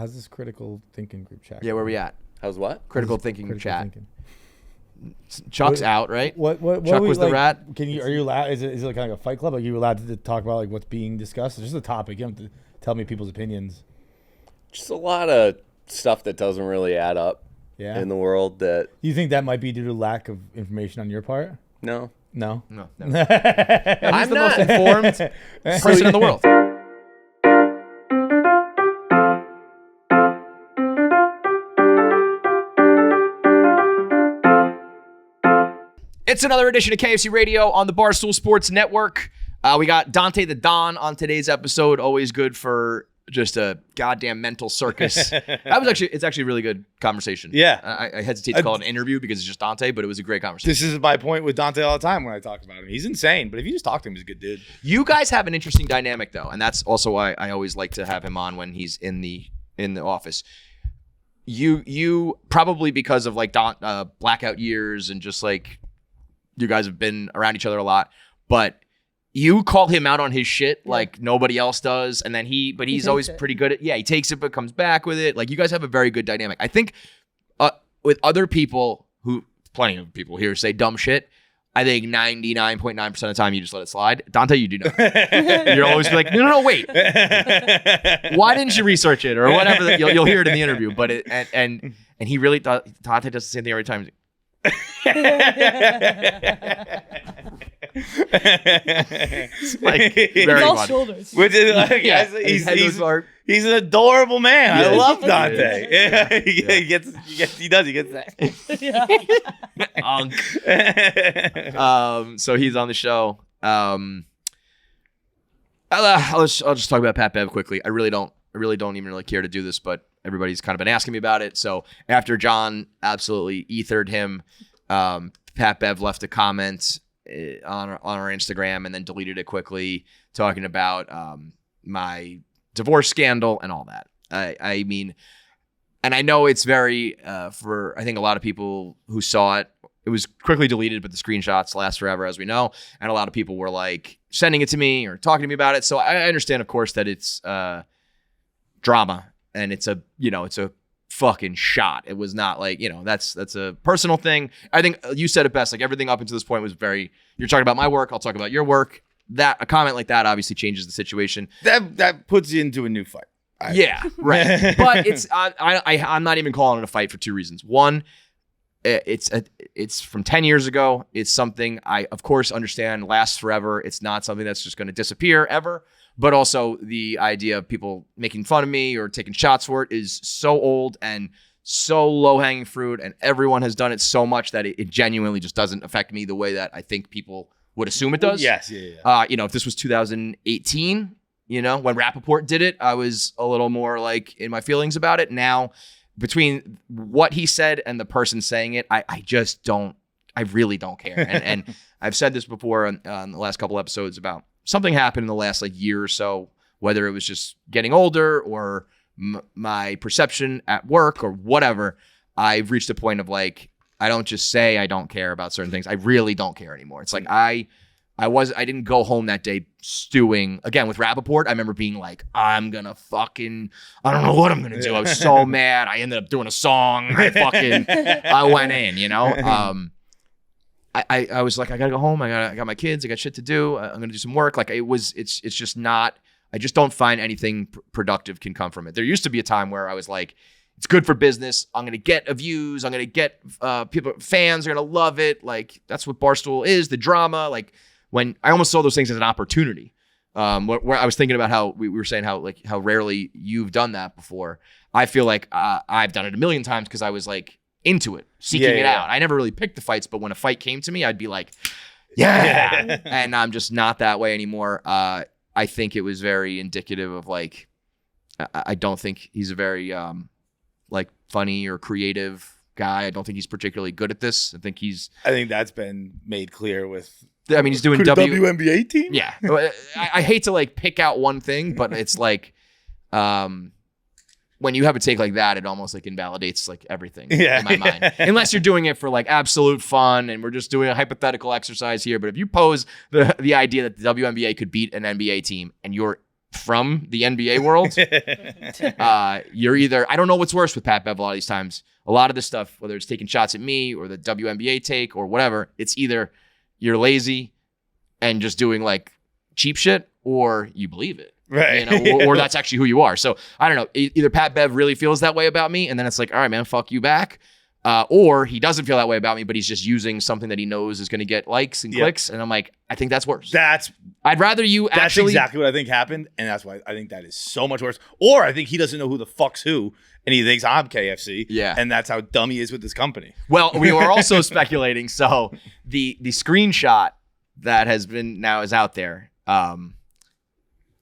how's this critical thinking group chat? Yeah, where we at? How's what? Critical thinking chat. Thinking. Chuck's out, right? What Chuck was the rat. Are you allowed? Is it like kind of a fight club? Are you allowed to talk about like what's being discussed? It's just a topic. You don't have to tell me people's opinions. Just a lot of stuff that doesn't really add up in the world. That you think that might be due to lack of information on your part? No. No. I'm the not most informed person in the world. It's another edition of KFC Radio on the Barstool Sports Network. We got Dante the Don on today's episode. Always good for just a goddamn mental circus. It's actually a really good conversation. Yeah. I hesitate to call it an interview because it's just Dante, but it was a great conversation. This is my point with Dante all the time when I talk about him. He's insane, but if you just talk to him, he's a good dude. You guys have an interesting dynamic though, and that's also why I always like to have him on when he's in the office. You probably because of like blackout years and just like you guys have been around each other a lot, but you call him out on his shit like nobody else does, and then he's always pretty good at he takes it but comes back with it. Like you guys have a very good dynamic. I think with other people plenty of people here say dumb shit. I think 99.9% of the time you just let it slide. Dante, you do not. You're always like, no, wait. Why didn't you research it or whatever? You'll hear it in the interview, but and he really Dante does the same thing every time. It's like very all funny. shoulders. Which is like, he's an adorable man. I love Dante. He gets that. So he's on the show. I'll just talk about Pat Bev quickly. I really don't even really care to do this, but everybody's kind of been asking me about it. So after John absolutely ethered him, Pat Bev left a comment on our Instagram and then deleted it quickly, talking about my divorce scandal and all that. I mean, and I know it's very for I think a lot of people who saw it. It was quickly deleted, but the screenshots last forever, as we know. And a lot of people were like sending it to me or talking to me about it. So I understand, of course, that it's drama and it's a fucking shot. It was not like, that's a personal thing. I think you said it best. Like everything up until this point was you're talking about my work. I'll talk about your work. That a comment like that obviously changes the situation. That puts you into a new fight. Yeah, right. But it's I'm not even calling it a fight for two reasons. One, it's from 10 years ago. It's something I, of course, understand lasts forever. It's not something that's just going to disappear ever. But also the idea of people making fun of me or taking shots for it is so old and so low-hanging fruit, and everyone has done it so much that it genuinely just doesn't affect me the way that I think people would assume it does. Yes, yeah. If this was 2018, when Rappaport did it, I was a little more like in my feelings about it. Now, between what he said and the person saying it, I really don't care. And I've said this before on the last couple episodes about something happened in the last year or so, whether it was just getting older or my perception at work or whatever. I've reached a point of like, I don't just say I don't care about certain things. I really don't care anymore. It's like I didn't go home that day stewing again with Rappaport. I remember being like, I don't know what I'm going to do. I was so mad. I ended up doing a song. I went in, I was like, I gotta go home. I got my kids. I got shit to do. I'm gonna do some work. Like it's just not. I just don't find anything productive can come from it. There used to be a time where I was like, it's good for business. I'm gonna get views. I'm gonna get fans are gonna love it. Like that's what Barstool is. The drama. Like when I almost saw those things as an opportunity. Where I was thinking about how we were saying how rarely you've done that before. I feel like I've done it a million times because I was like into it, seeking it out. I never really picked the fights, but when a fight came to me, I'd be like, yeah. And I'm just not that way anymore. I think it was very indicative of like, I don't think he's a very like funny or creative guy. I don't think he's particularly good at this. I think that's been made clear with. I mean, he's doing WNBA team. Yeah, I hate to like pick out one thing, but it's like, when you have a take like that, it almost like invalidates like everything in my mind. Unless you're doing it for like absolute fun and we're just doing a hypothetical exercise here. But if you pose the idea that the WNBA could beat an NBA team and you're from the NBA world, you're either, I don't know what's worse with Pat Bev a lot of these times. A lot of this stuff, whether it's taking shots at me or the WNBA take or whatever, it's either you're lazy and just doing like cheap shit, or you believe it. Right. Or that's actually who you are. So I don't know. Either Pat Bev really feels that way about me, and then it's like, all right, man, fuck you back. Or he doesn't feel that way about me, but he's just using something that he knows is going to get likes and clicks. And I'm like, I think that's worse. I'd rather you That's exactly what I think happened. And that's why I think that is so much worse. Or I think he doesn't know who the fuck's who, and he thinks I'm KFC. Yeah. And that's how dumb he is with this company. Well, we were also speculating. So the screenshot that is out there.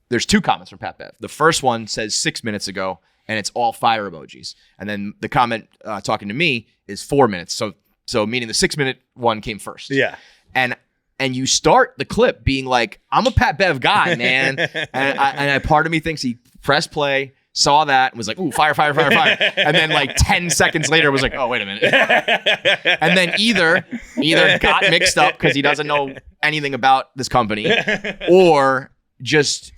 There's 2 comments from Pat Bev. The first one says 6 minutes ago, and it's all fire emojis. And then the comment talking to me is 4 minutes. So meaning the 6 minute one came first. Yeah. And you start the clip being like, I'm a Pat Bev guy, man. and part of me thinks he pressed play, saw that, and was like, ooh, fire. And then like 10 seconds later was like, oh, wait a minute. And then either got mixed up because he doesn't know anything about this company, or just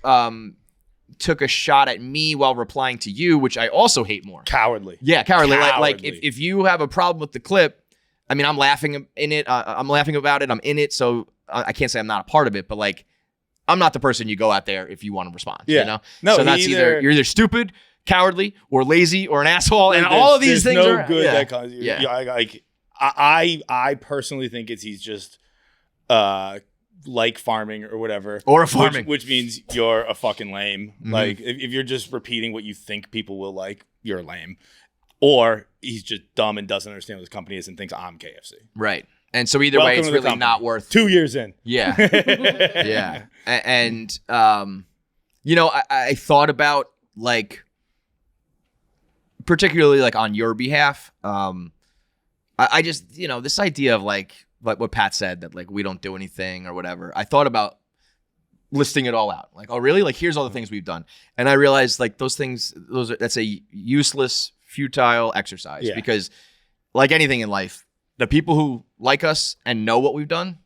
took a shot at me while replying to you, which I also hate more. Cowardly. Yeah, cowardly. Like if you have a problem with the clip, I mean, I'm laughing in it. I'm laughing about it. I'm in it. So I can't say I'm not a part of it, but like, I'm not the person you go out there if you want to respond. Yeah. You know? No, so that's you're either stupid, cowardly, or lazy, or an asshole. And all of these things no are good. Yeah. That causes you. Yeah. I personally think he's just like farming or whatever, or a farming, which means you're a fucking lame. Mm-hmm. Like if you're just repeating what you think people will like, you're lame. Or he's just dumb and doesn't understand what this company is and thinks I'm KFC. Right. And so either way, it's really not worth 2 years in. Yeah. Yeah. And I thought about like, particularly like on your behalf, I just, this idea of like what Pat said, that like we don't do anything or whatever. I thought about listing it all out. Like, oh, really? Like, here's all the things we've done. And I realized like that's a useless, futile exercise, because like anything in life, the people who like us and know what we've done,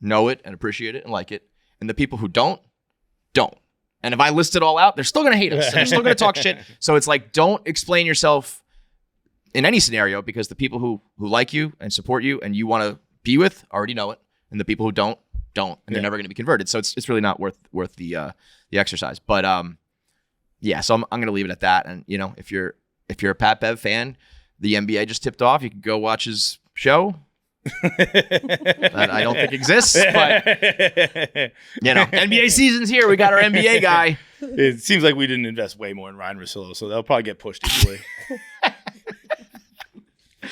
know it and appreciate it and like it. And the people who don't. And if I list it all out, they're still going to hate us. And they're still going to talk shit. So it's like, don't explain yourself in any scenario, because the people who like you and support you and you want to be with already know it. And the people who don't. And they're never going to be converted. So it's really not worth the exercise. But so I'm going to leave it at that. And if you're a Pat Bev fan, the NBA just tipped off. You can go watch his show. That I don't think exists, but NBA season's here. We got our NBA guy. It seems like we didn't invest way more in Ryan Russillo, so they'll probably get pushed equally.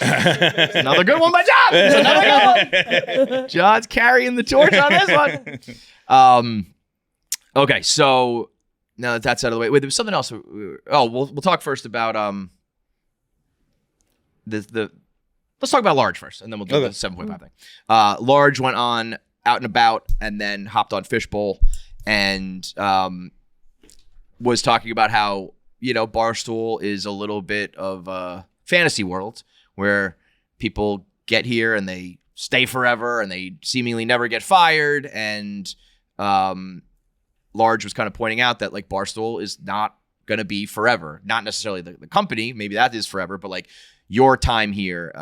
Another good one by John. It's another good one. John's carrying the torch on this one. Okay, so now that that's out of the way, wait, there was something else. We'll talk first about let's talk about Large first, and then we'll do the 7.5 thing. Large went on Out and About, and then hopped on Fishbowl, and was talking about how Barstool is a little bit of a fantasy world where people get here and they stay forever and they seemingly never get fired. And Large was kind of pointing out that like Barstool is not going to be forever. Not necessarily the company, maybe that is forever, but like your time here,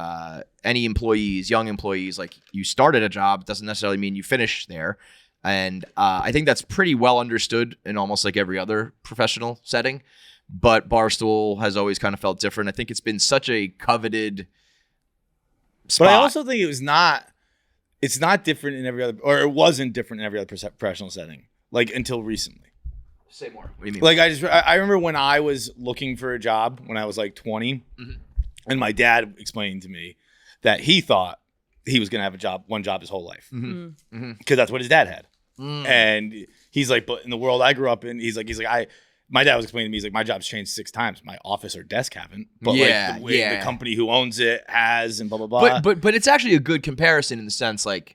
any employees, young employees, like you started a job doesn't necessarily mean you finish there. And I think that's pretty well understood in almost like every other professional setting. But Barstool has always kind of felt different. I think it's been such a coveted spot. But I also think it's not different in every other, or it wasn't different in every other professional setting, like until recently. Say more. What do you mean? Like I remember when I was looking for a job when I was like 20, and my dad explained to me that he thought he was going to have one job his whole life. Because that's what his dad had. And he's like, but in the world I grew up in, my dad was explaining to me, he's like, my job's changed 6 times. My office or desk haven't. But the company who owns it has, and blah, blah, blah. But it's actually a good comparison in the sense, like,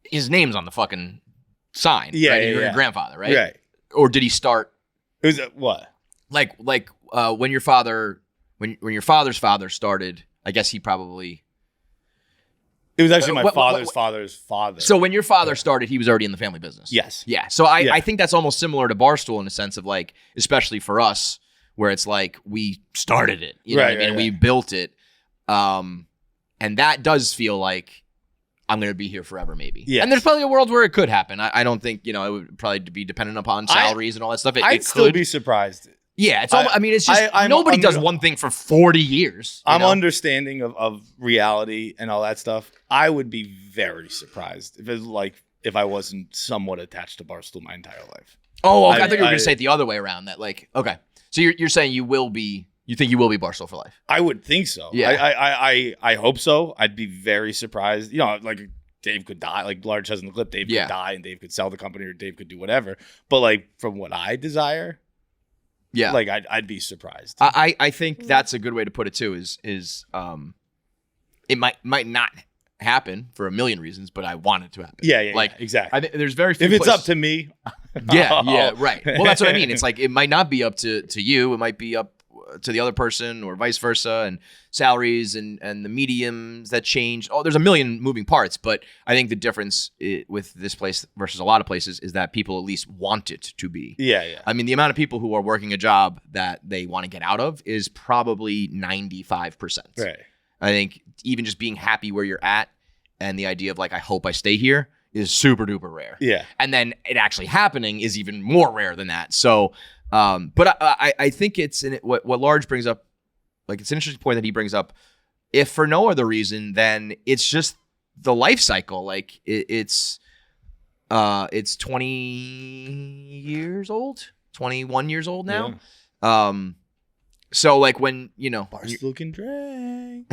his name's on the fucking sign. Yeah, right? yeah, You're yeah. your grandfather, right? Right. Or did he start? It was what? Like when your father, when your father's father started, I guess he probably, It was actually my father's father's father. So when your father started, he was already in the family business. Yes. Yeah. So I think that's almost similar to Barstool in the sense of like, especially for us, where it's like we started it, you know what I mean? We built it. And that does feel like I'm going to be here forever, maybe. Yeah. And there's probably a world where it could happen. I don't think, it would probably be dependent upon salaries and all that stuff. I'd still be surprised. Yeah. It's almost, it's just nobody does one thing for 40 years. I'm understanding of reality and all that stuff. I would be very surprised if it was like if I wasn't somewhat attached to Barstool my entire life. Oh, okay. I thought you were going to say it the other way around. That like, okay. So you're saying you think you will be Barstool for life? I would think so. Yeah. I hope so. I'd be very surprised. Like Dave could die. Like Large says in the clip, Dave could die and Dave could sell the company or Dave could do whatever. But like from what I desire, like I'd be surprised. I think that's a good way to put it too. Is it might not happen for a million reasons, but I want it to happen. Yeah, exactly. I think there's very few if it's up to me. Yeah, right. Well, that's what I mean. It's like it might not be up to you. It might be up to the other person or vice versa, and salaries and the mediums that change. Oh, there's a million moving parts, but I think the difference with this place versus a lot of places is that people at least want it to be. Yeah. I mean, the amount of people who are working a job that they want to get out of is probably 95%. Right. I think even just being happy where you're at and the idea of like, I hope I stay here is super duper rare. Yeah. And then it actually happening is even more rare than that. So, but I think it's what Large brings up, like it's an interesting point that he brings up. If for no other reason, then it's just the life cycle. Like it's 20 years old, 21 years old now. Yeah. So like when, Barstool can drink.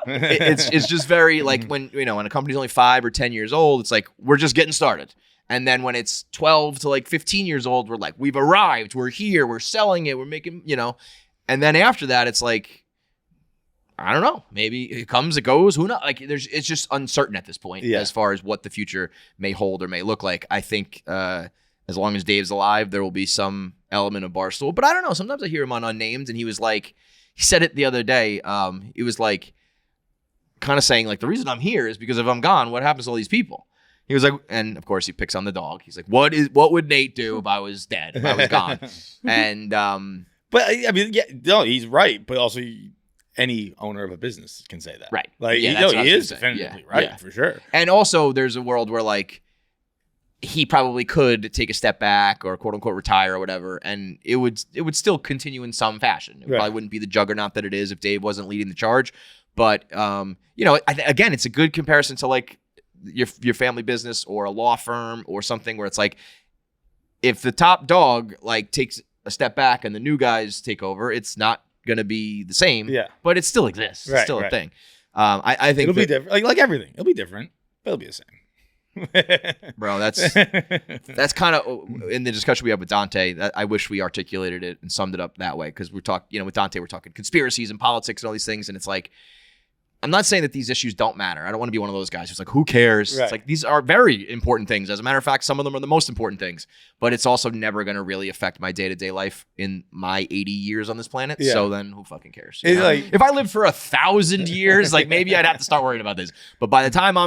it's just very like when a company's only 5 or 10 years old, it's like we're just getting started. And then when it's 12 to like 15 years old, we're like, we've arrived, we're here, we're selling it, we're making, and then after that, it's like, I don't know, maybe it comes, it goes, who knows? Like it's just uncertain at this point as far as what the future may hold or may look like. I think as long as Dave's alive, there will be some element of Barstool, but I don't know. Sometimes I hear him on Unnamed and he said it the other day. It was like kind of saying like, the reason I'm here is because if I'm gone, what happens to all these people? He was like, and of course he picks on the dog. He's like, what would Nate do if I was dead, if I was gone? And, but I mean, no, he's right. But also any owner of a business can say that. Right. Like, he is definitively right for sure. And also there's a world where like, he probably could take a step back or quote unquote retire or whatever. And it would still continue in some fashion. It probably wouldn't be the juggernaut that it is if Dave wasn't leading the charge. But, again, it's a good comparison to like, your family business or a law firm or something where it's like, if the top dog like takes a step back and the new guys take over, it's not going to be the same, but it still exists. It's still a thing. I think it'll be different. Like everything, it'll be different, but it'll be the same. Bro, that's kind of in the discussion we have with Dante. I wish we articulated it and summed it up that way. Cause we're talking, with Dante, we're talking conspiracies and politics and all these things. And it's like, I'm not saying that these issues don't matter. I don't want to be one of those guys who's like, who cares? Right. It's like, these are very important things. As a matter of fact, some of them are the most important things, but it's also never going to really affect my day-to-day life in my 80 years on this planet. Yeah. So then who fucking cares? Like, if I lived for 1,000 years, like maybe I'd have to start worrying about this. But by the time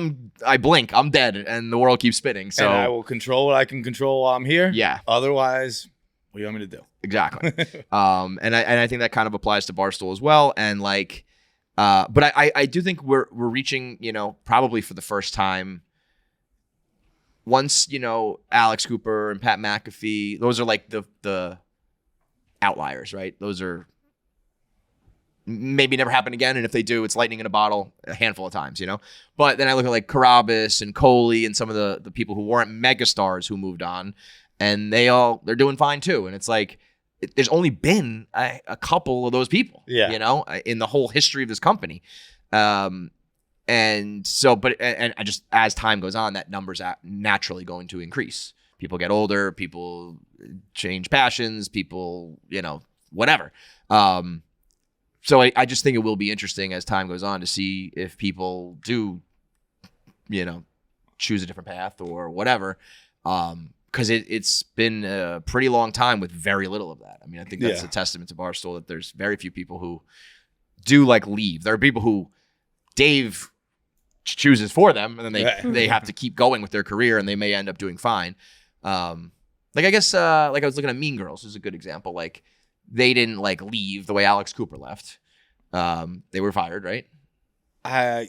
I blink, I'm dead and the world keeps spinning. So and I will control what I can control while I'm here. Yeah. Otherwise, what do you want me to do? Exactly. And I think that kind of applies to Barstool as well. And like, but I do think we're reaching, probably for the first time. Once, Alex Cooper and Pat McAfee, those are like the outliers, right? Those are maybe never happen again. And if they do, it's lightning in a bottle a handful of times, But then I look at like Carabas and Coley and some of the people who weren't megastars who moved on, and they're doing fine too. And it's like, there's only been a couple of those people, in the whole history of this company. And so, and I just, as time goes on, that number's naturally going to increase. People get older, people change passions, people, whatever. So I just think it will be interesting as time goes on to see if people do, choose a different path or whatever. Because it's been a pretty long time with very little of that. I mean, I think that's a testament to Barstool that there's very few people who do like leave. There are people who Dave chooses for them, and then they have to keep going with their career, and they may end up doing fine. Like I guess like I was looking at Mean Girls is a good example. Like they didn't like leave the way Alex Cooper left. They were fired, right?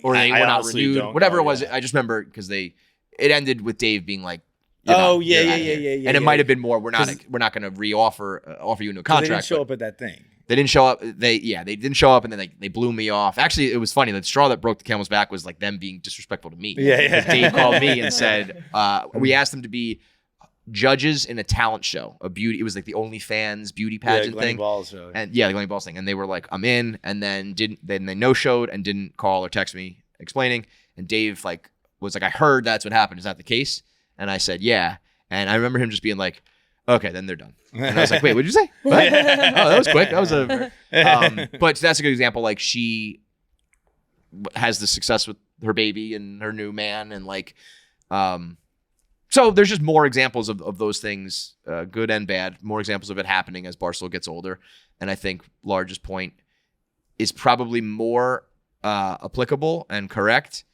Or they were not renewed. Whatever it was, I just remember because it ended with Dave being like, yeah. And it might have been more. We're not going to offer you a new contract. They didn't show up at that thing. They didn't show up. They didn't show up, and then they blew me off. Actually, it was funny. The straw that broke the camel's back was like them being disrespectful to me. Yeah. Dave called me and said, we asked them to be judges in a talent show, it was like the OnlyFans beauty pageant thing. Balls show. And the Glenny Balls thing. And they were like, I'm in, and then they no-showed and didn't call or text me explaining. And Dave was like, I heard that's what happened. Is that the case? And I said, yeah. And I remember him just being like, okay, then they're done. And I was like, wait, what did you say? What? Oh, that was quick. That was but that's a good example. Like she has the success with her baby and her new man, and so there's just more examples of those things, good and bad. More examples of it happening as Barstool gets older, and I think Large's point is probably more applicable and correct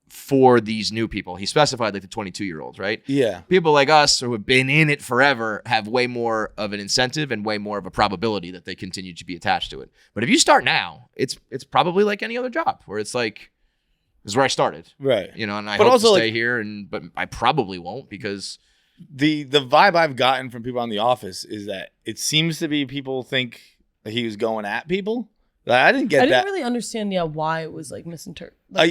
for these new people. He specified like the 22-year-olds, right? Yeah. People like us who have been in it forever have way more of an incentive and way more of a probability that they continue to be attached to it. But if you start now, it's probably like any other job where it's like, this is where I started. Right. And I hope to stay here, but I probably won't because the vibe I've gotten from people on The Office is that it seems to be people think that he was going at people. I didn't get that. I didn't really understand, why it was like misinterpreted. I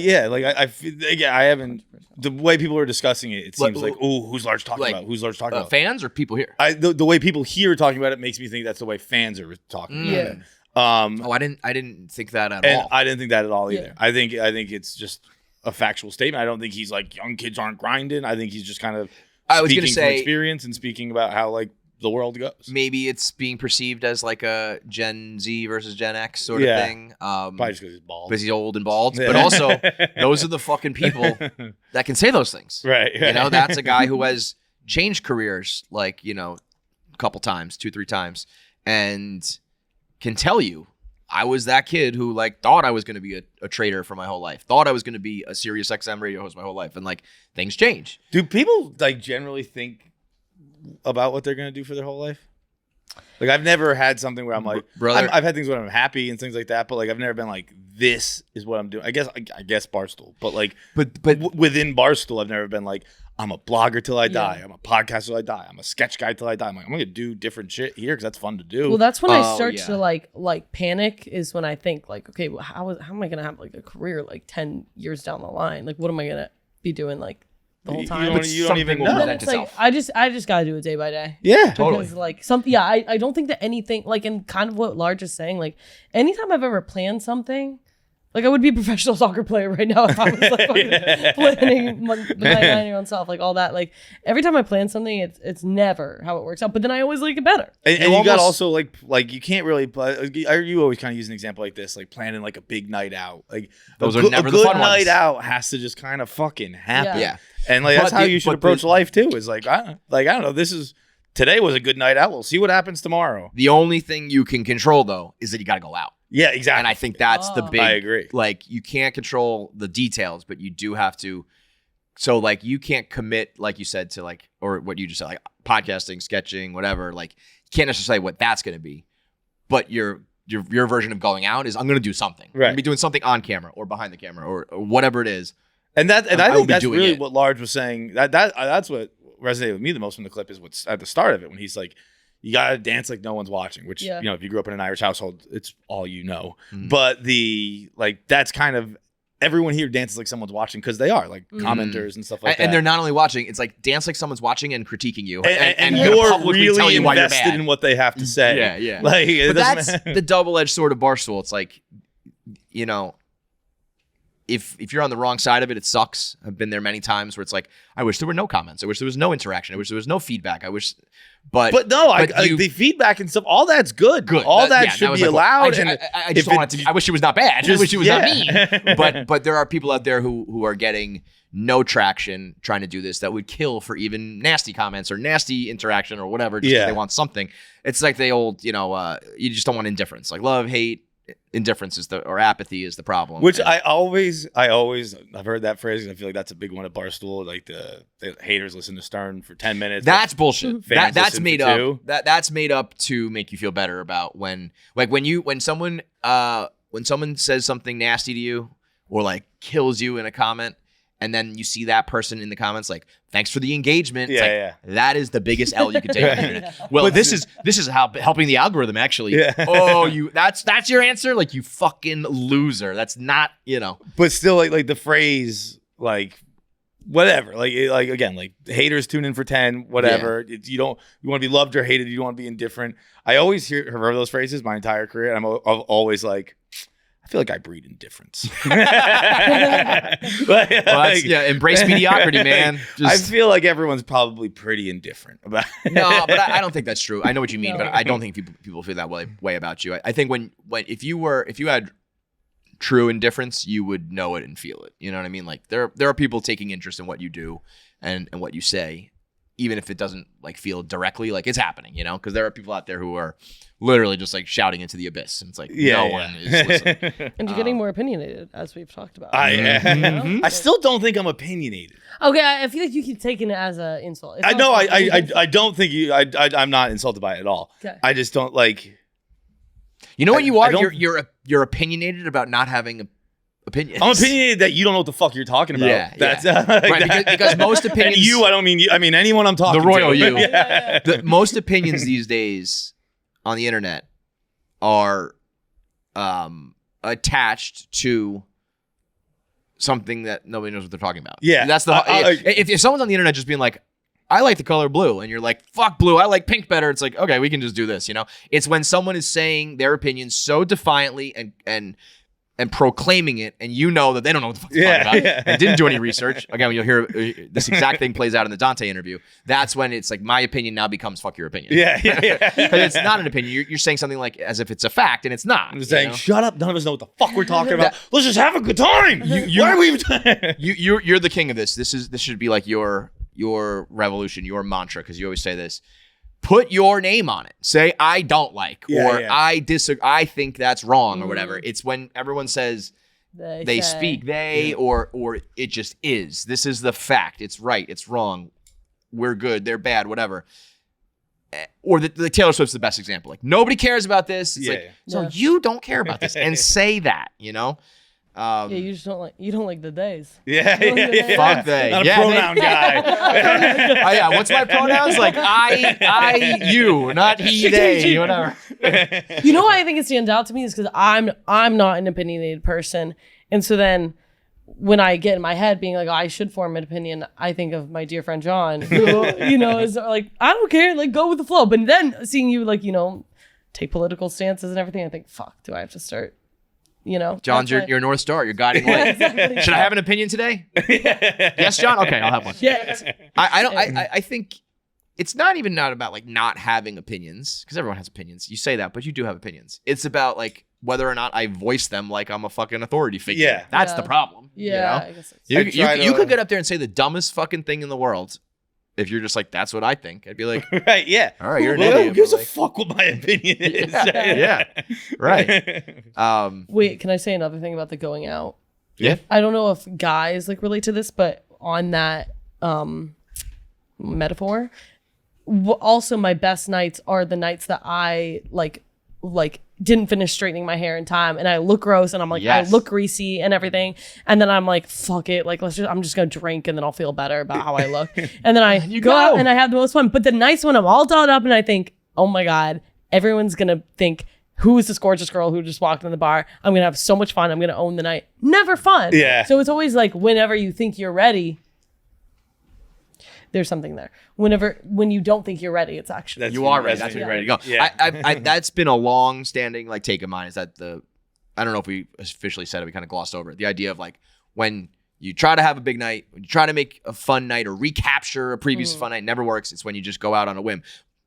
haven't. The way people are discussing it, it seems like, oh, who's Large talking about? Who's Large talking about? Fans or people here? The way people here are talking about it makes me think that's the way fans are talking about it. I didn't think that at all. I didn't think that at all either. Yeah. I think it's just a factual statement. I don't think he's like young kids aren't grinding. I think he's just kind of speaking from experience and speaking about how the world goes. Maybe it's being perceived as like a Gen Z versus Gen X sort of thing. Probably just because he's bald. Because he's old and bald. But also, those are the fucking people that can say those things. Right. That's a guy who has changed careers a couple times, 2-3 times, and can tell you, I was that kid who thought I was going to be a trader for my whole life. Thought I was going to be a Sirius XM radio host my whole life. And things change. Do people generally think about what they're going to do for their whole life? I've never had something where I'm like, brother, I've had things when I'm happy and things like that, but I've never been like, this is what I'm doing. I guess Barstool, but within Barstool, I've never been like, I'm a blogger till I die. I'm a podcaster till I die. I'm a sketch guy till I die. I'm like, I'm going to do different shit here because that's fun to do. Well, that's when I start to panic is when I think okay, well, how am I going to have a career 10 years down the line? What am I going to be doing the whole time? You don't even know. Then it's I just gotta do it day by day. Yeah, totally. Because I don't think that anything and kind of what Large is saying, anytime I've ever planned something, I would be a professional soccer player right now if I was planning my 9-year-old self, all that. Every time I plan something, it's never how it works out. But then I always like it better. And you got also you can't really play. You always kind of use an example like this, planning a big night out. Those are never the fun ones. A good night out has to just kind of fucking happen. Yeah. And that's how you should approach life too. Is I don't know. Today was a good night out. We'll see what happens tomorrow. The only thing you can control though is that you got to go out. Yeah, exactly. And I think that's the big. I agree. You can't control the details, but you do have to. So you can't commit, like you said, to or what you just said, podcasting, sketching, whatever. You can't necessarily say what that's going to be, but your version of going out is I'm going to do something. Right. I'm going to be doing something on camera or behind the camera or whatever it is. And I think that's really what Large was saying. That's what resonated with me the most from the clip is what's at the start of it when he's like, you gotta dance like no one's watching. Which if you grew up in an Irish household, it's all you know. Mm-hmm. But that's kind of everyone here dances like someone's watching because they are commenters and stuff like that. And they're not only watching; it's dance like someone's watching and critiquing you, and you're really invested in what they have to say. Yeah. But that's the double-edged sword of Barstool. It's if you're on the wrong side of it, it sucks. I've been there many times where it's I wish there were no comments. I wish there was no interaction. I wish there was no feedback. But the feedback and stuff, all that's good. All that should be allowed. I just don't want it to be. I wish it was not bad. I wish it was not mean. But there are people out there who are getting no traction trying to do this that would kill for even nasty comments or nasty interaction or whatever. Just 'cause they want something. It's the old, you just don't want indifference. Love, hate. indifference or apathy is the problem. Which I've heard that phrase, and I feel like that's a big one at Barstool. Like the haters listen to Stern for 10 minutes. That's bullshit. Fans That's listen made for up. 2. That's made up to make you feel better about when someone says something nasty to you or like kills you in a comment, and then you see that person in the comments like, thanks for the engagement. That is the biggest L you can take on the internet. Well, this is helping the algorithm actually. Yeah. Oh, that's your answer? Like, you fucking loser. That's not, But still, like the phrase, like whatever, like again, like haters tune in for 10, whatever. You want to be loved or hated. You don't want to be indifferent. I always heard those phrases my entire career, and I'm always like, I feel like I breed indifference. Embrace mediocrity, man. I feel like everyone's probably pretty indifferent about it. No, but I don't think that's true. I know what you mean, but I don't think people feel that way about you. I think when if you had true indifference, you would know it and feel it. You know what I mean? Like there are people taking interest in what you do and what you say, even if it doesn't like feel directly like it's happening, because there are people out there who are literally just like shouting into the abyss, and it's like no one is listening. And you're getting more opinionated, as we've talked about. I still don't think I'm opinionated. Okay, I feel like you keep taking it as an insult. I know. I don't think you. I'm not insulted by it at all. Okay. I just don't like. You know what you are? You're opinionated about not having opinions. I'm opinionated that you don't know what the fuck you're talking about. Yeah, that's right. Because most opinions. And you, I don't mean you. I mean anyone I'm talking to. The royal you. Yeah. Most opinions these days on the internet are attached to something that nobody knows what they're talking about. Yeah, that's if someone's on the internet just being like, I like the color blue, and you're like, fuck blue, I like pink better. It's like, okay, we can just do this. It's when someone is saying their opinion so defiantly and proclaiming it, and that they don't know what the fuck they're talking about and didn't do any research. Again, when you'll hear this exact thing plays out in the Dante interview, that's when it's like my opinion now becomes fuck your opinion. Yeah. Because it's not an opinion. You're saying something like as if it's a fact, and it's not. I'm just saying, shut up. None of us know what the fuck we're talking about. Let's just have a good time. Why are we even You're the king of this. This should be like your revolution, your mantra, because you always say this. Put your name on it. Say, I don't like, I disagree. I think that's wrong, or whatever. It's when everyone says they speak, or it just is. This is the fact. It's right. It's wrong. We're good. They're bad. Whatever. Or the Taylor Swift's the best example. Like, nobody cares about this. It's so you don't care about this, and say that. You just don't like the days. Yeah. Fuck they. Not a pronoun guy. What's my pronouns? Like I, you, not he, they, whatever. You know why I think it stands out to me is because I'm not an opinionated person, and so then when I get in my head being like, I should form an opinion, I think of my dear friend John, who is like, I don't care, like go with the flow. But then seeing you like take political stances and everything, I think, fuck, do I have to start? John's your North Star, your guiding light. Exactly. Should I have an opinion today? Yes, John. Okay, I'll have one. Yes. I think it's not about like not having opinions, because everyone has opinions. You say that, but you do have opinions. It's about like whether or not I voice them like I'm a fucking authority figure. Yeah, that's the problem. Yeah, I guess you could get up there and say the dumbest fucking thing in the world. If you're just like, that's what I think, I'd be like, right, yeah. All right, you're an idiot. Who gives a fuck what my opinion is? Yeah. Right. Wait, can I say another thing about the going out? Yeah. I don't know if guys like relate to this, but on that metaphor, also my best nights are the nights that I like didn't finish straightening my hair in time, and I look gross, and I'm like, I look greasy and everything, and then I'm like, fuck it, like I'm just gonna drink, and then I'll feel better about how I look, and then I go out and I have the most fun. But the nights when I'm all dolled up and I think, oh my god, everyone's gonna think, who is this gorgeous girl who just walked in the bar? I'm gonna have so much fun. I'm gonna own the night. Never fun. Yeah. So it's always like whenever you think you're ready, there's something there. When you don't think you're ready, it's actually you are ready. That's when you're ready to go. Yeah. I that's been a long standing like take of mine, is that I don't know if we officially said it, we kind of glossed over it. The idea of like when you try to have a big night, when you try to make a fun night or recapture a previous fun night, never works. It's when you just go out on a whim.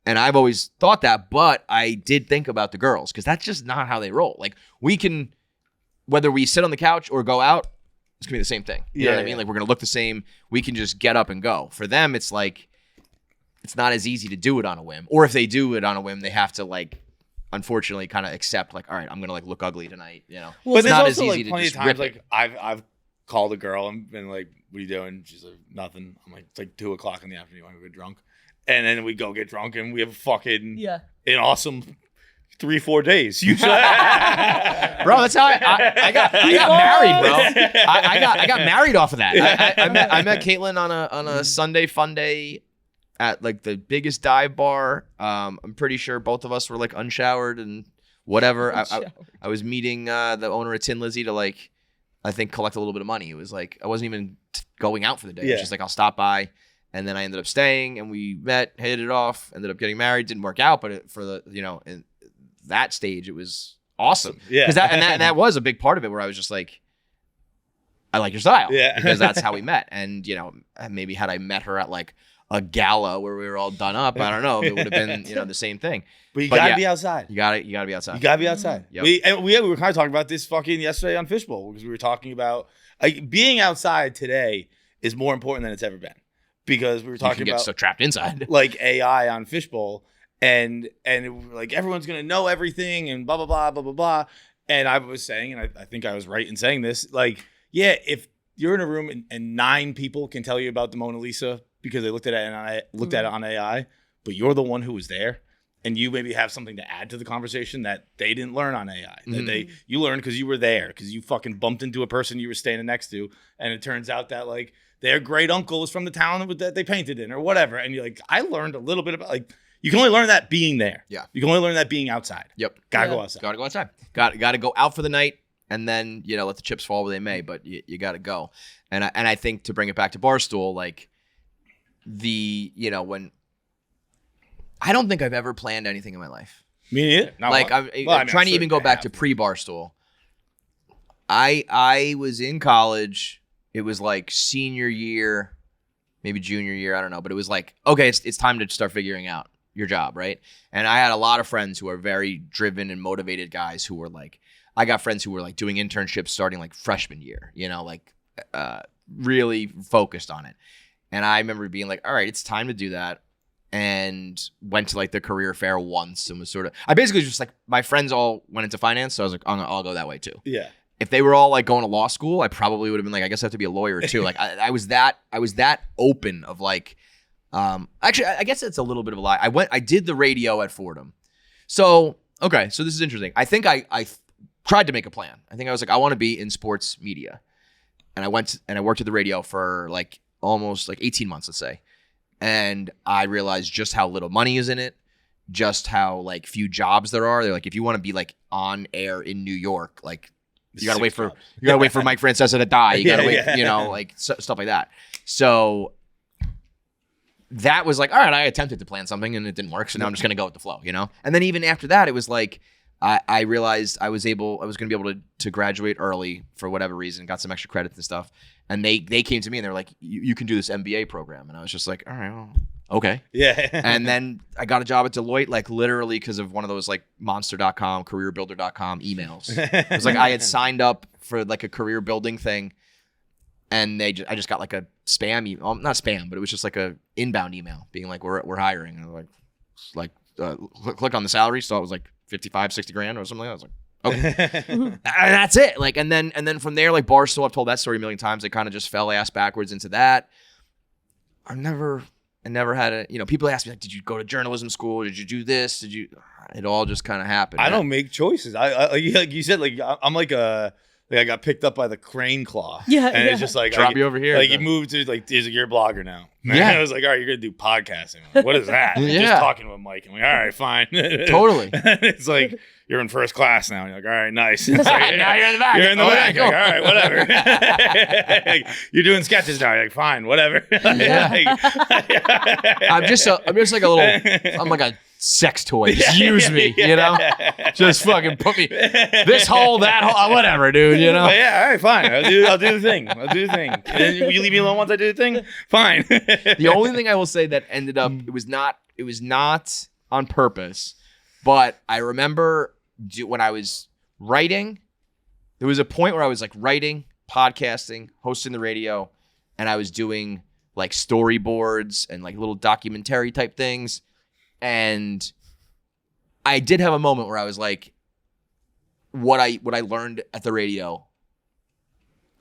And I've always thought that, but I did think about the girls, because that's just not how they roll. Like, we can, whether we sit on the couch or go out, it's gonna be the same thing. You know what I mean? Like, we're gonna look the same. We can just get up and go. For them, it's like, it's not as easy to do it on a whim. Or if they do it on a whim, they have to like unfortunately kind of accept like, all right, I'm gonna like look ugly tonight, you know. Well, It's there's not also as easy like to plenty of just times rip like it. I've called a girl and been like, "What are you doing?" She's like, "Nothing." I'm like, "It's like 2:00 in the afternoon. Want to get drunk?" And then we go get drunk and we have fucking an awesome 3-4 days. Usually, bro, that's how I got married, bro. I got married off of that. I met Caitlin on a Sunday fun day at like the biggest dive bar. I'm pretty sure both of us were like unshowered and whatever. I was meeting the owner of Tin Lizzy to like, I think, collect a little bit of money. It was like I wasn't even going out for the day. It was just like I'll stop by, and then I ended up staying, and we met, hit it off, ended up getting married. Didn't work out, but for the in that stage, it was awesome. Yeah, because that was a big part of it where I was just like, I like your style. Yeah, because that's how we met. And maybe had I met her at like a gala where we were all done up, I don't know if it would have been the same thing. But you gotta be outside. You gotta be outside. You gotta be outside. Yep. We were kind of talking about this fucking yesterday on Fishbowl because we were talking about being outside today is more important than it's ever been because we were talking about so trapped inside like AI on Fishbowl and like everyone's gonna know everything and blah blah blah blah blah blah. And I was saying, and I think I was right in saying this, like, yeah, if you're in a room and 9 people can tell you about the Mona Lisa because they looked at it on AI, but you're the one who was there. And you maybe have something to add to the conversation that they didn't learn on AI. That you learned because you were there, because you fucking bumped into a person you were standing next to, and it turns out that like their great uncle is from the town that they painted in or whatever. And you're like, I learned a little bit about like you can only learn that being there. Yeah, you can only learn that being outside. Yep, gotta go outside. Gotta go outside. Got to go out for the night, and then let the chips fall where they may. But you got to go. And I think to bring it back to Barstool, like when. I don't think I've ever planned anything in my life. Me neither. I'm trying to even go back to pre-Barstool. I was in college. It was like senior year, maybe junior year. I don't know. But it was like, okay, it's time to start figuring out your job, right? And I had a lot of friends who are very driven and motivated guys who were like, I got friends who were like doing internships starting like freshman year, really focused on it. And I remember being like, all right, it's time to do that. And went to like the career fair once and was sort of, I basically just like, my friends all went into finance. So I was like, I'll go that way too. Yeah. If they were all like going to law school, I probably would have been like, I guess I have to be a lawyer too. Like I was that open of like, actually, I guess it's a little bit of a lie. I did the radio at Fordham. So, okay. So this is interesting. I think I tried to make a plan. I think I was like, I want to be in sports media. And I went and I worked at the radio for like almost like 18 months, let's say. And I realized just how little money is in it, just how like few jobs there are. They're like, if you want to be like on air in New York, like you gotta wait for Mike Francesa to die. You gotta wait, like stuff like that. So that was like, all right, I attempted to plan something and it didn't work. So now I'm just gonna go with the flow, And then even after that, it was like I realized I was gonna be able to graduate early for whatever reason, got some extra credits and stuff. And they came to me and they're like, you can do this MBA program. And I was just like, all right, well, okay. Yeah. And then I got a job at Deloitte, like literally because of one of those like monster.com, careerbuilder.com emails. It was like I had signed up for like a career building thing. And I just got like a spam email, not spam, but it was just like a inbound email being like, we're hiring. And I was like, click on the salary. So it was like 55, 60 grand or something like that. I was like, okay. And that's it. Like, and then from there, like Barstool, I've told that story a million times. I kind of just fell ass backwards into that. I never had a, people ask me like, did you go to journalism school? Did you do this? It all just kind of happened. I don't make choices. I like you said, like I'm like I got picked up by the crane claw. Yeah. And it's just like, drop you over here. Like you moved to like, you're a blogger now. Yeah. I was like, all right, you're going to do podcasting. Like, what is that? Just talking with Mike. I'm like, all right, fine. Totally. It's like, you're in first class now. And you're like, all right, nice. It's like, now you're in the back. You're in the back. Like, all right, whatever. Like, you're doing sketches now. You're like, fine, whatever. Yeah. I'm just like a little, I'm like a sex toy. Just use me, Just fucking put me this hole, that hole, whatever, dude, But yeah, all right, fine. I'll do the thing. And then you leave me alone once I do the thing? Fine. The only thing I will say that ended up, it was not on purpose, but I remember when I was writing, there was a point where I was like writing, podcasting, hosting the radio, and I was doing like storyboards and like little documentary type things. And I did have a moment where I was like, what I learned at the radio,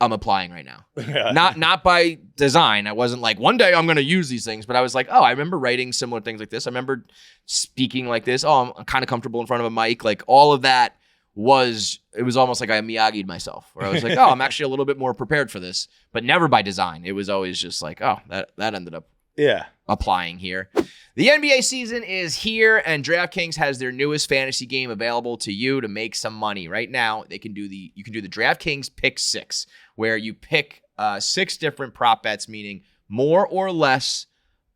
I'm applying right now. Not by design. I wasn't like, one day I'm going to use these things, but I was like, oh, I remember writing similar things like this. I remember speaking like this. Oh, I'm kind of comfortable in front of a mic. Like all of that it was almost like I Miyagi'd myself, where I was like, oh, I'm actually a little bit more prepared for this, but never by design. It was always just like, oh, that ended up applying here. The NBA season is here, and DraftKings has their newest fantasy game available to you to make some money. Right now, you can do the DraftKings Pick 6, where you pick 6 different prop bets, meaning more or less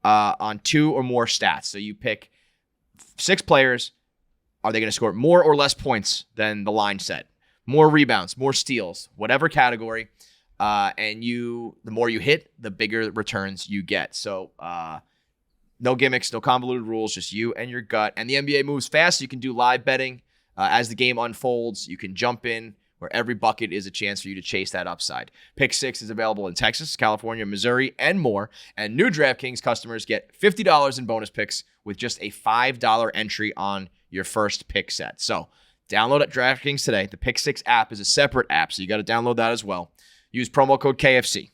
on 2 or more stats. So you pick 6 players. Are they going to score more or less points than the line set? More rebounds, more steals, whatever category. And the more you hit, the bigger returns you get. So no gimmicks, no convoluted rules, just you and your gut. And the NBA moves fast, so you can do live betting. As the game unfolds, you can jump in where every bucket is a chance for you to chase that upside. Pick 6 is available in Texas, California, Missouri, and more. And new DraftKings customers get $50 in bonus picks with just a $5 entry on your first pick set. So download at DraftKings today. The Pick 6 app is a separate app, so you got to download that as well. Use promo code KFC.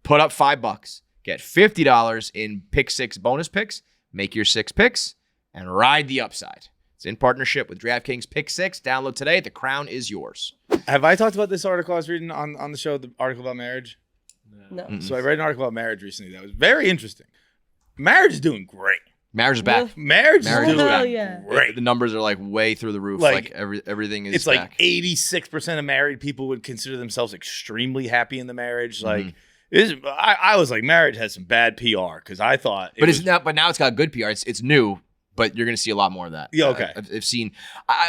Put up $5. Get $50 in Pick 6 bonus picks. Make your 6 picks and ride the upside. It's in partnership with DraftKings Pick 6. Download today. The crown is yours. Have I talked about this article I was reading on the show, the article about marriage? No. Mm-mm. So I read an article about marriage recently that was very interesting. Marriage is doing great. Marriage is back. Marriage is doing great. The numbers are like way through the roof. Like everything is back. Like 86% of married people would consider themselves extremely happy in the marriage. Like, I was like, marriage has some bad PR because I thought. But now it's got good PR. It's new, but you're going to see a lot more of that. Yeah, okay. I've seen.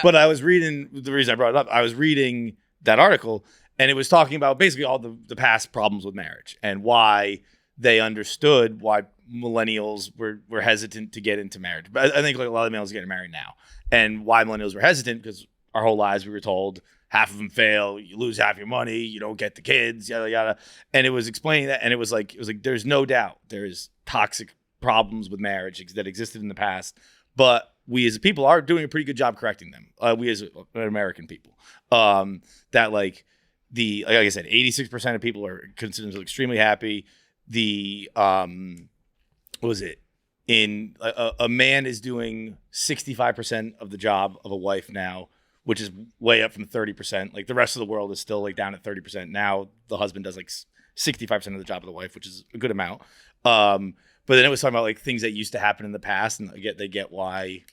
But I was reading, the reason I brought it up, I was reading that article, and it was talking about basically all the past problems with marriage and why they understood why millennials were hesitant to get into marriage. But I think like a lot of millennials are getting married now. And why millennials were hesitant, because our whole lives we were told half of them fail, you lose half your money, you don't get the kids, yada, yada. And it was explaining that, and it was like there's no doubt there's toxic problems with marriage that existed in the past, but we as a people are doing a pretty good job correcting them. We as American people. That like I said, 86% of people are considered themselves extremely happy. What was it? In a man is doing 65% of the job of a wife now, which is way up from 30%. Like the rest of the world is still like down at 30%. Now the husband does like 65% of the job of the wife, which is a good amount. But then it was talking about like things that used to happen in the past, and they get why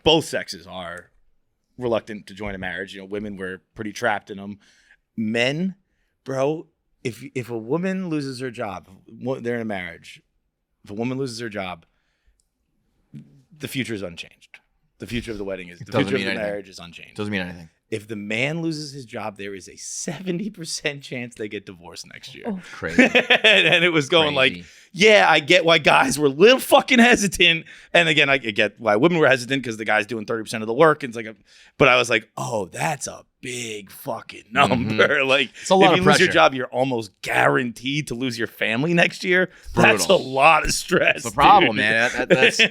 both sexes are reluctant to join a marriage. You know, women were pretty trapped in them. Men, bro, if a woman loses her job, they're in a marriage. If a woman loses her job, the future is unchanged. The future of the wedding is the future of the marriage is unchanged. Doesn't mean anything. If the man loses his job, there is a 70% chance they get divorced next year. Oh, crazy. And it was going like, yeah, I get why guys were a little fucking hesitant. And again, I get why women were hesitant because the guy's doing 30% of the work. And it's like, but I was like, oh, that's a big fucking number. Mm-hmm. Like, it's a lot if you lose your job, you're almost guaranteed to lose your family next year. Brutal. That's a lot of stress. It's the problem, man. That's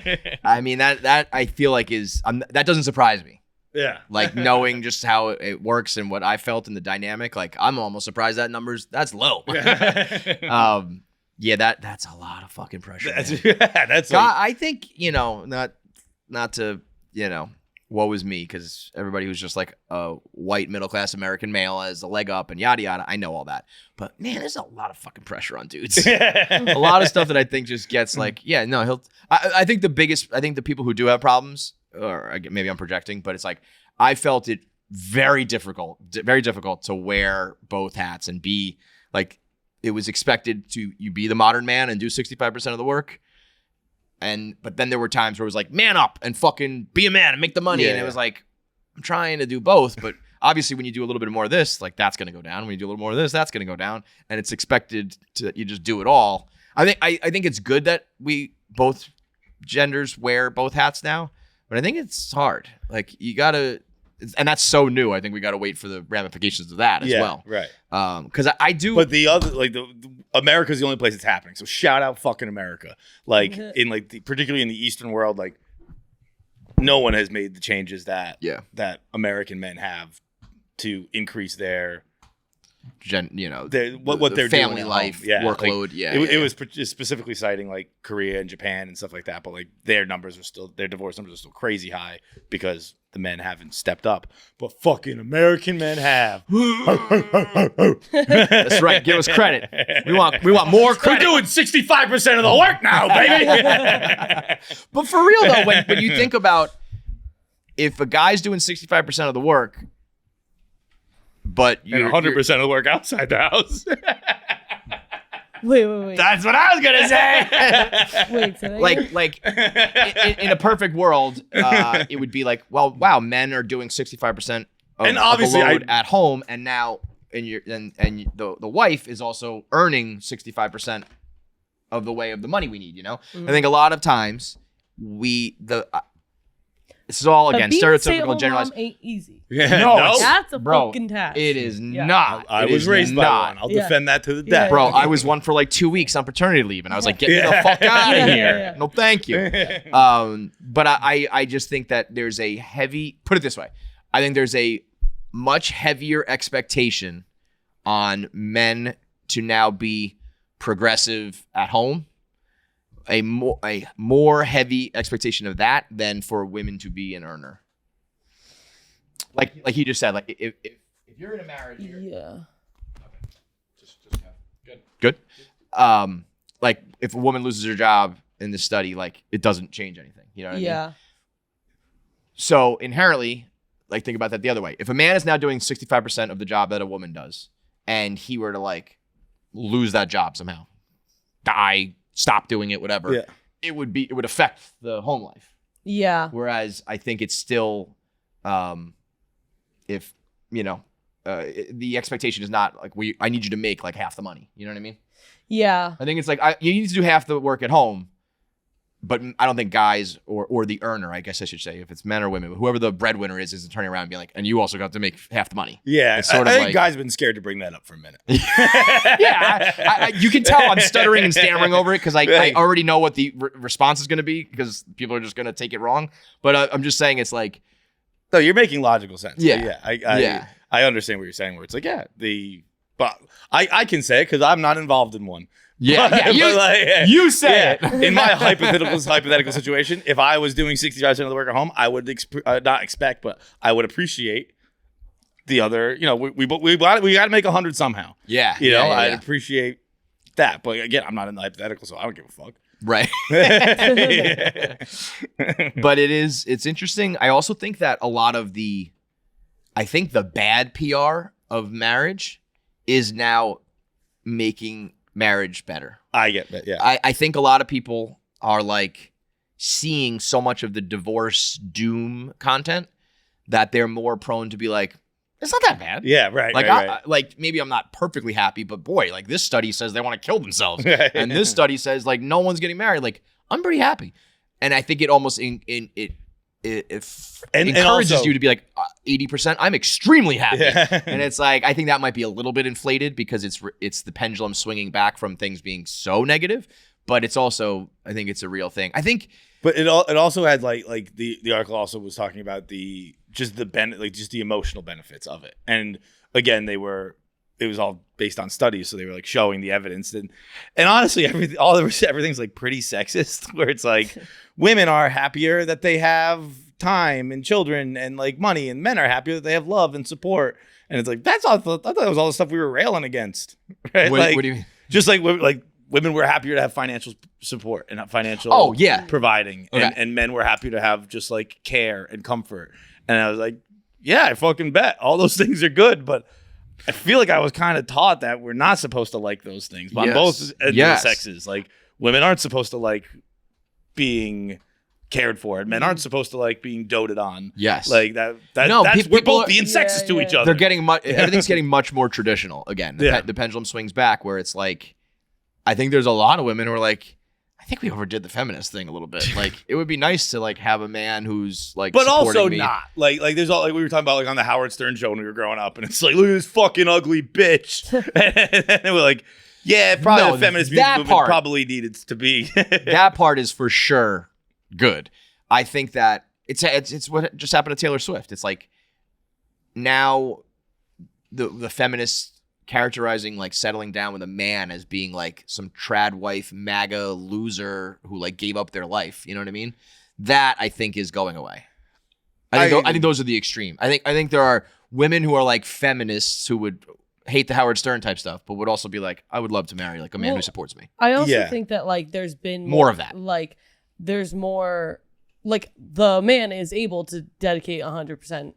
I mean, that I feel like that doesn't surprise me. Yeah. Like knowing just how it works and what I felt in the dynamic, like I'm almost surprised that's low. Yeah, that's a lot of fucking pressure. That's like, I think, not to, woe is me, because everybody who's just like a white middle-class American male has a leg up and yada yada. I know all that. But man, there's a lot of fucking pressure on dudes. A lot of stuff that I think just gets like, yeah, no, I think the people who do have problems, or maybe I'm projecting, but it's like I felt it very difficult to wear both hats and be like, it was expected to you be the modern man and do 65% of the work. But then there were times where it was like, man up and fucking be a man and make the money. Yeah. And it was like, I'm trying to do both, but obviously when you do a little bit more of this, like that's going to go down. When you do a little more of this, that's going to go down. And it's expected you just do it all. I think it's good that we both genders wear both hats now. But I think it's hard. Like you gotta, and that's so new. I think we gotta wait for the ramifications of that as well. Right. Because I do. But the other, like America's the only place it's happening. So shout out fucking America. Like in particularly in the Eastern world, like no one has made the changes that that American men have to increase their what they're family doing life workload. It was specifically citing like Korea and Japan and stuff like that, but like their divorce numbers are still crazy high because the men haven't stepped up. But fucking American men have. That's right. Give us credit. We want more credit. We're doing 65% of the work now, baby. But for real though, when you think about if a guy's doing 65% of the work, but and 100% of the work outside the house. Wait. That's what I was gonna say. Wait, so like in a perfect world, it would be like, well, wow, men are doing 65% of the load at home, and now the wife is also earning 65% of the way of the money we need. I think a lot of times this is all again stereotypical generalized. Ain't easy. Yeah, no, that's a fucking task. It is not. I was raised by one. I'll defend that to the death. Bro, I was one for like 2 weeks on paternity leave, and I was like, get me the fuck out of here. Yeah. No, thank you. But I just think that there's a heavy, put it this way, I think there's a much heavier expectation on men to now be progressive at home. A more heavy expectation of that than for women to be an earner. Like he just said, like if you're in a marriage, yeah. Okay. Just good. Like if a woman loses her job in this study, like it doesn't change anything. You know what I mean? So inherently, like think about that the other way. If a man is now doing 65% of the job that a woman does, and he were to like lose that job somehow, die, stop doing it, whatever, it would affect the home life. Yeah. Whereas I think it's still, if the expectation is not like I need you to make like half the money. You know what I mean? Yeah. I think it's like you need to do half the work at home, but I don't think guys or the earner, I guess I should say, if it's men or women, whoever the breadwinner is turning around and being like, and you also got to make half the money. Yeah, it's sort I of think like, guys have been scared to bring that up for a minute. Yeah, you can tell I'm stuttering and stammering over it because I already know what the response is going to be because people are just going to take it wrong. But I'm just saying it's like, no, you're making logical sense. Yeah, I understand what you're saying. Where it's like, but I can say it because I'm not involved in one. Yeah, you say it. In my hypothetical situation, if I was doing 65% of the work at home, I would not expect, but I would appreciate the other. We got to make 100 somehow. Yeah, I'd appreciate that. But again, I'm not in the hypothetical, so I don't give a fuck. Right. But it's interesting. I also think that a lot of the bad PR of marriage is now making marriage better. I get that. Yeah. I think a lot of people are like seeing so much of the divorce doom content that they're more prone to be like, it's not that bad. Yeah, right. Like, right. Like maybe I'm not perfectly happy, but boy, like this study says they want to kill themselves, and this study says like no one's getting married. Like I'm pretty happy, and I think it almost encourages you to be like 80%. I'm extremely happy, and it's like I think that might be a little bit inflated because it's the pendulum swinging back from things being so negative, but it's also I think it's a real thing. I think. But it also had like the article also was talking about just the emotional benefits of it. And again, it was all based on studies, so they were like showing the evidence and honestly everything's like pretty sexist where it's like women are happier that they have time and children and like money, and men are happier that they have love and support. And it's like I thought that was all the stuff we were railing against. Right? What do you mean? Just like women were happier to have financial support and not financial providing. Okay. And men were happy to have just like care and comfort. And I was like, yeah, I fucking bet. All those things are good. But I feel like I was kind of taught that we're not supposed to like those things. But on both ends of the sexes. Like women aren't supposed to like being cared for. And men aren't supposed to like being doted on. Yes. Like we're both being sexist to each other. They're getting everything's getting much more traditional again. The pendulum swings back where it's like, I think there's a lot of women who are like, I think we overdid the feminist thing a little bit. Like, it would be nice to like have a man who's like, but also me. not like there's all like we were talking about like on the Howard Stern show when we were growing up, and it's like, look at this fucking ugly bitch, and we're like, yeah, probably the feminist movement probably needed to be. That part is for sure good. I think that it's what just happened to Taylor Swift. It's like now the feminists characterizing like settling down with a man as being like some trad wife MAGA loser who like gave up their life. You know what I mean? That I think is going away. I think those are the extreme. I think there are women who are like feminists who would hate the Howard Stern type stuff, but would also be like, I would love to marry like a man who supports me. I also think that like there's been more of that. Like there's more like the man is able to dedicate 100%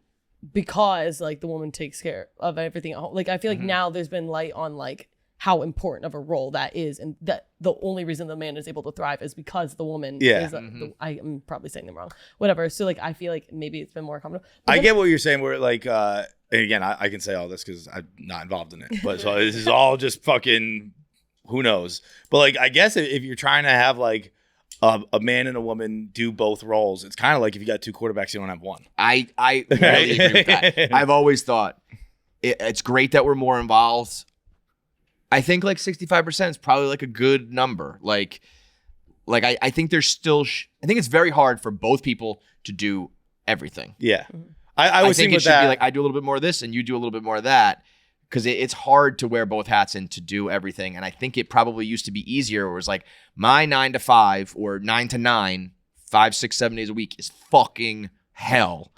because like the woman takes care of everything at home. Like I feel like now there's been light on like how important of a role that is, and that the only reason the man is able to thrive is because the woman is I am probably saying them wrong, whatever. So like I feel like maybe it's been more common. I get what you're saying, where like and again I can say all this because I'm not involved in it, but so this is all just fucking who knows. But like I guess if you're trying to have like a man and a woman do both roles, it's kind of like if you got two quarterbacks, you don't have one. I really agree with that. I've always thought it's great that we're more involved. I think like 65% is probably like a good number. Like I think there's still I think it's very hard for both people to do everything. Yeah. I think it should be like I do a little bit more of this and you do a little bit more of that, because it's hard to wear both hats and to do everything. And I think it probably used to be easier, where it was like my 9 to 5 or 9 to 9, 5, 6, 7 days a week is fucking hell.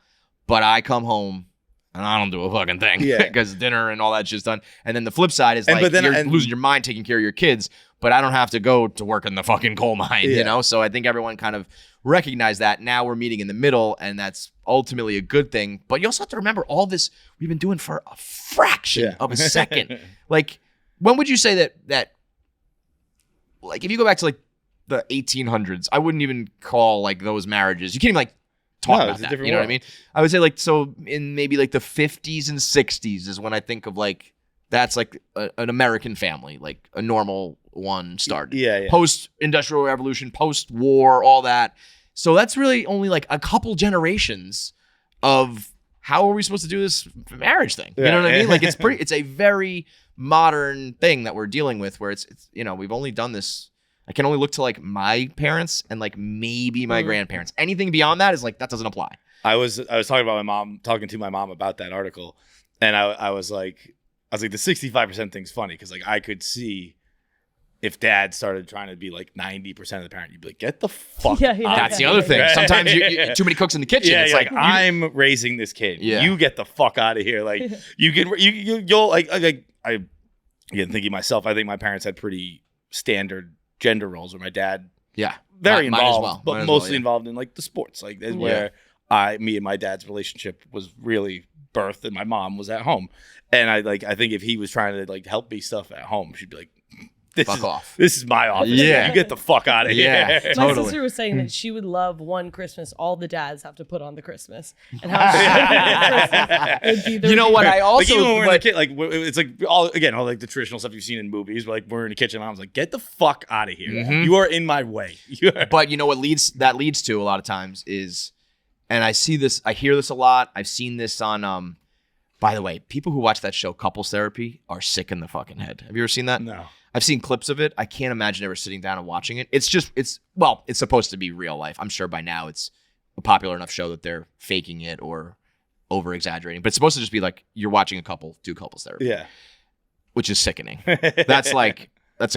But I come home and I don't do a fucking thing because dinner and all that shit's done. And then the flip side is you're losing your mind taking care of your kids, but I don't have to go to work in the fucking coal mine, you know? So I think everyone kind of recognized that. Now we're meeting in the middle, and that's ultimately a good thing. But you also have to remember all this we've been doing for a fraction of a second. Like, when would you say that like, if you go back to like the 1800s, I wouldn't even call like those marriages. You can't even like talk about that. You know what I mean? I would say like, so in maybe like the 50s and 60s is when I think of like, that's like an American family, like a normal one started. Yeah. Post-industrial revolution, post-war, all that. So that's really only like a couple generations of how are we supposed to do this marriage thing? You know what I mean? Like it's a very modern thing that we're dealing with, where it's we've only done this. I can only look to like my parents and like maybe my grandparents. Anything beyond that is like, that doesn't apply. I was talking to my mom about that article, and I was like the 65% thing's funny, because like I could see if dad started trying to be like 90% of the parent, you'd be like, get the fuck out. That's the other thing. Sometimes you too many cooks in the kitchen. It's like I'm raising this kid. Yeah. You get the fuck out of here. Like you'll like I again, thinking myself, I think my parents had pretty standard gender roles, where my dad very involved, but mostly involved in like the sports. Like that's where me and my dad's relationship was really birthed, and my mom was at home. And I think if he was trying to like help me stuff at home, she'd be like, This is my office. Yeah. You get the fuck out of here. Yeah, my sister was saying that she would love one Christmas all the dads have to put on the Christmas, and how you know what? I also like, even when we're in the kid, like it's like all like the traditional stuff you've seen in movies. Like we're in the kitchen, and I was like, get the fuck out of here. Mm-hmm. You are in my way. But you know what leads to a lot of times is, and I hear this a lot. I've seen this on by the way, people who watch that show Couples Therapy are sick in the fucking head. Have you ever seen that? No. I've seen clips of it. I can't imagine ever sitting down and watching it. It's supposed to be real life. I'm sure by now it's a popular enough show that they're faking it or over exaggerating. But it's supposed to just be like you're watching a couple do couples therapy. Yeah. Which is sickening. That's like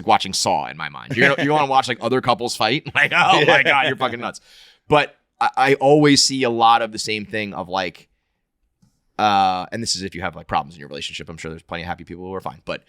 watching Saw in my mind. You want to watch like other couples fight? Like, oh my God, you're fucking nuts. But I always see a lot of the same thing of like, and this is if you have like problems in your relationship. I'm sure there's plenty of happy people who are fine. But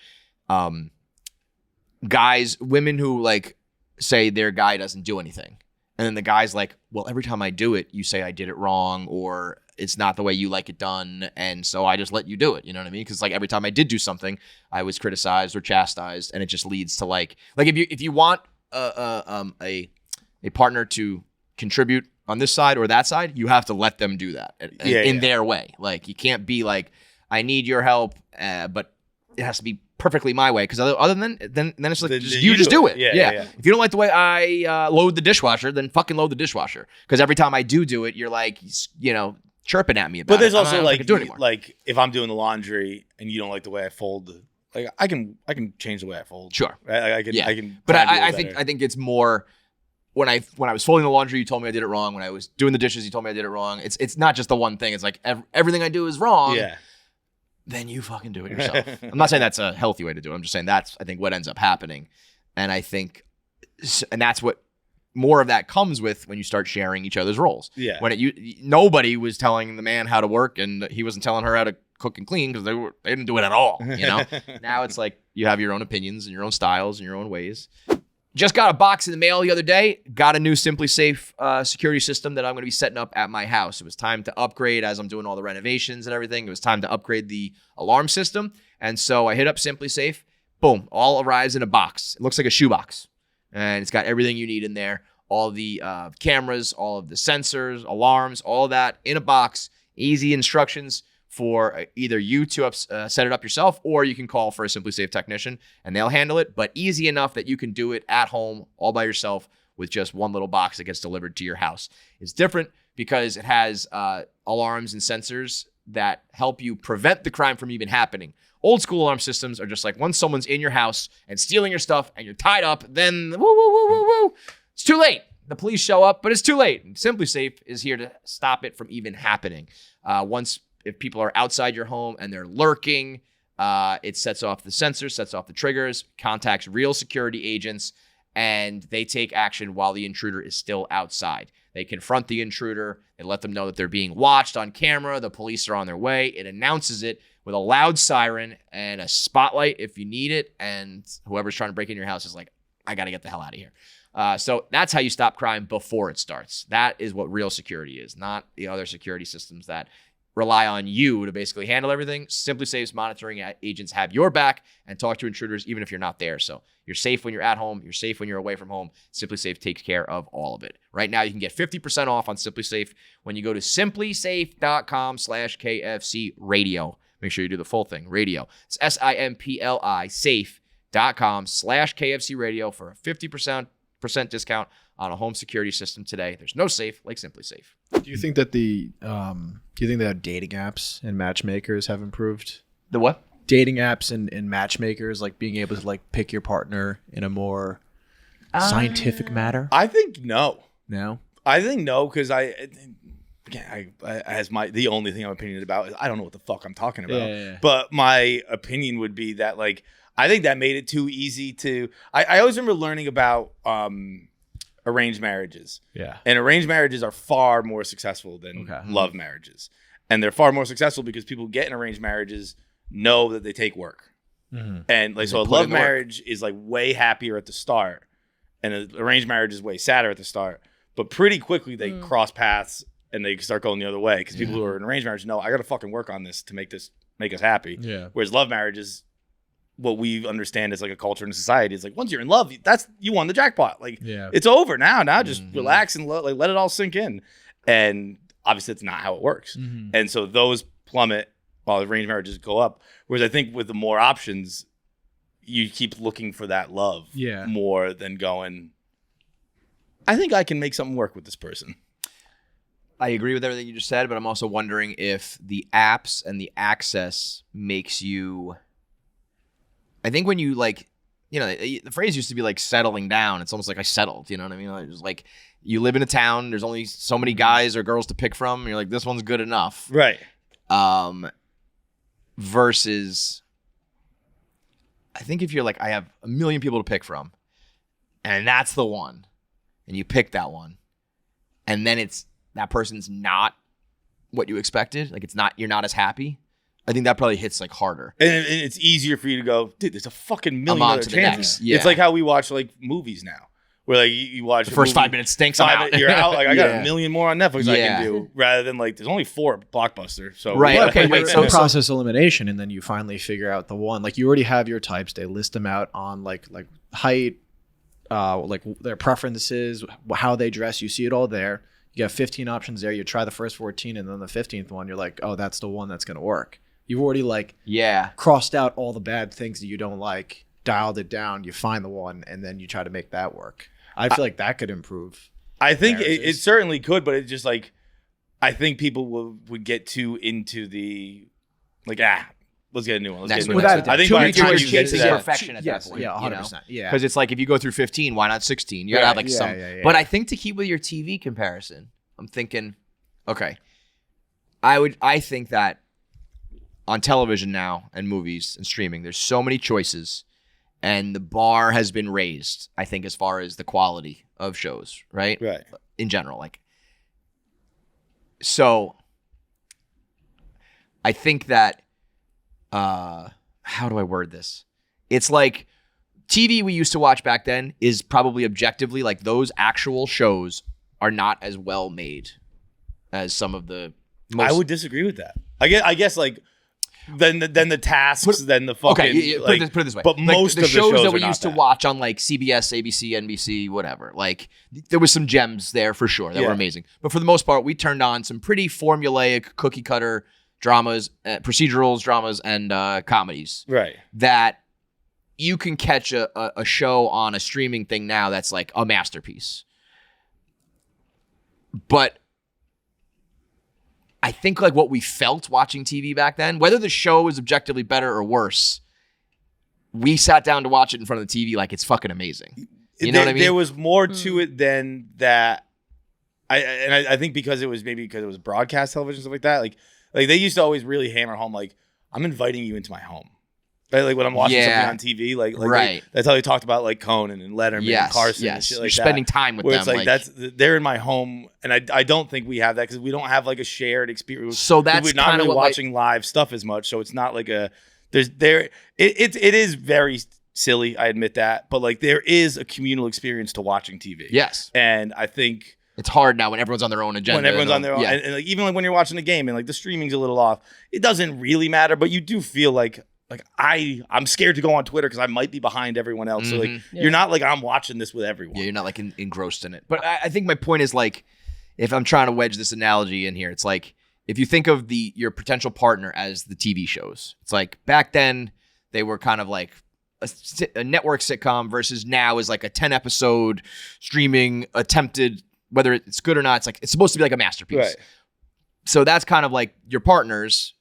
women who like say their guy doesn't do anything. And then the guy's like, well, every time I do it, you say I did it wrong, or it's not the way you like it done. And so I just let you do it. You know what I mean? Because like every time I did do something, I was criticized or chastised. And it just leads to like if you want a partner to contribute on this side or that side, you have to let them do that in their way. Like you can't be like, I need your help, but it has to be perfectly my way, because other than then it's like you just do it. Yeah. If you don't like the way I load the dishwasher, then fucking load the dishwasher. Because every time I do it, you're like, chirping at me about it. But there's also like if I'm doing the laundry and you don't like the way I fold, like I can change the way I fold. Sure, I can. But I think it's more when I was folding the laundry, you told me I did it wrong. When I was doing the dishes, you told me I did it wrong. It's not just the one thing. It's like everything I do is wrong. Yeah. Then you fucking do it yourself. I'm not saying that's a healthy way to do it. I'm just saying that's, I think, what ends up happening. And I think, and that's what more of that comes with when you start sharing each other's roles. Yeah. When nobody was telling the man how to work and he wasn't telling her how to cook and clean because they didn't do it at all. You know. Now it's like you have your own opinions and your own styles and your own ways. Just got a box in the mail the other day. Got a new SimpliSafe security system that I'm going to be setting up at my house. It was time to upgrade as I'm doing all the renovations and everything. It was time to upgrade the alarm system. And so I hit up SimpliSafe. Boom. All arrives in a box. It looks like a shoebox. And it's got everything you need in there. All the cameras, all of the sensors, alarms, all of that in a box. Easy instructions for either you to set it up yourself, or you can call for a SimpliSafe technician and they'll handle it, but easy enough that you can do it at home all by yourself with just one little box that gets delivered to your house. It's different because it has alarms and sensors that help you prevent the crime from even happening. Old school alarm systems are just like once someone's in your house and stealing your stuff and you're tied up, then woo, woo, woo, woo, woo, it's too late. The police show up, but it's too late. SimpliSafe is here to stop it from even happening. If people are outside your home and they're lurking, it sets off the sensors, sets off the triggers, contacts real security agents, and they take action while the intruder is still outside. They confront the intruder. They let them know that they're being watched on camera. The police are on their way. It announces it with a loud siren and a spotlight if you need it, and whoever's trying to break in your house is like, I got to get the hell out of here. So that's how you stop crime before it starts. That is what real security is, not the other security systems that rely on you to basically handle everything. SimpliSafe's monitoring agents have your back and talk to intruders even if you're not there. So you're safe when you're at home. You're safe when you're away from home. SimpliSafe takes care of all of it. Right now, you can get 50% off on SimpliSafe when you go to SimpliSafe.com/KFC Radio. Make sure you do the full thing, radio. It's SIMPLI safe.com/KFC Radio for a 50% discount on a home security system today. There's no safe like SimpliSafe. Do you think that dating apps and matchmakers have improved? The what? Dating apps and matchmakers, like being able to like pick your partner in a more scientific manner? I think no. No? I think no, because the only thing I'm opinionated about is I don't know what the fuck I'm talking about. Yeah. But my opinion would be that like I think that made it too easy to. I always remember learning about arranged marriages. Yeah. And arranged marriages are far more successful than love marriages. And they're far more successful because people who get in arranged marriages know that they take work. Mm-hmm. And like so a love marriage is like way happier at the start. And an arranged marriage is way sadder at the start. But pretty quickly they cross paths and they start going the other way. Because people who are in arranged marriage know I gotta fucking work on this to make us happy. Yeah. Whereas love marriages, what we understand as like a culture and society is like once you're in love, you won the jackpot. Like it's over now. Just relax and let it all sink in. And obviously, it's not how it works. Mm-hmm. And so those plummet while arranged marriages go up. Whereas I think with the more options, you keep looking for that love more than going, I think I can make something work with this person. I agree with everything you just said, but I'm also wondering if the apps and the access makes you... I think when you like, you know, the phrase used to be like settling down. It's almost like I settled, you know what I mean? It's like you live in a town. There's only so many guys or girls to pick from. And you're like, this one's good enough. Right. Versus, I think if you're like, I have a million people to pick from and that's the one and you pick that one and then that person's not what you expected. Like you're not as happy. I think that probably hits like harder. And it's easier for you to go, dude, there's a fucking million other chances. Yeah. It's like how we watch like movies now. Where like you watch the first 5 minutes stinks, I'm out. You're out. Like I got a million more on Netflix I can do rather than like there's only 4 Blockbuster. So right. Okay. Wait. So process elimination, and then you finally figure out the one. Like you already have your types. They list them out on like height, like their preferences, how they dress. You see it all there. You have 15 options there. You try the first 14, and then the 15th one, you're like, oh, that's the one that's gonna work. You've already crossed out all the bad things that you don't like, dialed it down, you find the one, and then you try to make that work. I feel like that could improve. I think it certainly could, but it's just like, I think people would get too into the, like, let's get a new one. Next Get a new one. one. Without I think too by many the time choices you get to chasing that, perfection at that point. Yeah, 100%. Yeah. Because it's like if you go through 15, why not 16? You gotta have like Yeah, some. yeah, yeah, But yeah. I think to keep with your TV comparison, I'm thinking, okay, I think that on television now and movies and streaming, there's so many choices, and the bar has been raised. I think as far as the quality of shows, right? right. In general, like, so I think that how do I word this? It's like TV we used to watch back then is probably objectively like those actual shows are not as well made as some of the most. I would disagree with that. I guess like then the tasks, then the fucking. Okay, yeah, like, put it this way. But Like, most the of the shows that we are used not to that. watch on like CBS, ABC, NBC, whatever, like there was some gems there for sure that were Yeah. amazing. But for the most part, we turned on some pretty formulaic, cookie cutter dramas, procedurals, dramas, and comedies Right. that you can catch a show on a streaming thing now that's like a masterpiece. But I think like what we felt watching TV back then, whether the show was objectively better or worse, we sat down to watch it in front of the TV like it's fucking amazing. You know what I mean? There was more to it than that. I think because it was broadcast television, stuff like that. Like they used to always really hammer home like, I'm inviting you into my home. Right? Like when I'm watching Yeah. something on TV, like Right. that's how they talked about like Conan and Letterman and Carson and shit like You're that. spending time with Where them. it's like they're in my home, and I don't think we have that because we don't have like a shared experience. So that's we're not kinda really what watching live stuff as much, so it's not like it is very silly. I admit that, but like there is a communal experience to watching TV. Yes. and I think It's hard now when everyone's on their own agenda. when everyone's on their own, Yeah. and like even like when you're watching a game and like the streaming's a little off, it doesn't really matter, but you do feel like I'm scared to go on Twitter because I might be behind everyone else. So like you're not like I'm watching this with everyone. Yeah, you're not like engrossed in it. But I think my point is like, if I'm trying to wedge this analogy in here, it's like if you think of your potential partner as the TV shows, it's like back then they were kind of like a network sitcom versus now is like a 10 episode streaming attempted, whether it's good or not. It's like it's supposed to be like a masterpiece. Right. So that's kind of like your partners.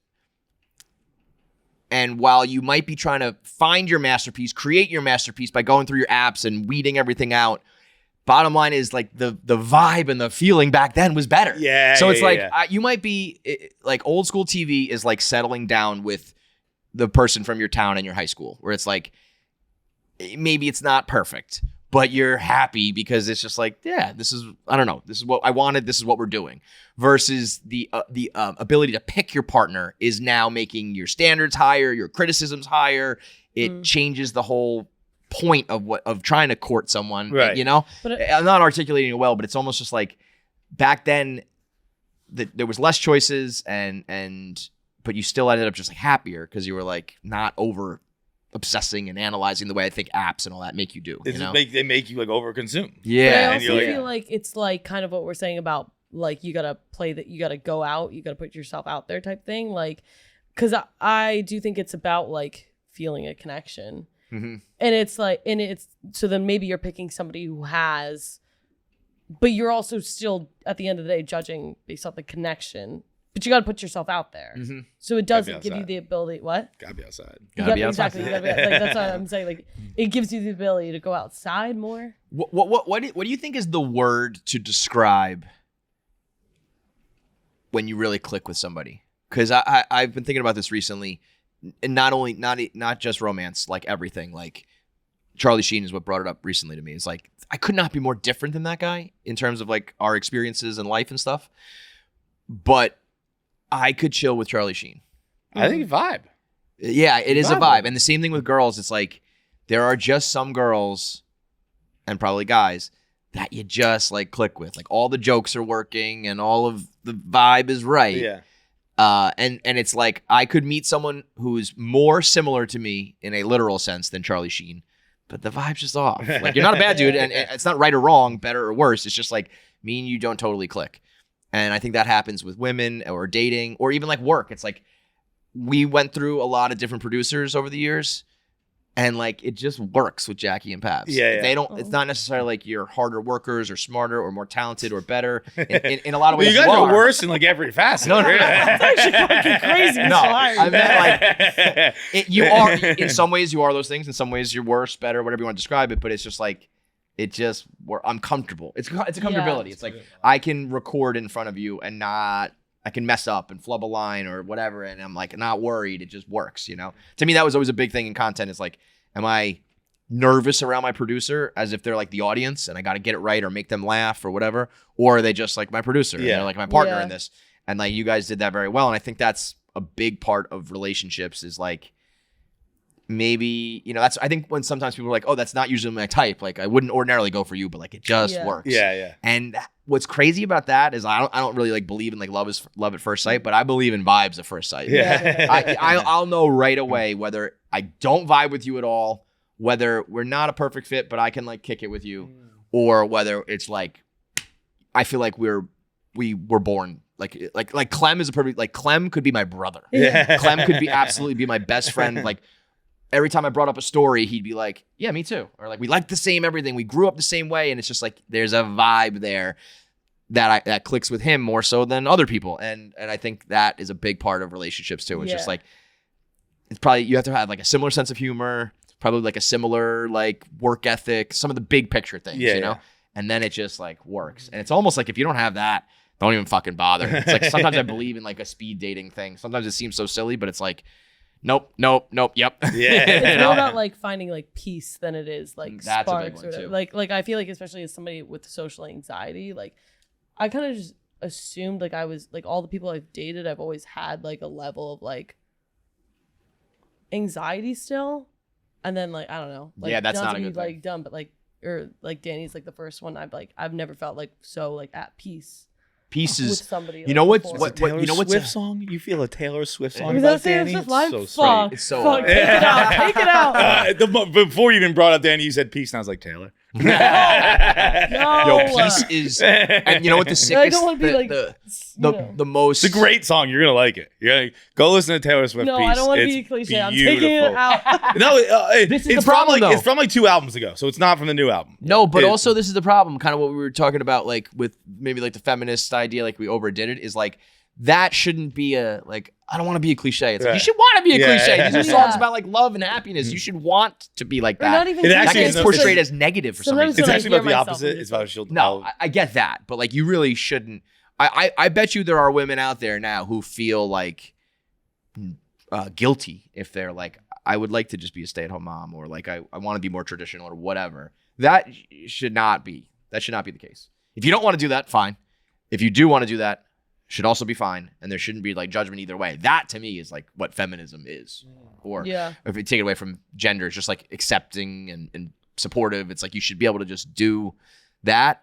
And while you might be trying to find your masterpiece, create your masterpiece by going through your apps and weeding everything out, bottom line is like the vibe and the feeling back then was better. Yeah. So it's like yeah. you might be like old school TV is like settling down with the person from your town and your high school, where it's like maybe it's not perfect, but you're happy because it's just like, yeah, this is, I don't know, this is what I wanted, this is what we're doing. Versus the ability to pick your partner is now making your standards higher, your criticisms higher. It changes the whole point of trying to court someone, Right. you know? But I'm not articulating it well, but it's almost just like back then there was less choices but you still ended up just like happier because you were like not over obsessing and analyzing the way I think apps and all that make you do. They You know? they make you like overconsume. Yeah. But I and also you're like- feel like it's like kind of what we're saying about like you gotta play that, you gotta go out, you gotta put yourself out there type thing. Like, because I do think it's about like feeling a connection, and it's like, and it's so then maybe you're picking somebody who has, but you're also still at the end of the day judging based off the connection. But you got to put yourself out there, so it doesn't give you outside. the ability. What? Gotta be outside. Gotta be outside. Exactly. You gotta be, like, that's what I'm saying. Like, it gives you the ability to go outside more. What do you think is the word to describe when you really click with somebody? Because I've been thinking about this recently, and not just romance, like everything. Like Charlie Sheen is what brought it up recently to me. It's like I could not be more different than that guy in terms of like our experiences in life and stuff, but I could chill with Charlie Sheen. I think vibe. Yeah, it is a Vibe. vibe. And the same thing with girls. It's like there are just some girls and probably guys that you just like click with. Like all the jokes are working and all of the vibe is right. Yeah. And it's like I could meet someone who's more similar to me in a literal sense than Charlie Sheen, but the vibe's just off. Like you're not a bad dude, and it's not right or wrong, better or worse. It's just like me and you don't totally click. And I think that happens with women or dating or even like work. It's like we went through a lot of different producers over the years, And like it just works with Jackie and Paps. Yeah. They don't. It's not necessarily like you're harder workers or smarter or more talented or better. In a lot of ways, you guys are worse in like every facet. No. It's actually fucking crazy. No, I meant like you are. In some ways, you are those things. In some ways, you're worse, better, whatever you want to describe it. But it's just like I'm comfortable. It's a comfortability. Yeah. It's like I can record in front of you and not. I can mess up and flub a line or whatever, and I'm like not worried. It just works, you know. To me, that was always a big thing in content. Is like, am I nervous around my producer as if they're like the audience and I got to get it right or make them laugh or whatever, or are they just like my producer? And they're like my partner in this, and like you guys did that very well. And I think that's a big part of relationships is like maybe that's I think when sometimes people are like, oh, that's not usually my type. Like I wouldn't ordinarily go for you, but like it just works. Yeah. And what's crazy about that is I don't really like believe in like love at first sight, but I believe in vibes at first sight. Yeah. I'll know right away whether I don't vibe with you at all, whether we're not a perfect fit, but I can like kick it with you, or whether it's like I feel like we were born like Clem is a perfect like Clem could be my brother. Yeah. Clem could be absolutely be my best friend. Like every time I brought up a story, he'd be like, yeah, me too. Or like, we like the same everything. We grew up the same way. And it's just like, there's a vibe there that clicks with him more so than other people. And I think that is a big part of relationships too. It's just like, it's probably, you have to have like a similar sense of humor, probably like a similar like work ethic, some of the big picture things, you know? And then it just like works. And it's almost like if you don't have that, don't even fucking bother. It's like, sometimes I believe in like a speed dating thing. Sometimes it seems so silly, but it's like, Nope. Yep. Yeah. It's more about like finding like peace than it is like That's sparks a big one, or too. like I feel like especially as somebody with social anxiety, like I kind of just assumed like I was like all the people I've dated, I've always had like a level of like anxiety still, and then like I don't know, like that's not a to good be, thing. like dumb, but like or like Danny's like the first one I've never felt like so like at peace. Pieces. With somebody, you know like, what? before. You know what's Swift song? You feel a Taylor Swift song Is about that Taylor Danny? Swift live? So Fuck. straight. It's so Fuck. Take it out. Take it out. Before you even brought up Danny, you said peace, and I was like Taylor. No. Yo, peace is, and you know what the sickest, I don't want to be like the most. It's a great song. You're gonna like it. You're gonna go listen to Taylor Swift. No, Peace. I don't want to It's be cliche. I'm beautiful. taking it out. No, This is it's the problem, from though. it's from like 2 albums ago, so it's not from the new album. No, but also this is the problem. Kind of what we were talking about, like with maybe like the feminist idea, like we overdid it. Is like that shouldn't be a like. I don't want to be a cliche. It's like you should want to be a cliche. These are songs about like love and happiness. You should want to be like that. Not even It That actually gets is portrayed as negative for some sometimes reason. It's when I actually hear about the myself, opposite. I'm It's just about she'll. No, I get that, but like you really shouldn't. I bet you there are women out there now who feel like guilty if they're like, I would like to just be a stay-at-home mom, or like I want to be more traditional or whatever. That should not be. That should not be the case. If you don't want to do that, fine. If you do want to do that, should also be fine, and there shouldn't be like judgment either way. That to me is like what feminism is, or if you take it away from gender, it's just like accepting and supportive. It's like you should be able to just do that.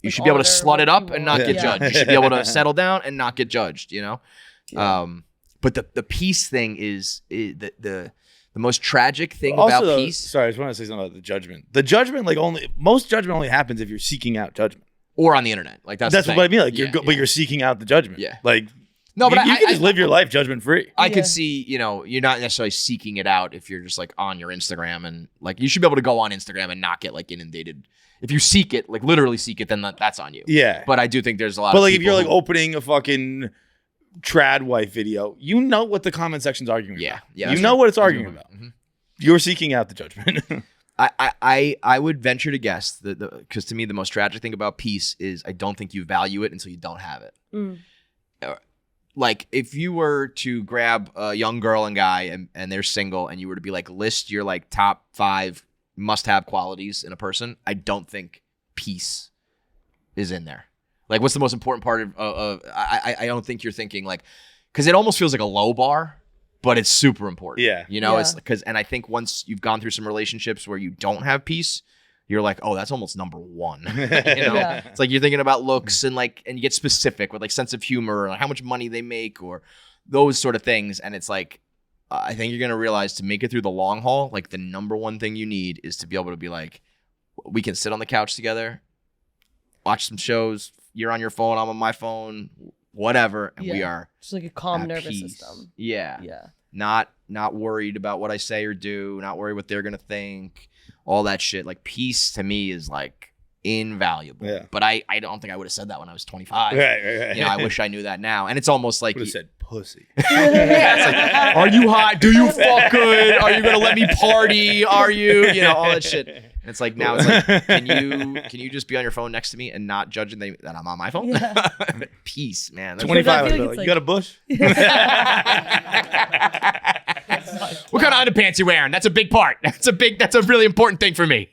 You should be able to slut it up and not get judged. You should be able to settle down and not get judged. You know, but the peace thing is the most tragic thing Also, about though, peace. Sorry, I just want to say something about the judgment. The judgment, like most judgment only happens if you're seeking out judgment. Or on the internet, like that's what I mean. Like but you're seeking out the judgment. Yeah. Like no, but you can just live your life judgment free. I could see, you're not necessarily seeking it out if you're just like on your Instagram, and like you should be able to go on Instagram and not get like inundated. If you seek it, like literally seek it, then that's on you. Yeah. But I do think there's a lot. But of like if people you're like opening a fucking trad wife video, you know what the comment section's arguing about. Yeah, You know what it's arguing about. Mm-hmm. You're seeking out the judgment. I would venture to guess that because to me the most tragic thing about peace is I don't think you value it until you don't have it. Like if you were to grab a young girl and guy and they're single and you were to be like list your like top 5 must-have qualities in a person, I don't think peace is in there. Like what's the most important part of I don't think you're thinking like, because it almost feels like a low bar. But it's super important. Yeah. It's because, and I think once you've gone through some relationships where you don't have peace, you're like, oh, that's almost number 1. It's like you're thinking about looks and you get specific with like sense of humor or how much money they make or those sort of things. And it's like, I think you're going to realize to make it through the long haul, like the number 1 thing you need is to be able to be like, we can sit on the couch together, watch some shows. You're on your phone, I'm on my phone, whatever, and we are just like a calm at nervous peace. system. Yeah. not worried about what I say or do, not worried what they're gonna think, all that shit. Like peace to me is like invaluable. Yeah. But I don't think I would have said that when I was 25. Right. You know, I wish I knew that now. And it's almost like Would have said pussy. yeah, it's like, are you hot? Do you fuck good? Are you gonna let me party? Are you? You know, all that shit. And it's like now it's like, can you just be on your phone next to me and not judging that I'm on my phone? Yeah. Peace, man. 25. I feel Like, like you it's got a bush? What kind of underpants you wearing? That's a big part. That's a really important thing for me.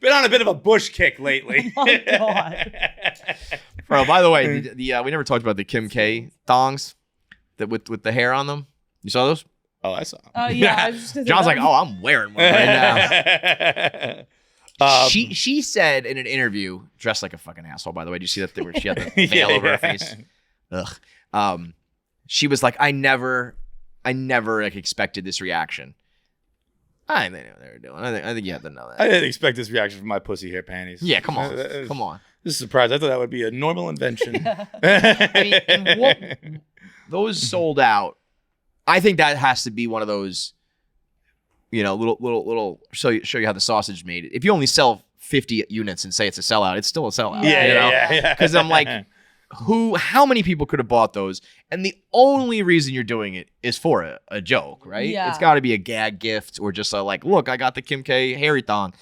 Been on a bit of a bush kick lately. Oh my God. Bro, by the way, the we never talked about the Kim K thongs that with the hair on them. You saw those? Oh, I saw. Oh yeah. I was just gonna say John's that. like, oh, I'm wearing one right now. She said in an interview, dressed like a fucking asshole, by the way. Did you see that thing where she had the veil over her face? Ugh. She was like, I never like expected this reaction. I think they knew what they were doing. I think you have to know that. I didn't expect this reaction from my pussy hair panties. Yeah, come on. Come on. This is a surprise. I thought that would be a normal invention. I mean, and those sold out. I think that has to be one of those, you know, little show you how the sausage is made. If you only sell 50 units and say it's a sellout, it's still a sellout. Yeah. Because I'm like, how many people could have bought those? And the only reason you're doing it is for a joke, right? Yeah. It's got to be a gag gift or just a like, look, I got the Kim K hairy thong,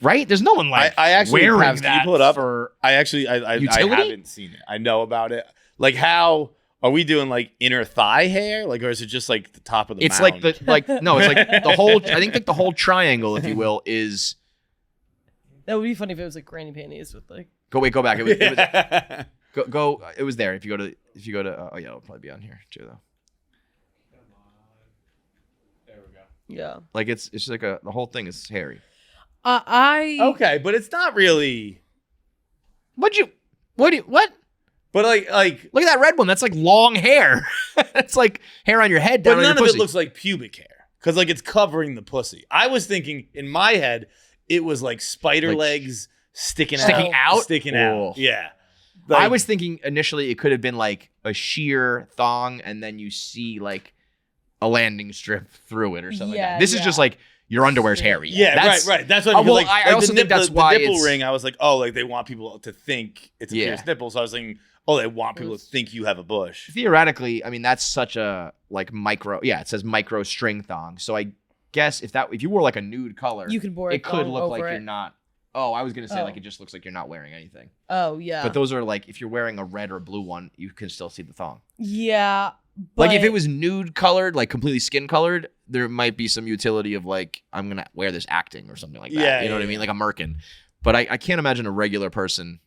right? There's no one like I actually wearing Pabs, that. can you pull it up? For I utility? haven't seen it. I know about it. Like, how are we doing? Like inner thigh hair? Like, or is it just like the top of the? It's mound? like no, it's like the whole. I think like the whole triangle, if you will, is. That would be funny if it was like granny panties with like. Go back. It was go. It was there. If you go to. Oh yeah, it'll probably be on here too though. Yeah. Like it's just like the whole thing is hairy. Okay, but it's not really. What? But like Look at that red one. That's like long hair. That's like hair on your head down but on none your of pussy. it looks like pubic hair because like it's covering the pussy. I was thinking in my head it was like spider Like legs sticking sticking out? sticking Oh. out. Yeah. I was thinking initially it could have been like a sheer thong, and then you see like a landing strip through it or something like Yeah, that. This is just like your underwear's hairy. Yeah, That's, right. That's what I mean. well, Like, I like also the think that's the why nipple it's- ring. I was like, oh, like they want people to think it's a Yeah. pierced nipple. So I was thinking, oh, they want people to think you have a bush. Theoretically, I mean that's such a like micro. Yeah, it says micro string thong. So I guess if you wore like a nude color, You could wear a it could thong look like over you're it. not. Oh, I was gonna say Oh. like it just looks like you're not wearing anything. Oh yeah. But those are like if you're wearing a red or blue one, you can still see the thong. Yeah. But Like if it was nude colored, like completely skin colored, there might be some utility of like I'm gonna wear this acting or something like that. Yeah, you know what I mean, like a merkin. But I can't imagine a regular person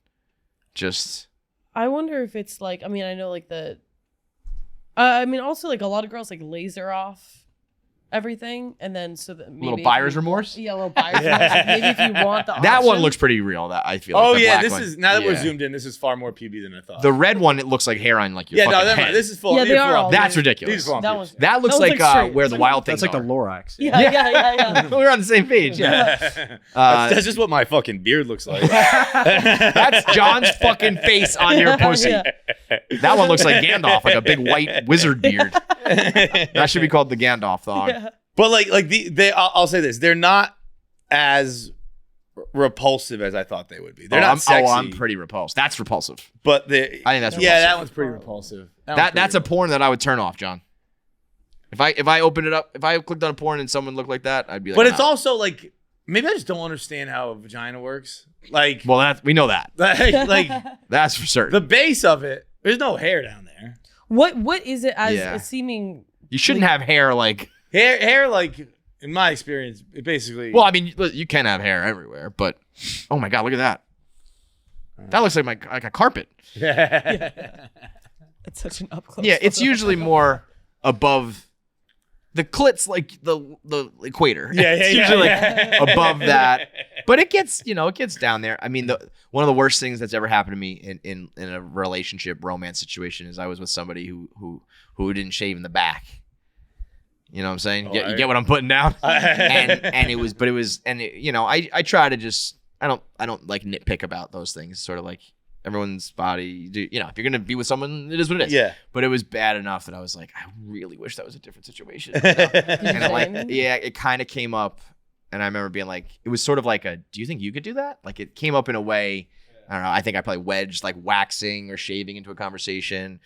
just. I wonder if it's like, I mean, I know like I mean, also like a lot of girls like laser off everything, and then so that maybe Little if buyer's you- remorse? Yeah, a little buyer's remorse. Like, maybe if you want the That one option- looks pretty real. That I feel. Oh like, the yeah, black this one. is now that we're Yeah. zoomed in. This is far more PB than I thought. The red one, it looks like hair on like your yeah, no, fucking never head. mind. This is full. Yeah, these they are are full- all That's weird. ridiculous. These are full That pubes. one's That looks That like one's like straight. where the wild That's things like the are. Lorax. Yeah. We're on the same page. Yeah. That's just what my fucking beard looks like. That's John's fucking face on your pussy. Yeah. That one looks like Gandalf, like a big white wizard beard. That should be called the Gandalf thong. Yeah. But like I'll say this: they're not as repulsive as I thought they would be. They're not sexy. I'm pretty repulsed. That's repulsive. But they, I think that's yeah, repulsive. that one's pretty repulsive. That's a porn that I would turn off, John. If I opened it up, if I clicked on a porn and someone looked like that, I'd be like. But it's nah. also like maybe I just don't understand how a vagina works. Like, Well, we know that. like That's for certain. the base of it. There's no hair down there. What is it as Yeah. a seeming? You shouldn't have hair like. Hair, like in my experience, it basically. Well, I mean, you can have hair everywhere, but oh my god, look at that. That looks like a carpet. yeah. It's such an up close. Yeah, it's usually more above the clit's like the equator. It's usually like above that. But it gets down there. I mean, one of the worst things that's ever happened to me in a relationship romance situation is I was with somebody who didn't shave in the back. You know what I'm saying? You get what I'm putting down? and it was I try to just I don't like nitpick about those things. Sort of like everyone's body. If you're gonna be with someone, it is what it is. Yeah. But it was bad enough that I was like, I really wish that was a different situation. And it kind of came up, and I remember being like, it was sort of like do you think you could do that? Like it came up in a way. I don't know. I think I probably wedged like waxing or shaving into a conversation.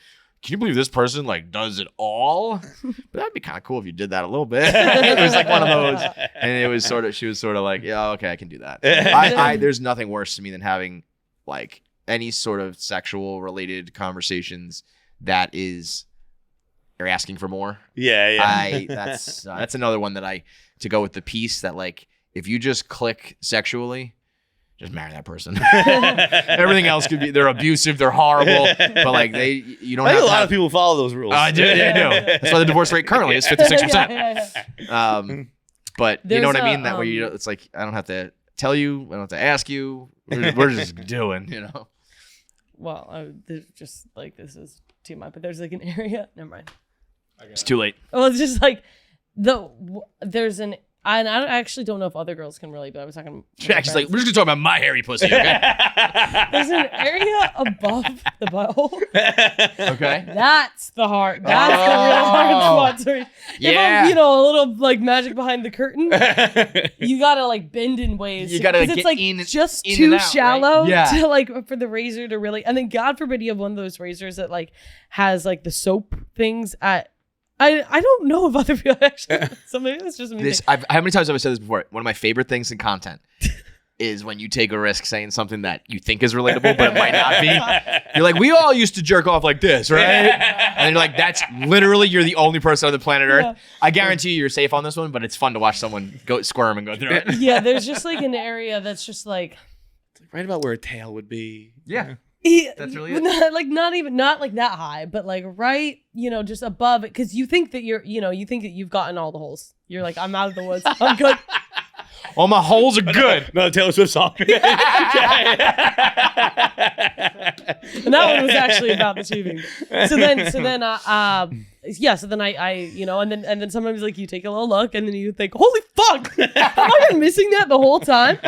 Can you believe this person like does it all? But that'd be kind of cool if you did that a little bit. It was like one of those, and it was she was sort of like, yeah, okay, I can do that. There's nothing worse to me than having like any sort of sexual related conversations that is you're asking for more. Yeah. That's another one that to go with the piece that like if you just click sexually. Just marry that person. Everything else could be, they're abusive, they're horrible, but like you don't I have think a lot of people follow those rules. I do. That's why the divorce rate currently is 56%. But you know what I mean? That way it's like, I don't have to tell you, I don't have to ask you. We're just doing, Well, just like this is too much, but there's like an area. Never mind. It's too late. Well, it's just like there's an. And I actually don't know if other girls can relate, but I was talking. Jackie's like, we're just gonna talk about my hairy pussy, okay? There's an area above the butthole. Okay. That's the hard. That's the real hard spot. Sorry. Yeah. If I'm, a little like magic behind the curtain, you gotta like bend in ways. You gotta it's get like just in too and out, shallow right? Yeah. to like for the razor to really. And then God forbid you have one of those razors that like has like the soap things at. I don't know if other people actually. So maybe it's just me. How many times have I said this before? One of my favorite things in content is when you take a risk saying something that you think is relatable, but it might not be. You're like, we all used to jerk off like this, right? And you're like, that's literally, you're the only person on the planet Earth. Yeah. I guarantee you're safe on this one, but it's fun to watch someone go squirm and go through it. Yeah, there's just like an area that's just like. It's like right about where a tail would be. Yeah. That's really it. Not like that high, but like right, just above it, because you think that you think that you've gotten all the holes. You're like, I'm out of the woods. I'm good. All my holes are good. No, Taylor Swift song. And that one was actually about the shaving. So then I and then sometimes like you take a little look and then you think, holy fuck, have I been missing that the whole time?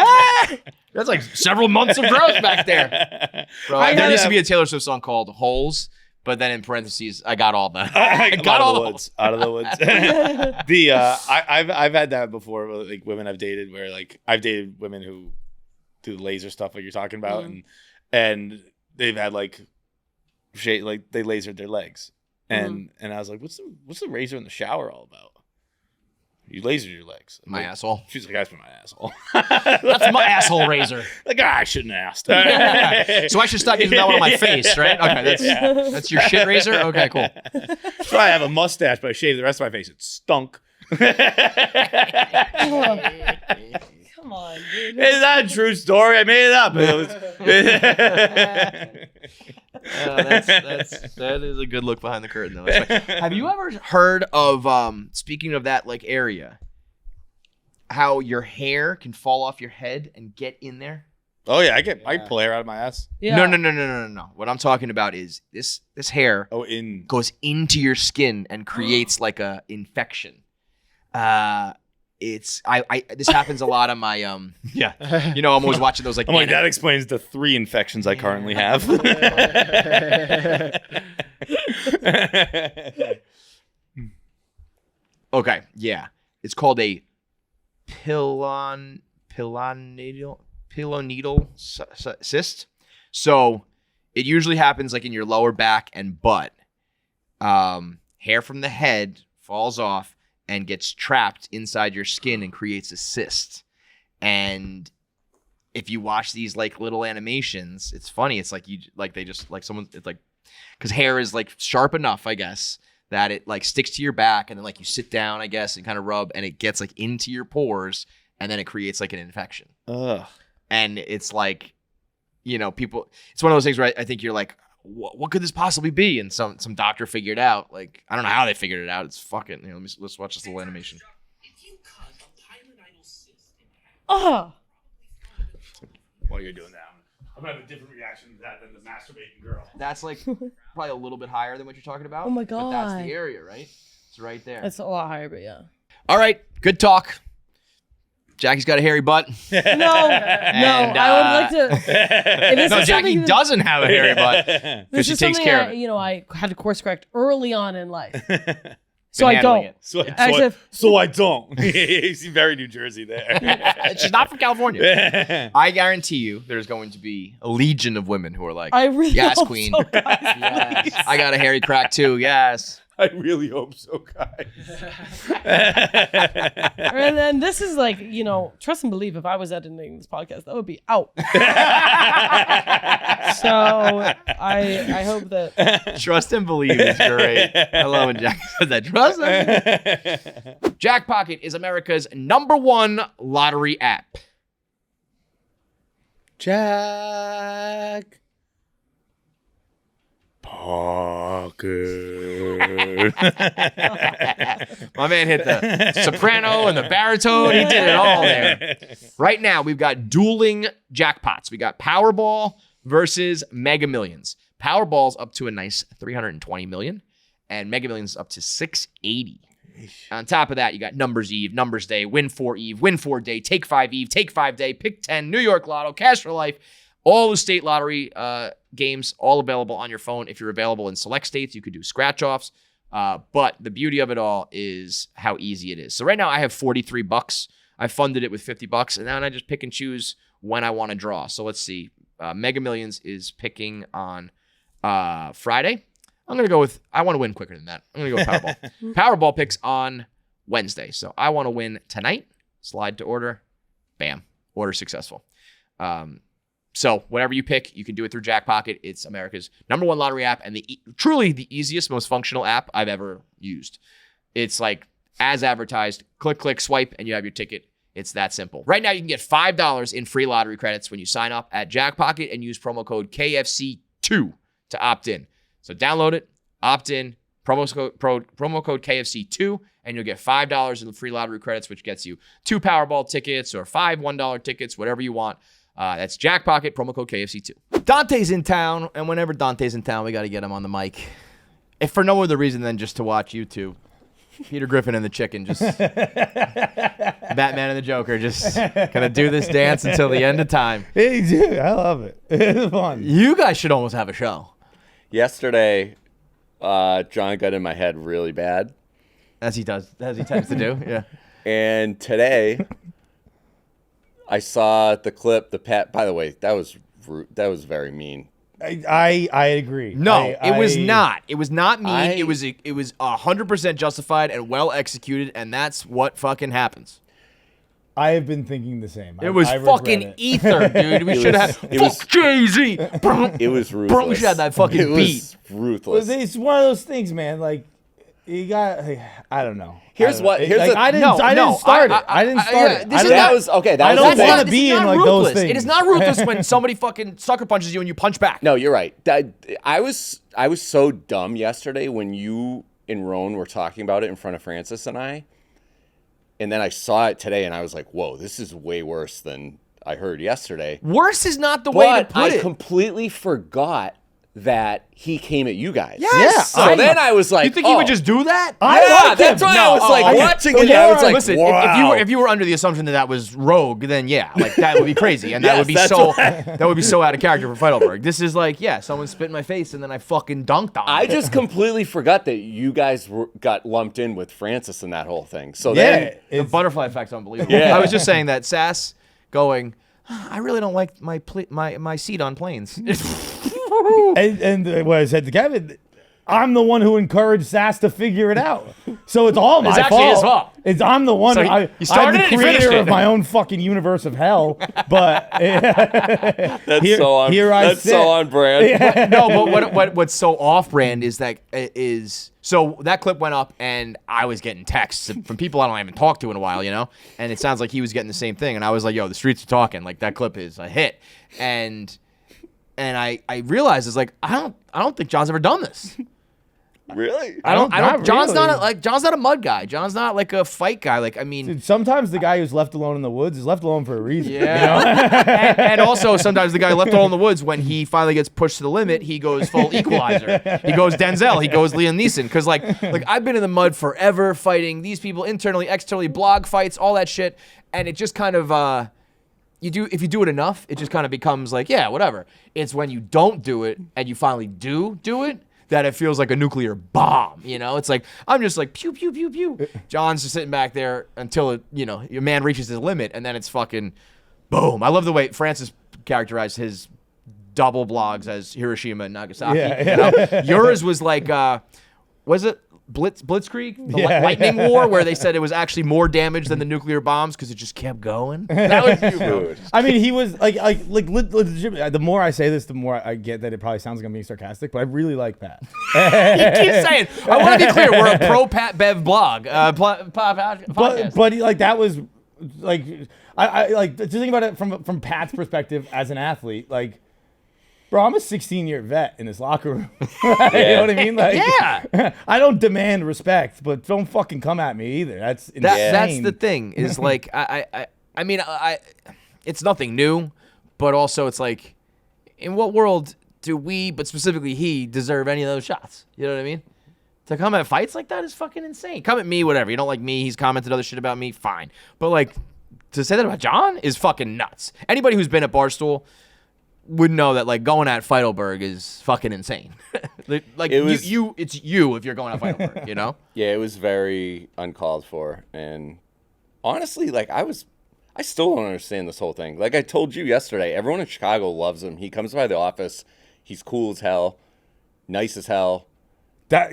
That's like several months of growth back there. Bro, there used to be a Taylor Swift song called Holes, but then in parentheses, I got all the I got all the woods. Out of the woods. I've had that before, like women I've dated where like I've dated women who do laser stuff like you're talking about, and they've had like shade, like they lasered their legs, and I was like, what's the razor in the shower all about? You lasered your legs. My asshole. She's like, that's for my asshole. That's my asshole razor. Like, I shouldn't have asked. So I should stop using that one on my face, right? Okay, that's your shit razor? Okay, cool. So I have a mustache, but I shaved the rest of my face. It stunk. Come on, dude. It's not a true story. I made it up. That is a good look behind the curtain, though. Have you ever heard of, speaking of that like area, how your hair can fall off your head and get in there? Oh yeah, I pull hair out of my ass. Yeah. No. What I'm talking about is this hair goes into your skin and creates like a infection. This happens a lot on my I'm always watching those like I'm like, that explains the 3 infections I currently have. Okay, yeah. It's called a pilonidal cyst. So it usually happens like in your lower back and butt. Hair from the head falls off and gets trapped inside your skin and creates a cyst. And if you watch these like little animations, it's funny. It's like they just like someone, it's like, because hair is like sharp enough, I guess, that it like sticks to your back, and then like you sit down, I guess, and kind of rub, and it gets like into your pores, and then it creates like an infection. Ugh. And it's like, people, it's one of those things where I think you're like, what could this possibly be? And some doctor figured out, like, I don't know how they figured it out. It's fucking, let's watch this little animation. Oh. While you're doing that, I'm gonna have a different reaction to that than the masturbating girl. That's like probably a little bit higher than what you're talking about. Oh my God. But that's God. the area, right? It's right there. It's a lot higher, but yeah. All right. Good talk. Jackie's got a hairy butt. No, I would like to. If this No, is Jackie something doesn't have a hairy butt This because she is takes something care of it. I had to course correct early on in life. Been So I handling don't. it. So I don't. You seem very New Jersey there. She's not from California. I guarantee you there's going to be a legion of women who are like, I really yes, hope queen. so, guys, Yes. please. I got a hairy crack too. Yes. I really hope so, guys. And then this is like, trust and believe. If I was editing this podcast, that would be out. So I hope that. Trust and believe is great. I love when Jack said that. Trust and believe. Jackpocket is America's #1 lottery app. Jack Pocket. My man hit the soprano and the baritone. He did it all there. Right now, we've got dueling jackpots. We got Powerball versus Mega Millions. Powerball's up to a nice $320 million, and Mega Millions up to $680. On top of that, you got Numbers Eve, Numbers Day, Win 4 Eve, Win 4 Day, Take 5 Eve, Take 5 Day, Pick 10, New York Lotto, Cash for Life. All the state lottery games, all available on your phone. If you're available in select states, you could do scratch-offs. But the beauty of it all is how easy it is. So right now I have $43. I funded it with $50, and then I just pick and choose when I want to draw. So let's see. Mega Millions is picking on Friday. I'm going to go with, I want to win quicker than that. I'm going to go with Powerball. Powerball picks on Wednesday. So I want to win tonight. Slide to order. Bam. Order successful. So whatever you pick, you can do it through Jackpocket. It's America's #1 lottery app and truly the easiest, most functional app I've ever used. It's like as advertised, click, swipe, and you have your ticket. It's that simple. Right now, you can get $5 in free lottery credits when you sign up at Jackpocket and use promo code KFC2 to opt in. So download it, opt in, promo code KFC2, and you'll get $5 in the free lottery credits, which gets you 2 Powerball tickets or 5 $1 tickets, whatever you want. That's Jackpocket, promo code KFC2. Dante's in town, and whenever Dante's in town, we got to get him on the mic. If for no other reason than just to watch YouTube. Peter Griffin and the Chicken, just Batman and the Joker, just gonna do this dance until the end of time. Hey, dude, I love it. It's fun. You guys should almost have a show. Yesterday, John got in my head really bad. As he tends to do, yeah. And today, I saw the clip. By the way, that was very mean. I agree. No, it was not. It was not mean. It was 100% justified and well executed, and that's what fucking happens. I have been thinking the same. It was fucking ether, dude. We should have. Fuck Jay-Z. It was ruthless. We should have that fucking beat. It was ruthless. It's one of those things, man. Like, you got. I don't know. I didn't start it. I didn't start it. I don't want to be in like those things. It is not ruthless when somebody fucking sucker punches you and you punch back. No, you're right. I was so dumb yesterday when you and Roan were talking about it in front of Francis and I. And then I saw it today and I was like, whoa, this is way worse than I heard yesterday. Worse is not the way to put it. I completely forgot that he came at you guys. Yes. Yeah. So then I was like, you think he would just do that? That's why I was like watching it. I was like, listen, wow. if you were under the assumption that was rogue, then yeah, like that would be crazy, and that would be so out of character for Feitelberg. This is like, someone spit in my face, and then I fucking dunked on. I just completely forgot that you guys got lumped in with Francis and that whole thing. So then the butterfly effect's unbelievable. Yeah. I was just saying that Sass going, I really don't like my seat on planes. and what I said to Kevin, I'm the one who encouraged Sass to figure it out. So it's all my fault. It's actually his fault. I'm the one. So I'm the creator of my own fucking universe of hell. But that's so on brand. Yeah. No, but what's so off brand is so that clip went up and I was getting texts from people I don't even talk to in a while, and it sounds like he was getting the same thing, and I was like, yo, the streets are talking, like that clip is a hit, and I realized it's like I don't think John's ever done this. Really? I don't. Not John's really. John's not a mud guy. John's not like a fight guy. Like, I mean, Dude, sometimes the guy who's left alone in the woods is left alone for a reason. yeah. and also sometimes the guy left alone in the woods, when he finally gets pushed to the limit, he goes full Equalizer. He goes Denzel. He goes Liam Neeson. Because like I've been in the mud forever, fighting these people internally, externally, blog fights, all that shit, and it just kind of if you do it enough, it just kind of becomes like, yeah, whatever. It's when you don't do it and you finally do it that it feels like a nuclear bomb, you know? It's like, I'm just like, pew, pew, pew, pew. John's just sitting back there until, your man reaches his limit, and then it's fucking boom. I love the way Francis characterized his double blogs as Hiroshima and Nagasaki. Yeah. Yours was like, was it Blitzkrieg? The Lightning War, where they said it was actually more damage than the nuclear bombs because it just kept going? That was you, bro. I mean, he was like legit. The more I say this, the more I get that it probably sounds like I'm being sarcastic, but I really like Pat. He keeps saying, I want to be clear, we're a pro Pat Bev blog. Podcast. But like that was like I like to think about it from Pat's perspective as an athlete, like. Bro, I'm a 16-year vet in this locker room. You know what I mean? Like, Yeah. I don't demand respect, but don't fucking come at me either. That's insane. That's the thing. Is like I mean it's nothing new, but also it's like, in what world do we, but specifically he, deserve any of those shots? You know what I mean? To come at fights like that is fucking insane. Come at me, whatever. You don't like me. He's commented other shit about me. Fine, but like to say that about John is fucking nuts. Anybody who's been at Barstool would know that like going at Feitelberg is fucking insane. Like it's you if you're going at Feitelberg, you know? Yeah, it was very uncalled for. And honestly, like I still don't understand this whole thing. Like I told you yesterday, everyone in Chicago loves him. He comes by the office. He's cool as hell, nice as hell. I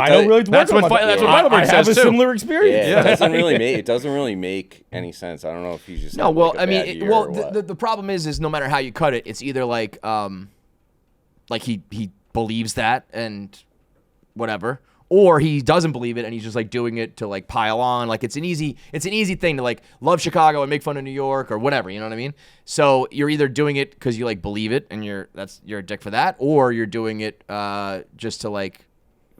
don't really. That's what Feitelberg I have says a too. similar experience. Yeah, it doesn't really make any sense. I don't know if he's just no. Well, like I mean, the the problem is no matter how you cut it, it's either like he believes that and whatever, or he doesn't believe it and he's just like doing it to like pile on. Like it's an easy thing to like love Chicago and make fun of New York or whatever. You know what I mean? So you're either doing it because you like believe it and you're a dick for that, or you're doing it just to like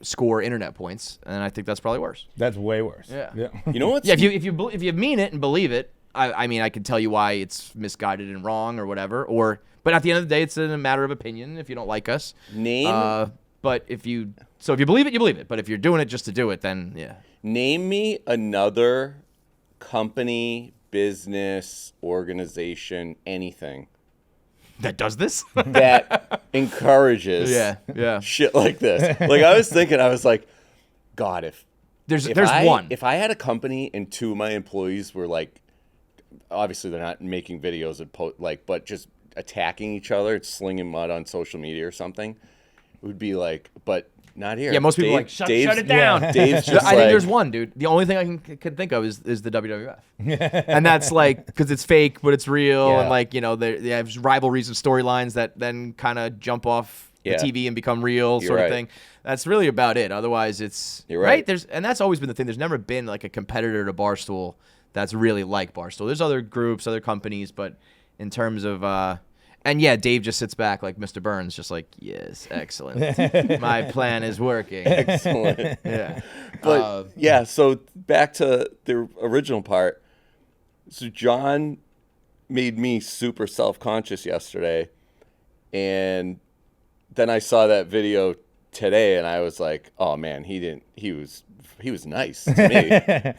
score internet points, and I think that's probably worse. That's way worse. Yeah. You know what? Yeah, if you mean it and believe it, I mean I can tell you why it's misguided and wrong or whatever. But at the end of the day, it's a matter of opinion. If you don't like us, but if you believe it, you believe it. But if you're doing it just to do it, then yeah. Name me another company, business, organization, anything That does this? that encourages shit like this. Like I was thinking, I was like, God, if There's I, one. If I had a company and two of my employees were like, obviously they're not making videos and but just attacking each other, and slinging mud on social media or something, it would be like, but not here. Yeah, most people are like, shut it down. Dave's just I think there's one, dude. The only thing I can think of is the WWF. And that's like, because it's fake, but it's real. Yeah. And like, they have rivalries of storylines that then kind of jump off the TV and become real sort of thing. That's really about it. Otherwise, it's You're right. And that's always been the thing. There's never been like a competitor to Barstool that's really like Barstool. There's other groups, other companies, but in terms of, and yeah, Dave just sits back like Mr. Burns, just like, yes, excellent. My plan is working. excellent. Yeah. But so back to the original part. So John made me super self-conscious yesterday, and then I saw that video today, and I was like, oh man, he was nice to me.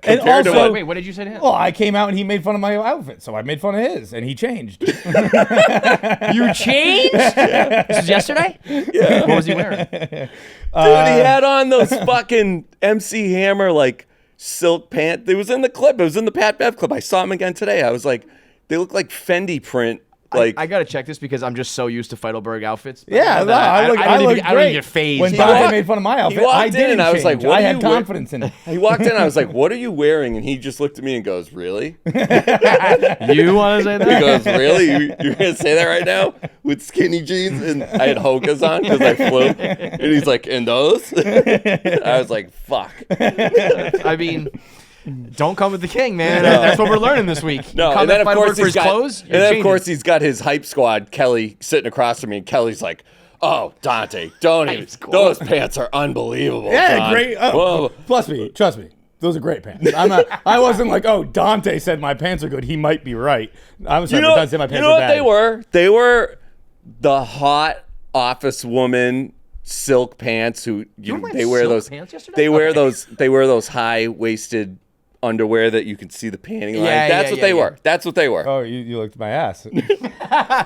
Compared to Wait, what did you say to him? Well, I came out and he made fun of my outfit, so I made fun of his, and he changed. You changed? This was yesterday? Yeah. What was he wearing? Dude, he had on those fucking MC Hammer like silk pants. It was in the clip. It was in the Pat Bev clip. I saw him again today. I was like, they look like Fendi print. Like I gotta check this because I'm just so used to Feitelberg outfits. Yeah, I look I don't great. even get phased. When Dante made fun of my outfit, I walked in didn't and I was like, change. what I are had you confidence in it. He walked in and I was like, what are you wearing? And he just looked at me and goes, really? You want to say He that? goes, really? You're going to say that right now? With skinny jeans? And I had Hokas on because I flew. And he's like, and those? I was like, fuck. I mean, don't come with the king, man. That's what we're learning this week. No, come and then of course for his clothes. and then of course he's got his hype squad, Kelly, sitting across from me, and Kelly's like, Oh, Dante, don't even. Those pants are unbelievable. Yeah, John. great. Oh, trust me. Those are great pants. I wasn't like, oh, Dante said my pants are good. He might be right. I was saying Dante said my pants you know are what bad. they were? They were the hot office woman silk pants. They wear those pants yesterday? They wear those high waisted underwear that you can see the panty line. That's what they were. That's what they were. Oh, you looked at my ass.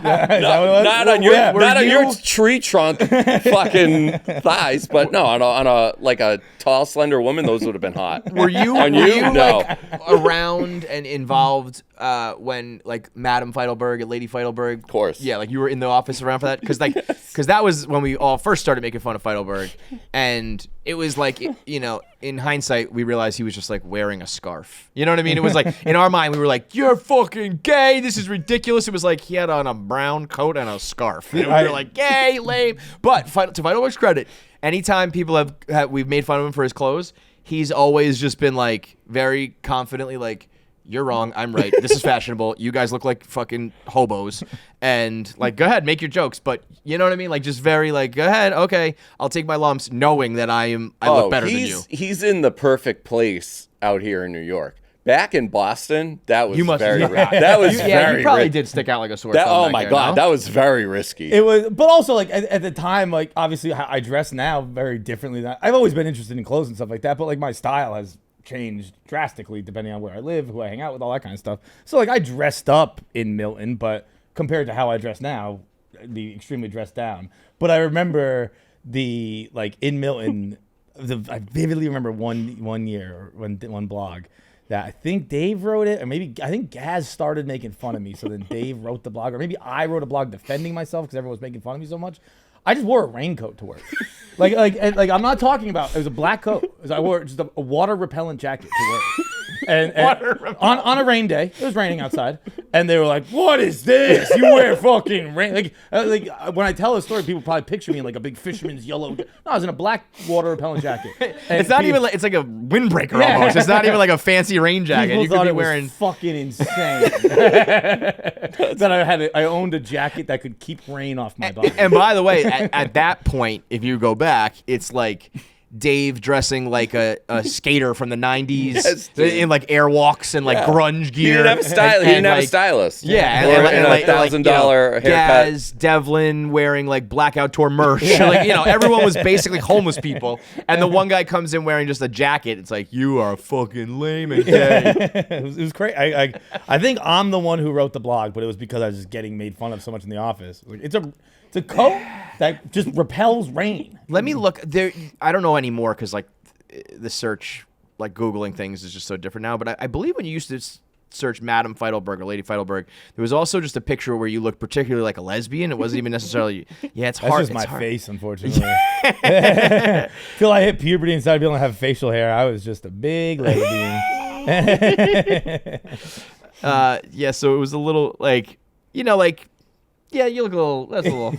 Not on your tree trunk fucking thighs, but no, on a like a tall, slender woman, those would have been hot. Were you No. like around and involved when like Madam Feitelberg and Lady Feitelberg? Of course. Yeah, like you were in the office around for that because that was when we all first started making fun of Feitelberg, and it was like in hindsight we realized he was just like wearing a scarf. You know what I mean? It was like in our mind we were like, you're fucking gay. This is ridiculous. It was like he had on a brown coat and a scarf. And we were like, gay, lame. But to Feitelberg's credit, anytime people we've made fun of him for his clothes, he's always just been like very confidently like, you're wrong, I'm right. This is fashionable. You guys look like fucking hobos. And like, go ahead, make your jokes. But you know what I mean? Like just very like, go ahead, okay, I'll take my lumps knowing that I look better than you. He's in the perfect place out here in New York. Back in Boston, that was very risky. That was very you probably risky. did stick out like a sore That, thumb oh back my there, God, no? that was very risky. It was, but also like at the time, like obviously how I dress now very differently. I've always been interested in clothes and stuff like that, but like my style has changed drastically depending on where I live, who I hang out with, all that kind of stuff. So like I dressed up in Milton, but compared to how I dress now, the extremely dressed down. But I remember the like in Milton, I vividly remember one year or one blog that I think Dave wrote it, or maybe I think Gaz started making fun of me. So then Dave wrote the blog, or maybe I wrote a blog defending myself because everyone was making fun of me so much. I just wore a raincoat to work. like I'm not talking about, it was a black coat. I wore just a water repellent jacket to work. And on a rain day, it was raining outside, and they were like, "What is this? You wear fucking rain?" Like when I tell a story, people probably picture me in like a big fisherman's yellow. No, I was in a black water repellent jacket. And It's not even like, it's like a windbreaker almost. It's not even like a fancy rain jacket. People You could thought be it wearing. was fucking insane. That I owned a jacket that could keep rain off my body. And by the way, at that point, if you go back, it's like Dave dressing like a skater from the 90s Yes, dude. in like airwalks and like grunge He gear. didn't have a style. He And, didn't have a like, stylist. Yeah, and like $1,000 haircut. Gaz, Devlin wearing like Blackout Tour merch. Like, everyone was basically homeless people. And the one guy comes in wearing just a jacket. It's like, you are fucking lame and gay. It was crazy. I think I'm the one who wrote the blog, but it was because I was just getting made fun of so much in the office. Like, it's a coat that just repels rain. Let me look there. I don't know anymore because like the search, like Googling things is just so different now. But I believe when you used to search Madam Feitelberg or Lady Feitelberg, there was also just a picture where you looked particularly like a lesbian. It wasn't even necessarily. Yeah, it's That's hard. just my it's hard. face, unfortunately. Till I hit puberty and started being able to have facial hair, I was just a big lesbian. Yeah, so it was a little like like. Yeah, you look a little. That's a little.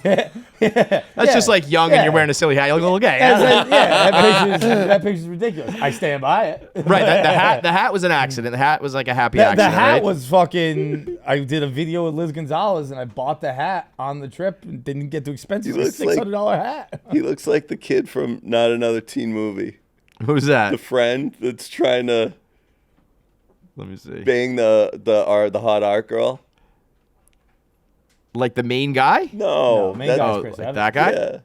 That's just like young and you're wearing a silly hat. You look a little gay. That picture's ridiculous. I stand by it. Right. The hat was an accident. The hat was like a happy accident. The hat right? was fucking. I did a video with Liz Gonzalez and I bought the hat on the trip and didn't get too expensive. It's a $600 hat. He looks like the kid from Not Another Teen Movie. Who's that? The friend that's trying to Let me see. bang the hot art girl. Like the main guy? No, main that's- guy's Oh, Chris like Evans. that guy? Yeah.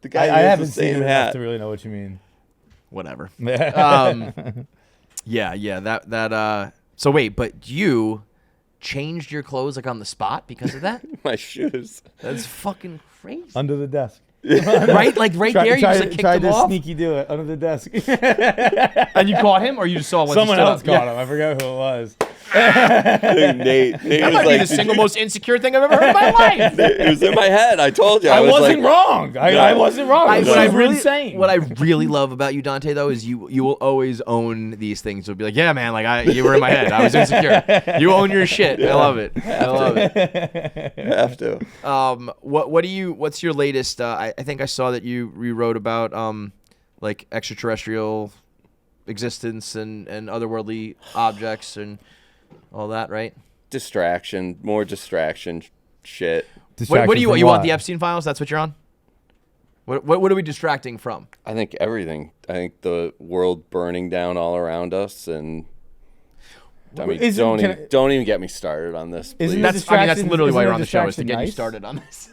The guy I who has haven't the seen same it enough hat. to really know what you mean. Whatever. Yeah. That. So wait, but you changed your clothes like on the spot because of that? My shoes. That's fucking crazy. Under the desk. Right, like right there, you just like kicked tried him to off, sneaky do it under the desk. and you caught him, or you just saw what Someone else caught him. I forgot who it was. Nate That was might be like, the single most insecure thing I've ever heard in my life. it was in my head. I told you. I was wasn't like, wrong. I wasn't wrong. What This I is really, insane. what I really love about you, Dante, though, is you will always own these things. You'll be like, yeah, man, like you were in my head. I was insecure. You own your shit. I love it. I love it. have to. What's your latest? I think I saw that you rewrote about like extraterrestrial existence and otherworldly objects and all that, right? Distraction, more distraction. shit. What do you Distraction want? from The Epstein files? That's what you're on. What are we distracting from? I think everything. I think the world burning down all around us, and I mean, don't even get me started on this. Please. Isn't That's literally why you're on the show, is to get you started on this.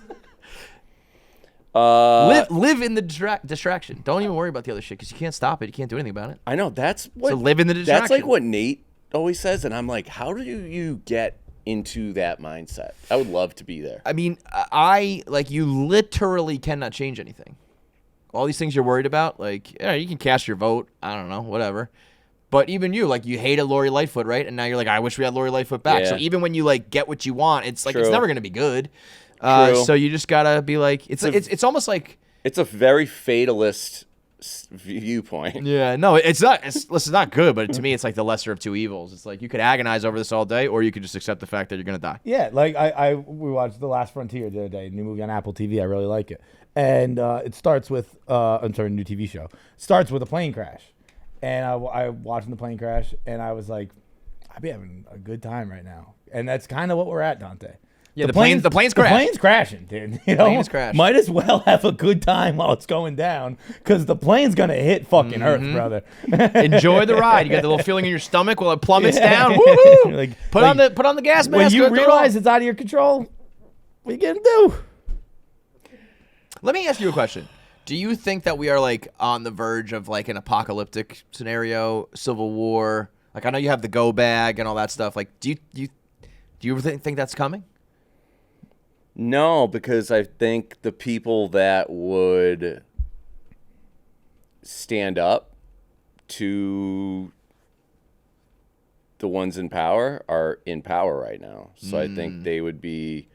Live in the distraction. Don't even worry about the other shit, because you can't stop it. You can't do anything about it. I know that's what. So live in the distraction. That's like what Nate always says, and I'm like, how do you get into that mindset? I would love to be there. I mean, you literally cannot change anything. All these things you're worried about, like, yeah, you can cast your vote. I don't know, whatever. But even you, like, you hated Lori Lightfoot, right? And now you're like, I wish we had Lori Lightfoot back. Yeah. So even when you like get what you want, it's like, True. it's never gonna be good. True. So you just gotta be like, it's almost like, it's a very fatalist viewpoint. yeah, no, it's not. It's not good, but to me, it's like the lesser of two evils. It's like you could agonize over this all day, or you could just accept the fact that you're gonna die. Yeah, like we watched The Last Frontier the other day, new movie on Apple TV. I really like it, and it starts with new TV show. Starts with a plane crash, and I watching the plane crash, and I was like, I'd be having a good time right now, and that's kind of what we're at, Dante. Yeah, the plane's crashed. The plane's crashing, dude. You know, Plane's crashed. Might as well have a good time while it's going down, because the plane's gonna hit fucking Earth, brother. Enjoy the ride. You got the little feeling in your stomach while it plummets down. Woohoo! Like, Put on the gas mask. when you go realize through. it's out of your control, what you gonna do? Let me ask you a question. Do you think that we are like on the verge of like an apocalyptic scenario, civil war? Like, I know you have the go bag and all that stuff. Like, do you think that's coming? No, because I think the people that would stand up to the ones in power are in power right now. So I think they would be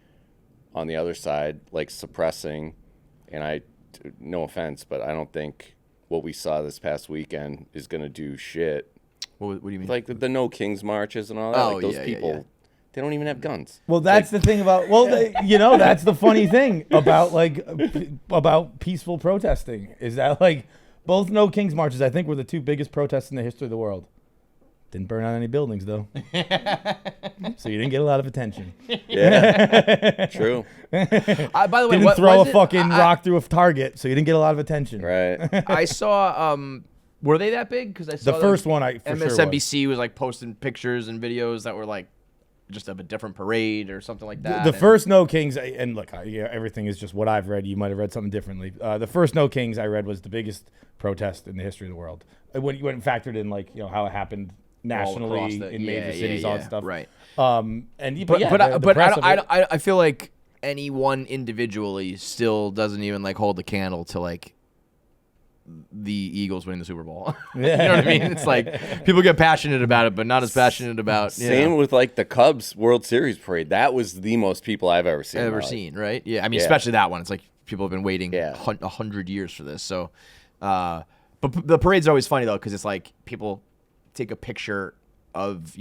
on the other side, like suppressing. And no offense, but I don't think what we saw this past weekend is going to do shit. What do you mean? Like the No Kings marches and all that. Oh, like those yeah, people. yeah. They don't even have guns. Well, that's the thing about that's the funny thing about peaceful protesting, is that like both No Kings marches, I think, were the two biggest protests in the history of the world. Didn't burn out any buildings though, so you didn't get a lot of attention. Yeah, true. By the way, Didn't throw a fucking rock through a target, so you didn't get a lot of attention. Right. I saw. Were they that big? Because I saw The first one, for MSNBC was like posting pictures and videos that were like just of a different parade or something like that. The first No Kings, and look, everything is just what I've read. You might have read something differently. The first No Kings I read was the biggest protest in the history of the world. When factored in, like, how it happened nationally in major cities, all that stuff. Right. I feel like anyone individually still doesn't even like hold the candle to like the Eagles winning the Super Bowl. You know what I mean? It's like people get passionate about it, but not as passionate about. Same with like the Cubs World Series parade. That was the most people I've ever seen. Right? Yeah. I mean, especially that one. It's like people have been waiting 100 years for this. So, but the parade's always funny though, because it's like people take a picture of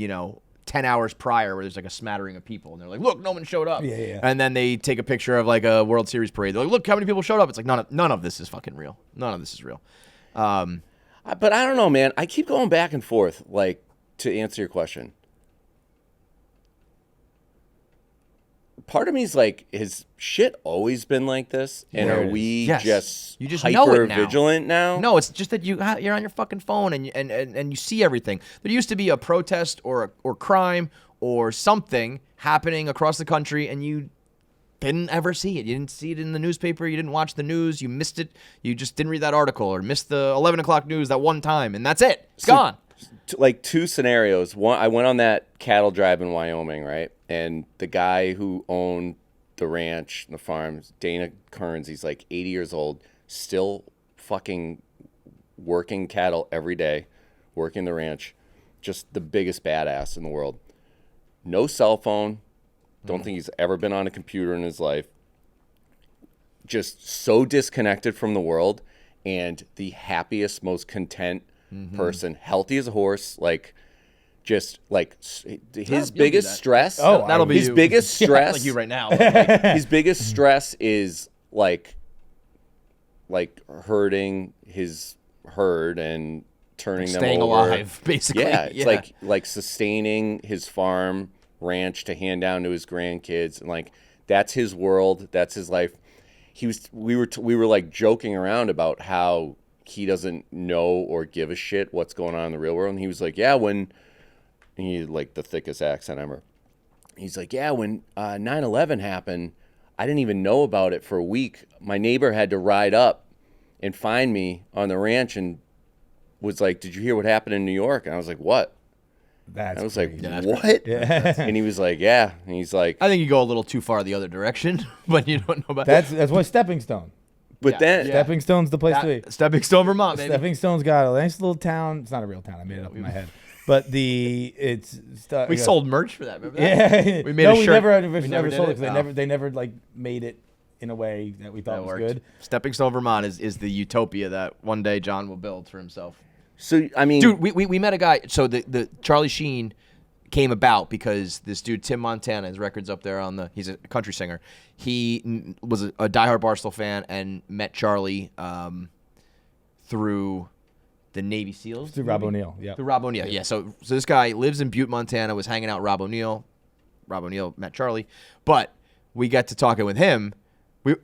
10 hours prior where there's like a smattering of people, and they're like, look, no one showed up. Yeah. And then they take a picture of like a World Series parade. They're like, look how many people showed up. It's like none of this is fucking real. None of this is real. But I don't know, man. I keep going back and forth, like, to answer your question. Part of me is like, has shit always been like this? And are we just hyper vigilant now? No, it's just that you're on your fucking phone and you see everything. There used to be a protest or crime or something happening across the country, and you didn't ever see it. You didn't see it in the newspaper. You didn't watch the news. You missed it. You just didn't read that article or missed the 11 o'clock news that one time, and that's it. It's gone. Like two scenarios. One, I went on that cattle drive in Wyoming, right? And the guy who owned the ranch, the farms, Dana Kearns, he's like 80 years old, still fucking working cattle every day, working the ranch. Just the biggest badass in the world. No cell phone. Don't think he's ever been on a computer in his life. Just so disconnected from the world, and the happiest, most content person, healthy as a horse, like just like his biggest stress. Oh, that'll be his biggest stress. Like you right now. His biggest stress is like herding his herd and turning them staying over. alive, basically. Yeah, it's like sustaining his farm ranch to hand down to his grandkids, and like That's his world. That's his life. We were like joking around about how he doesn't know or give a shit what's going on in the real world. And he was like, yeah, when he like the thickest accent ever. He's like, yeah, when 9/11 happened, I didn't even know about it for a week. My neighbor had to ride up and find me on the ranch and was like, did you hear what happened in New York? And I was like, what? That's I was crazy. like, what? Yeah. And he was like, yeah. And he's like, I think you go a little too far the other direction, but you don't know about That's why Stepping Stone. but then Stepping Stone's the place to be. Stepping Stone, Vermont, baby. Stepping Stone's got a nice little town. It's not a real town. I made it up in my head. But We sold merch for that. Remember that? Yeah, We made no, a we shirt. never We never sold did it. it? They never like made it in a way that we thought That was worked. good. Stepping Stone, Vermont is the utopia that one day John will build for himself. so I mean, Dude, we met a guy. So the Charlie Sheen came about because this dude Tim Montana, his record's up there on he's a country singer. He was a diehard Barstool fan and met Charlie through the Navy SEALs. Through Rob O'Neill. Yeah. Through Rob O'Neill, yeah. So this guy lives in Butte, Montana, was hanging out with Rob O'Neill. Rob O'Neill met Charlie. But we got to talking with him.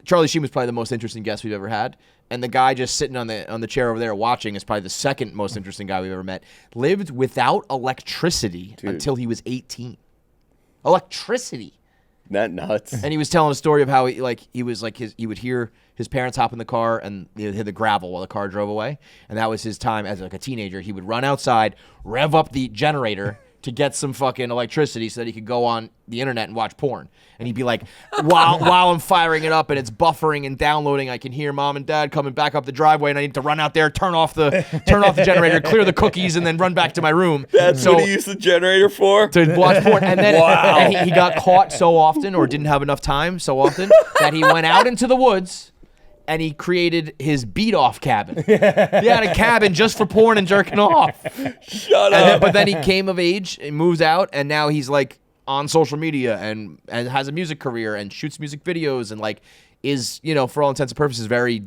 Charlie Sheen was probably the most interesting guest we've ever had. And the guy just sitting on the chair over there watching is probably the second most interesting guy we've ever met. Lived without electricity until he was 18. Electricity. that nuts. And he was telling a story of how he would hear his parents hop in the car and they'd hit the gravel while the car drove away. And that was his time as like a teenager. He would run outside, rev up the generator to get some fucking electricity so that he could go on the internet and watch porn. And he'd be like, while I'm firing it up and it's buffering and downloading, I can hear mom and dad coming back up the driveway and I need to run out there, turn off the generator, clear the cookies, and then run back to my room. That's what he used the generator for? To watch porn. And then and he got caught so often or didn't have enough time so often that he went out into the woods and he created his beat-off cabin. He had a cabin just for porn and jerking off. Shut up. But then he came of age and moves out, and now he's like on social media and has a music career and shoots music videos and like is, for all intents and purposes, very,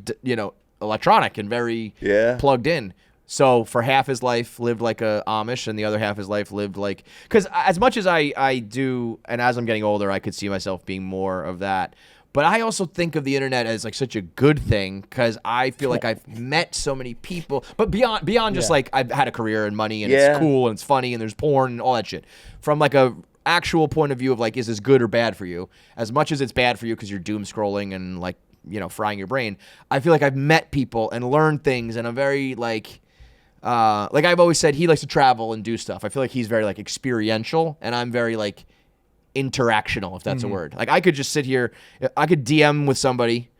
electronic and very plugged in. So for half his life lived like a Amish and the other half of his life lived like, because as much as I do, and as I'm getting older, I could see myself being more of that. But I also think of the internet as like such a good thing because I feel like I've met so many people. But beyond just like I've had a career and money and it's cool and it's funny and there's porn and all that shit. From like a actual point of view of like, is this good or bad for you? As much as it's bad for you because you're doom scrolling and like, frying your brain. I feel like I've met people and learned things and I'm very like I've always said he likes to travel and do stuff. I feel like he's very like experiential and I'm very like interactional, if that's a word. Like I could just sit here, I could DM with somebody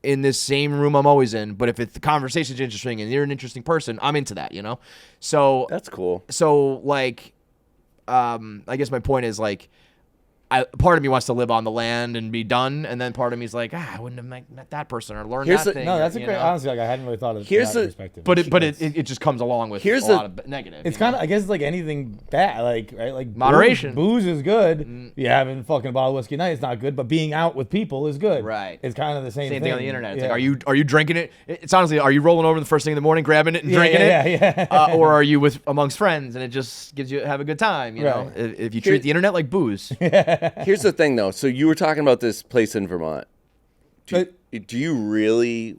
in this same room I'm always in, but if the conversation's interesting and you're an interesting person, I'm into that, So That's cool. So like, I guess my point is like, part of me wants to live on the land and be done, and then part of me is like, I wouldn't have met that person or learned that thing. No, that's a you great. know? Honestly, like I hadn't really thought of it from that perspective. But it just comes along with a lot of negative. It's kind of, I guess, it's like anything bad, like moderation. Booze is good. You having fucking a bottle of whiskey a night, it's not good. But being out with people is good. Right. It's kind of the same thing on the internet. It's Yeah. like, are you drinking it? It's honestly, are you rolling over the first thing in the morning, grabbing it and drinking it? Or are you amongst friends and it just gives you have a good time? You know, if you treat the internet like booze. Here's the thing, though. So you were talking about this place in Vermont. Do you really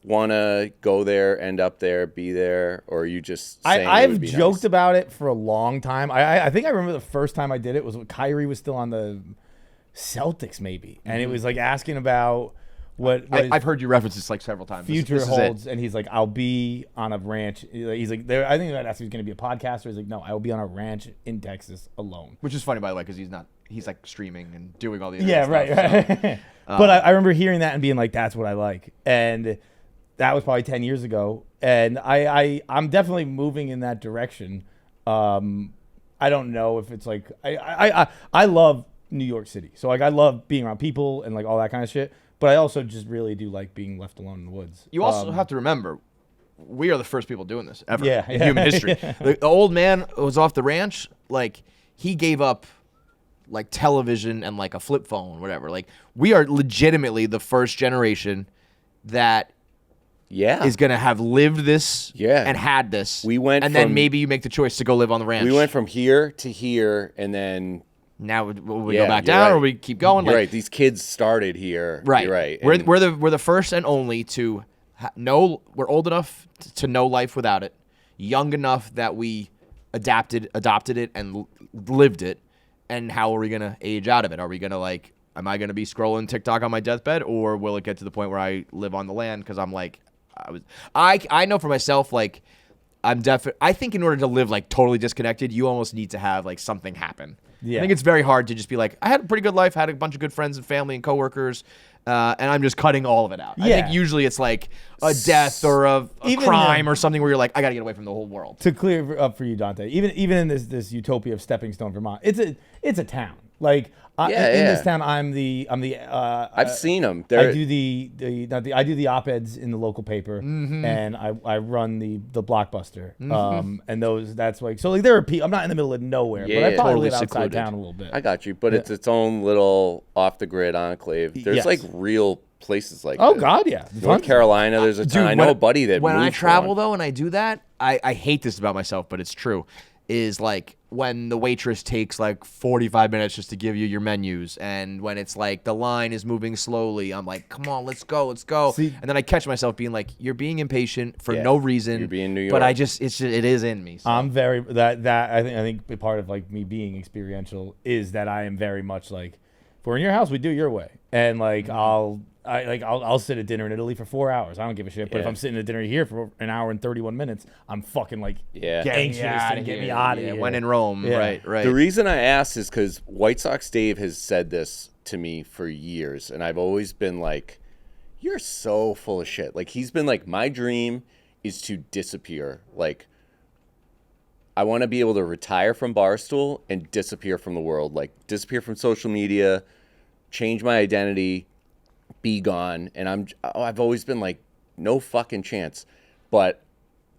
want to go there, end up there, be there, or are you just saying it I've would be joked nice? about it for a long time. I think I remember the first time I did it was when Kyrie was still on the Celtics, maybe, and it was like asking about what I've heard you reference this like several times. future This is holds, and he's like, "I'll be on a ranch." He's like, I think that asked if he's going to be a podcaster. He's like, "No, I will be on a ranch in Texas alone." Which is funny, by the way, because he's like streaming and doing all the Yeah, internet right. stuff, right. But I remember hearing that and being like, "That's what I like," and that was probably 10 years ago. And I'm definitely moving in that direction. I don't know if it's like I love New York City, so like I love being around people and like all that kind of shit. But I also just really do like being left alone in the woods. You also have to remember, we are the first people doing this ever Yeah, in yeah, human history. yeah. The old man who was off the ranch, like he gave up like television and like a flip phone, whatever. Like we are legitimately the first generation that is gonna have lived this and had this. We went and then maybe you make the choice to go live on the ranch. We went from here to here, and then Now will we Yeah, go back you're down right. or we keep going? You're Like, right. These kids started here. right. You're right. We're, And we're the first and only to know. We're old enough to know life without it. Young enough that we adopted it and lived it. And how are we gonna age out of it? Are we gonna like? Am I gonna be scrolling TikTok on my deathbed, or will it get to the point where I live on the land? Because I'm like, I know for myself, like, I think in order to live like totally disconnected, you almost need to have like something happen. Yeah. I think it's very hard to just be like, I had a pretty good life, had a bunch of good friends and family and coworkers, and I'm just cutting all of it out. I Yeah. think usually it's like a death or a Even crime or something where you're like, I got to get away from the whole world. To clear up for you, Dante, even in this utopia of Stepping Stone, Vermont, it's a town. Like in this town, I'm the I've seen them. I do I do the op-eds in the local paper, and I run the Blockbuster. And that's like, so like there are people. I'm not in the middle of nowhere, but I probably totally live outside secluded. town a little bit. I got you, but it's its own little off the grid enclave. There's Yes. like real places like Oh this. God, yeah. North Carolina, there's a town. I know a buddy that when I moved travel from. though and I do that, I hate this about myself, but it's true. Is like when the waitress takes like 45 minutes just to give you your menus, and when it's like the line is moving slowly, I'm like, come on, let's go. See- And then I catch myself being like, you're being impatient for Yeah, no reason. you're being New York. But it is in me. So. I'm very that I think part of like me being experiential is that I am very much like, if we're in your house, we do it your way, and like I'll sit at dinner in Italy for 4 hours. I don't give a shit. But if Yeah. I'm sitting at dinner here for an hour and 31 minutes, I'm fucking like Yeah. anxious and get me out of here. When in Rome, Yeah. right. The reason I asked is because White Sox Dave has said this to me for years, and I've always been like, "You're so full of shit." Like he's been like, "My dream is to disappear. Like, I want to be able to retire from Barstool and disappear from the world. Like, disappear from social media, change my identity, be gone." And I've always been like, no fucking chance. But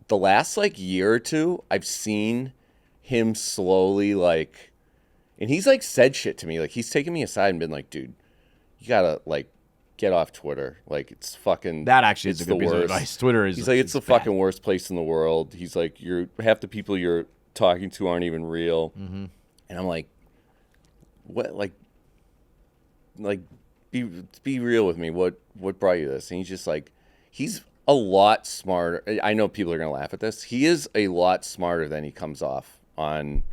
the last like year or two, I've seen him slowly like, and he's like said shit to me. Like he's taken me aside and been like, "Dude, you gotta like get off Twitter. Like it's fucking That actually is it's a good the piece of worst." advice. Twitter is. He's like, "It's the bad. fucking worst place in the world." He's like, half the people you're talking to aren't even real." Mm-hmm. And I'm like, what? Like be real with me. What brought you this? And he's just like, he's a lot smarter. I know people are gonna laugh at this. He is a lot smarter than he comes off on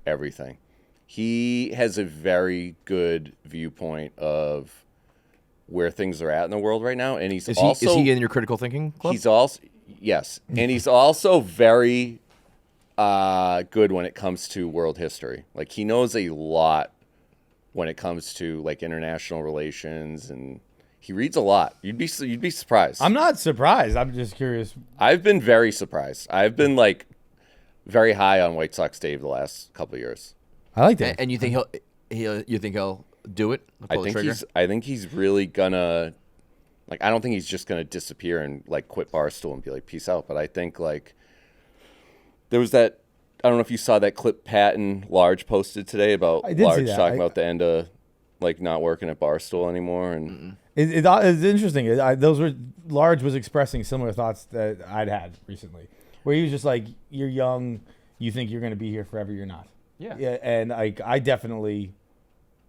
everything. He has a very good viewpoint of where things are at in the world right now, and he's Is also he in your critical thinking club? he's also yes, and he's also very good when it comes to world history. Like he knows a lot when it comes to like international relations, and he reads a lot. You'd be surprised. I'm not surprised. I'm just curious. I've been very surprised. I've been like very high on White Sox Dave the last couple of years. I like that. and you think he'll do it? I Pull the trigger? think he's really gonna like. I don't think he's just gonna disappear and like quit Barstool and be like peace out. But I think like there was that. I don't know if you saw that clip Pat and Large posted today about I did see Large that. talking about the end of like not working at Barstool anymore. And It's interesting. Those were Large was expressing similar thoughts that I'd had recently, where he was just like, "You're young, you think you're going to be here forever. You're not." Yeah. And I definitely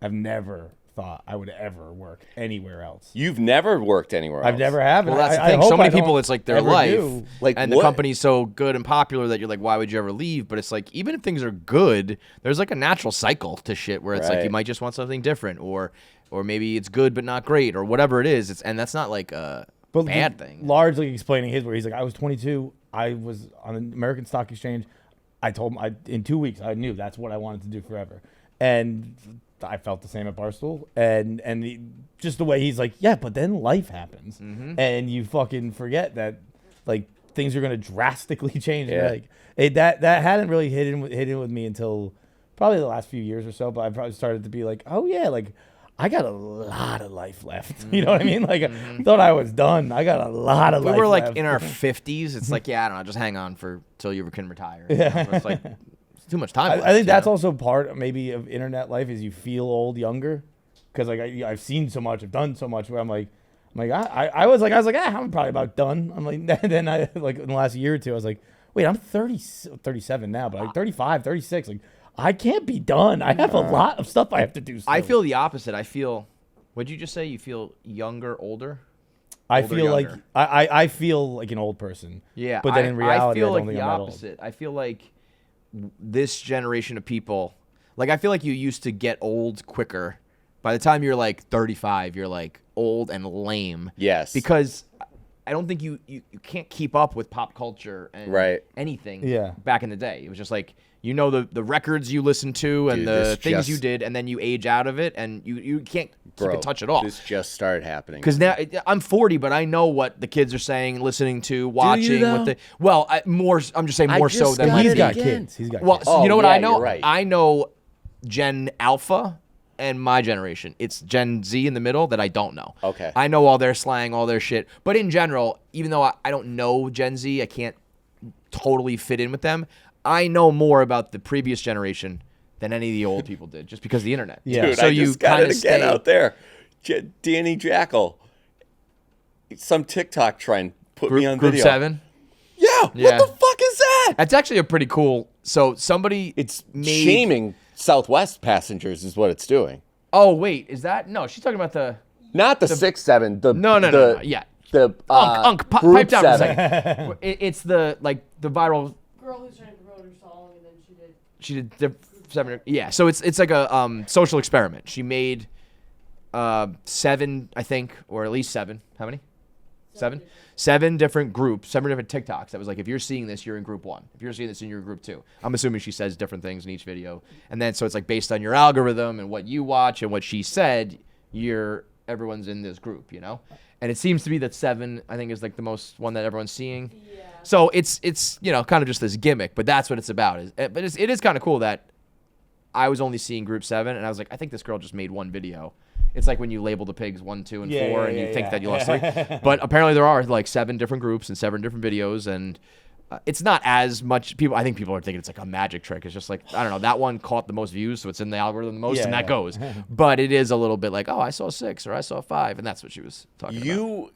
have never thought I would ever work anywhere else. you've never worked anywhere else. I've never have. Well, and that's the I thing. hope So many I don't people, it's like their ever life. do. Like, and the what? company's so good and popular that you're like, why would you ever leave? But it's like, even if things are good, there's like a natural cycle to shit where it's like you Right. might just want something different, or maybe it's good but not great, or whatever it is. And that's not like a bad thing. Largely explaining his, where he's like, I was 22. I was on the American Stock Exchange. I told him in 2 weeks I knew that's what I wanted to do forever, and I felt the same at Barstool. And just the way he's like, yeah, but then life happens, and you fucking forget that like things are gonna drastically change. Yeah. Like that hadn't really hit in with me until probably the last few years or so. But I probably started to be like, oh yeah, like I got a lot of life left. You know what I mean? Like I thought I was done. I got a lot of We life were like left. in our 50s. It's like, yeah, I don't know, just hang on till you can retire. You know? It's like it's too much time. I left, think you that's know? also part maybe of internet life is you feel old younger, because like I've seen so much, I've done so much where I'm like I was like I'm probably about done. I'm like then I like in the last year or two I was like, wait, I'm 37 now, but like 35, 36, like I can't be done. I have a lot of stuff I have to do. Still. I feel the opposite. I feel. What'd you just say? You feel younger, older? I older, feel like younger. I feel like an old person. Yeah, but then in reality, I feel don't like think the I'm that old. opposite. I feel like this generation of people, like I feel like you used to get old quicker. By the time you're like 35, you're like old and lame. Yes. Because I don't think you can't keep up with pop culture and Right. anything. Yeah. Back in the day, it was just like the records you listened to and Dude, the this things just- you did, and then you age out of it, and you can't keep in touch at all. This just started happening. Because now I'm 40, but I know what the kids are saying, listening to, watching. though? What I'm just saying more so just than got like He's it got again. kids. He's got well, kids. so you know what yeah, I know? you're right. I know Gen Alpha and my generation. It's Gen Z in the middle that I don't know. Okay. I know all their slang, all their shit. But in general, even though I don't know Gen Z, I can't totally fit in with them. I know more about the previous generation than any of the old people did, just because of the internet. Yeah. Dude, So I you just got it kinda again stay- out there. Danny Jackal. Some TikTok trend put me on Group video. 7. Yeah. Yeah. What the fuck is that? That's actually a pretty cool. So somebody It's made. shaming Southwest passengers is what it's doing. Oh wait, is that no? She's talking about the. Not the 6-7. The No. Yeah. The Unk, group pipe down for a 7. second. It's the viral. Girl who's trying to promote her song, and then She did the 7. Yeah, so it's like a social experiment. She made 7, I think, or at least 7. How many? 7. 7 different groups, 7 different TikToks. That was like, if you're seeing this, you're in group 1. If you're seeing this, you're in group 2. I'm assuming she says different things in each video, and then so it's like based on your algorithm and what you watch and what she said, everyone's in this group, you know. And it seems to be that 7, I think, is like the most one that everyone's seeing. Yeah. So it's kind of just this gimmick, but that's what it's about. But it is kind of cool that I was only seeing group 7, and I was like, I think this girl just made one video. It's like when you label the pigs 1, 2, and 4, and you think that you lost 3. But apparently there are like 7 different groups and 7 different videos, and it's not as much people. I think people are thinking it's like a magic trick. It's just like, I don't know, that one caught the most views, so it's in the algorithm the most, and that goes. But it is a little bit like, oh, I saw 6 or I saw 5, and that's what she was talking about. You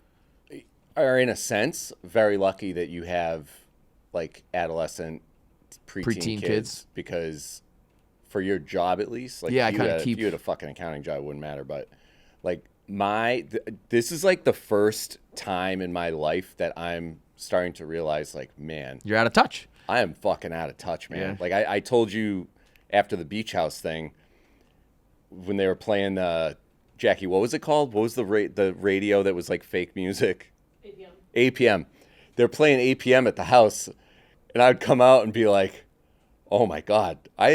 are, in a sense, very lucky that you have like adolescent, preteen kids, because for your job at least, like Yeah, I if kinda if you had a fucking accounting job, it wouldn't matter. But like this is like the first time in my life that I'm starting to realize, like, man, You're out of touch. I am fucking out of touch, man. Yeah. Like I told you after the beach house thing, when they were playing Jackie, what was it called? What was the radio that was like fake music? APM. They're playing APM at the house, and I'd come out and be like, "Oh my god, I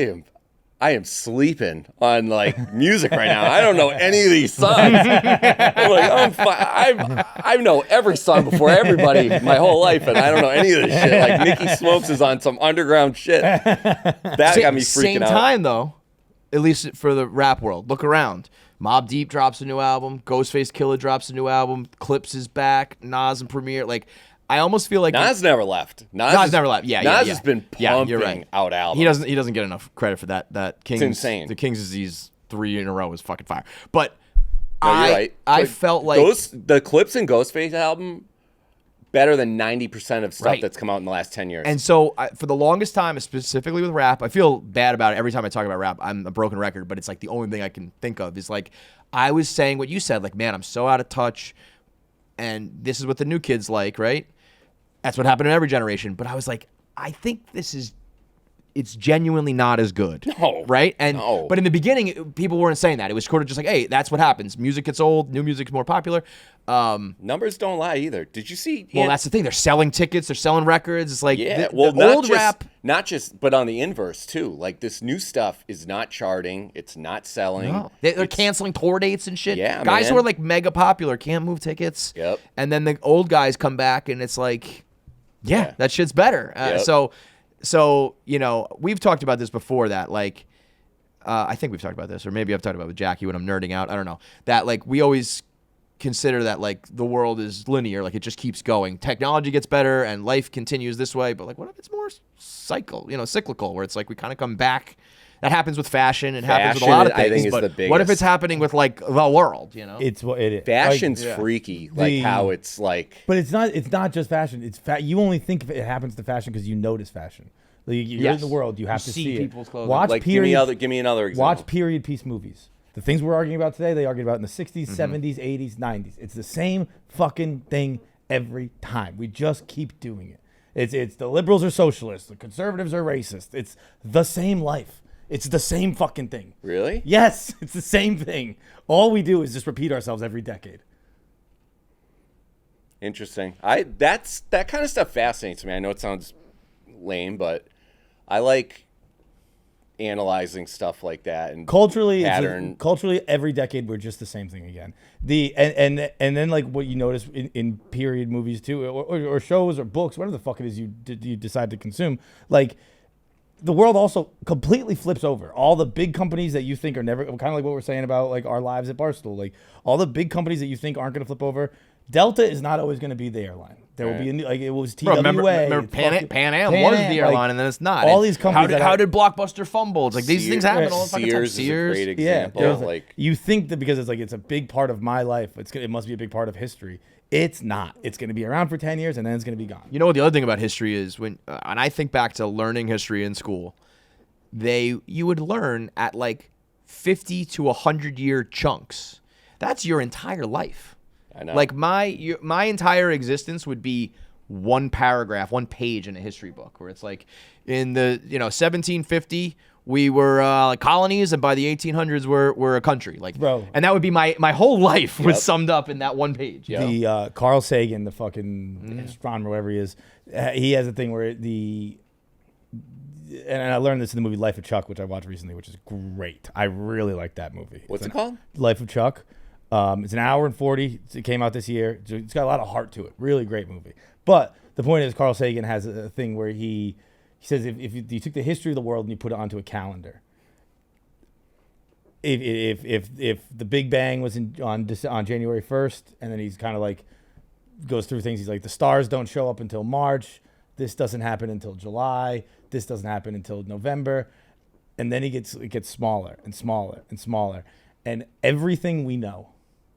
am sleeping on like music right now. I don't know any of these songs. I'm like, I know every song before everybody my whole life, and I don't know any of this shit. Like Nicky Smokes is on some underground shit. That got me freaking Same out. time though, at least for the rap world. Look around. Mobb Deep drops a new album. Ghostface Killah drops a new album. Clips is back. Nas and Premier. Like, I almost feel like Nas never left. Nas never left. Yeah, Nas has been pumping you're right. out albums. He doesn't get enough credit for that. That Kings, It's insane. The Kings' Disease 3 in a row is fucking fire. But No, you're right. I But felt like the Clips and Ghostface album better than 90% of stuff Right. that's come out in the last 10 years. And so for the longest time, specifically with rap, I feel bad about it every time I talk about rap. I'm a broken record, but it's like the only thing I can think of is like I was saying what you said, like, man, I'm so out of touch, and this is what the new kids like, right? That's what happened in every generation. But I was like, I think it's genuinely not as good. No. Right? And No. But in the beginning, people weren't saying that. It was sort of just like, hey, that's what happens. Music gets old, new music's more popular. Numbers don't lie either. Did you see? Well, that's the thing. They're selling tickets. They're selling records. It's like Yeah, the well, old rap. not just, but on the inverse too. Like this new stuff is not charting. It's not selling. No. They're It's- canceling tour dates and shit. Yeah, guys who man. are like mega popular can't move tickets. Yep. And then the old guys come back, and it's like, yeah. that shit's better. Yep. So we've talked about this before. That like, I think we've talked about this, or maybe I've talked about it with Jackie when I'm nerding out. I don't know. That like we always consider that like the world is linear, like it just keeps going. Technology gets better and life continues this way, but like what if it's more cyclical, where it's like we kind of come back. That happens with fashion. It happens with a lot of Fashion, I things. think, is but the what if biggest. it's happening with like the world? It's what it is. Fashion's Like, freaky. Like how it's like. but it's not just fashion. It's you only think if it happens to fashion because you notice fashion. Like, you're Yes. in the world, you have You to see see people's it. clothing. Watch Like, period. give me another example. Watch period piece movies. The things we're arguing about today, they argued about in the 60s, Mm-hmm. 70s, 80s, 90s. It's the same fucking thing every time. We just keep doing it. It's the liberals are socialists, the conservatives are racist. It's the same life. It's the same fucking thing. Really? Yes, it's the same thing. All we do is just repeat ourselves every decade. Interesting. That kind of stuff fascinates me. I know it sounds lame, but I like analyzing stuff like that and Culturally, pattern. culturally, every decade we're just the same thing again. And then like what you notice in period movies too, or shows or books, whatever the fuck it is you decide to consume, like the world also completely flips over. All the big companies that you think are never, kind of like what we're saying about like our lives at Barstool, like all the big companies that you think aren't going to flip over. Delta is not always going to be the airline. There will be like it was TWA. Bro, remember Pan Am was the airline, like, and then it's not. all And these companies How did Blockbuster fumble? It's like these things happen all the fucking time. Sears is a great Yeah, example. Like you think that because it's a big part of my life, it must be a big part of history. It's not. It's going to be around for 10 years and then it's going to be gone. You know what the other thing about history is when, and I think back to learning history in school, you would learn at like 50 to 100-year chunks. That's your entire life. I know. Like my entire existence would be one paragraph, one page in a history book, where it's like in the 1750 we were like colonies, and by the 1800s we're a country. Like, Bro. and that would be my whole life was summed up in that one page. The Carl Sagan, the fucking astronomer, whatever he is, he has a thing where and I learned this in the movie Life of Chuck, which I watched recently, which is great. I really like that movie. What's it called? Life of Chuck. It's an hour and 40. It came out this year. It's got a lot of heart to it. Really great movie. But the point is, Carl Sagan has a thing where he says if you took the history of the world and you put it onto a calendar, if the Big Bang was on January 1st, and then he's kind of like goes through things. He's like, the stars don't show up until March. This doesn't happen until July. This doesn't happen until November. And then it gets smaller and smaller and smaller. And everything we know,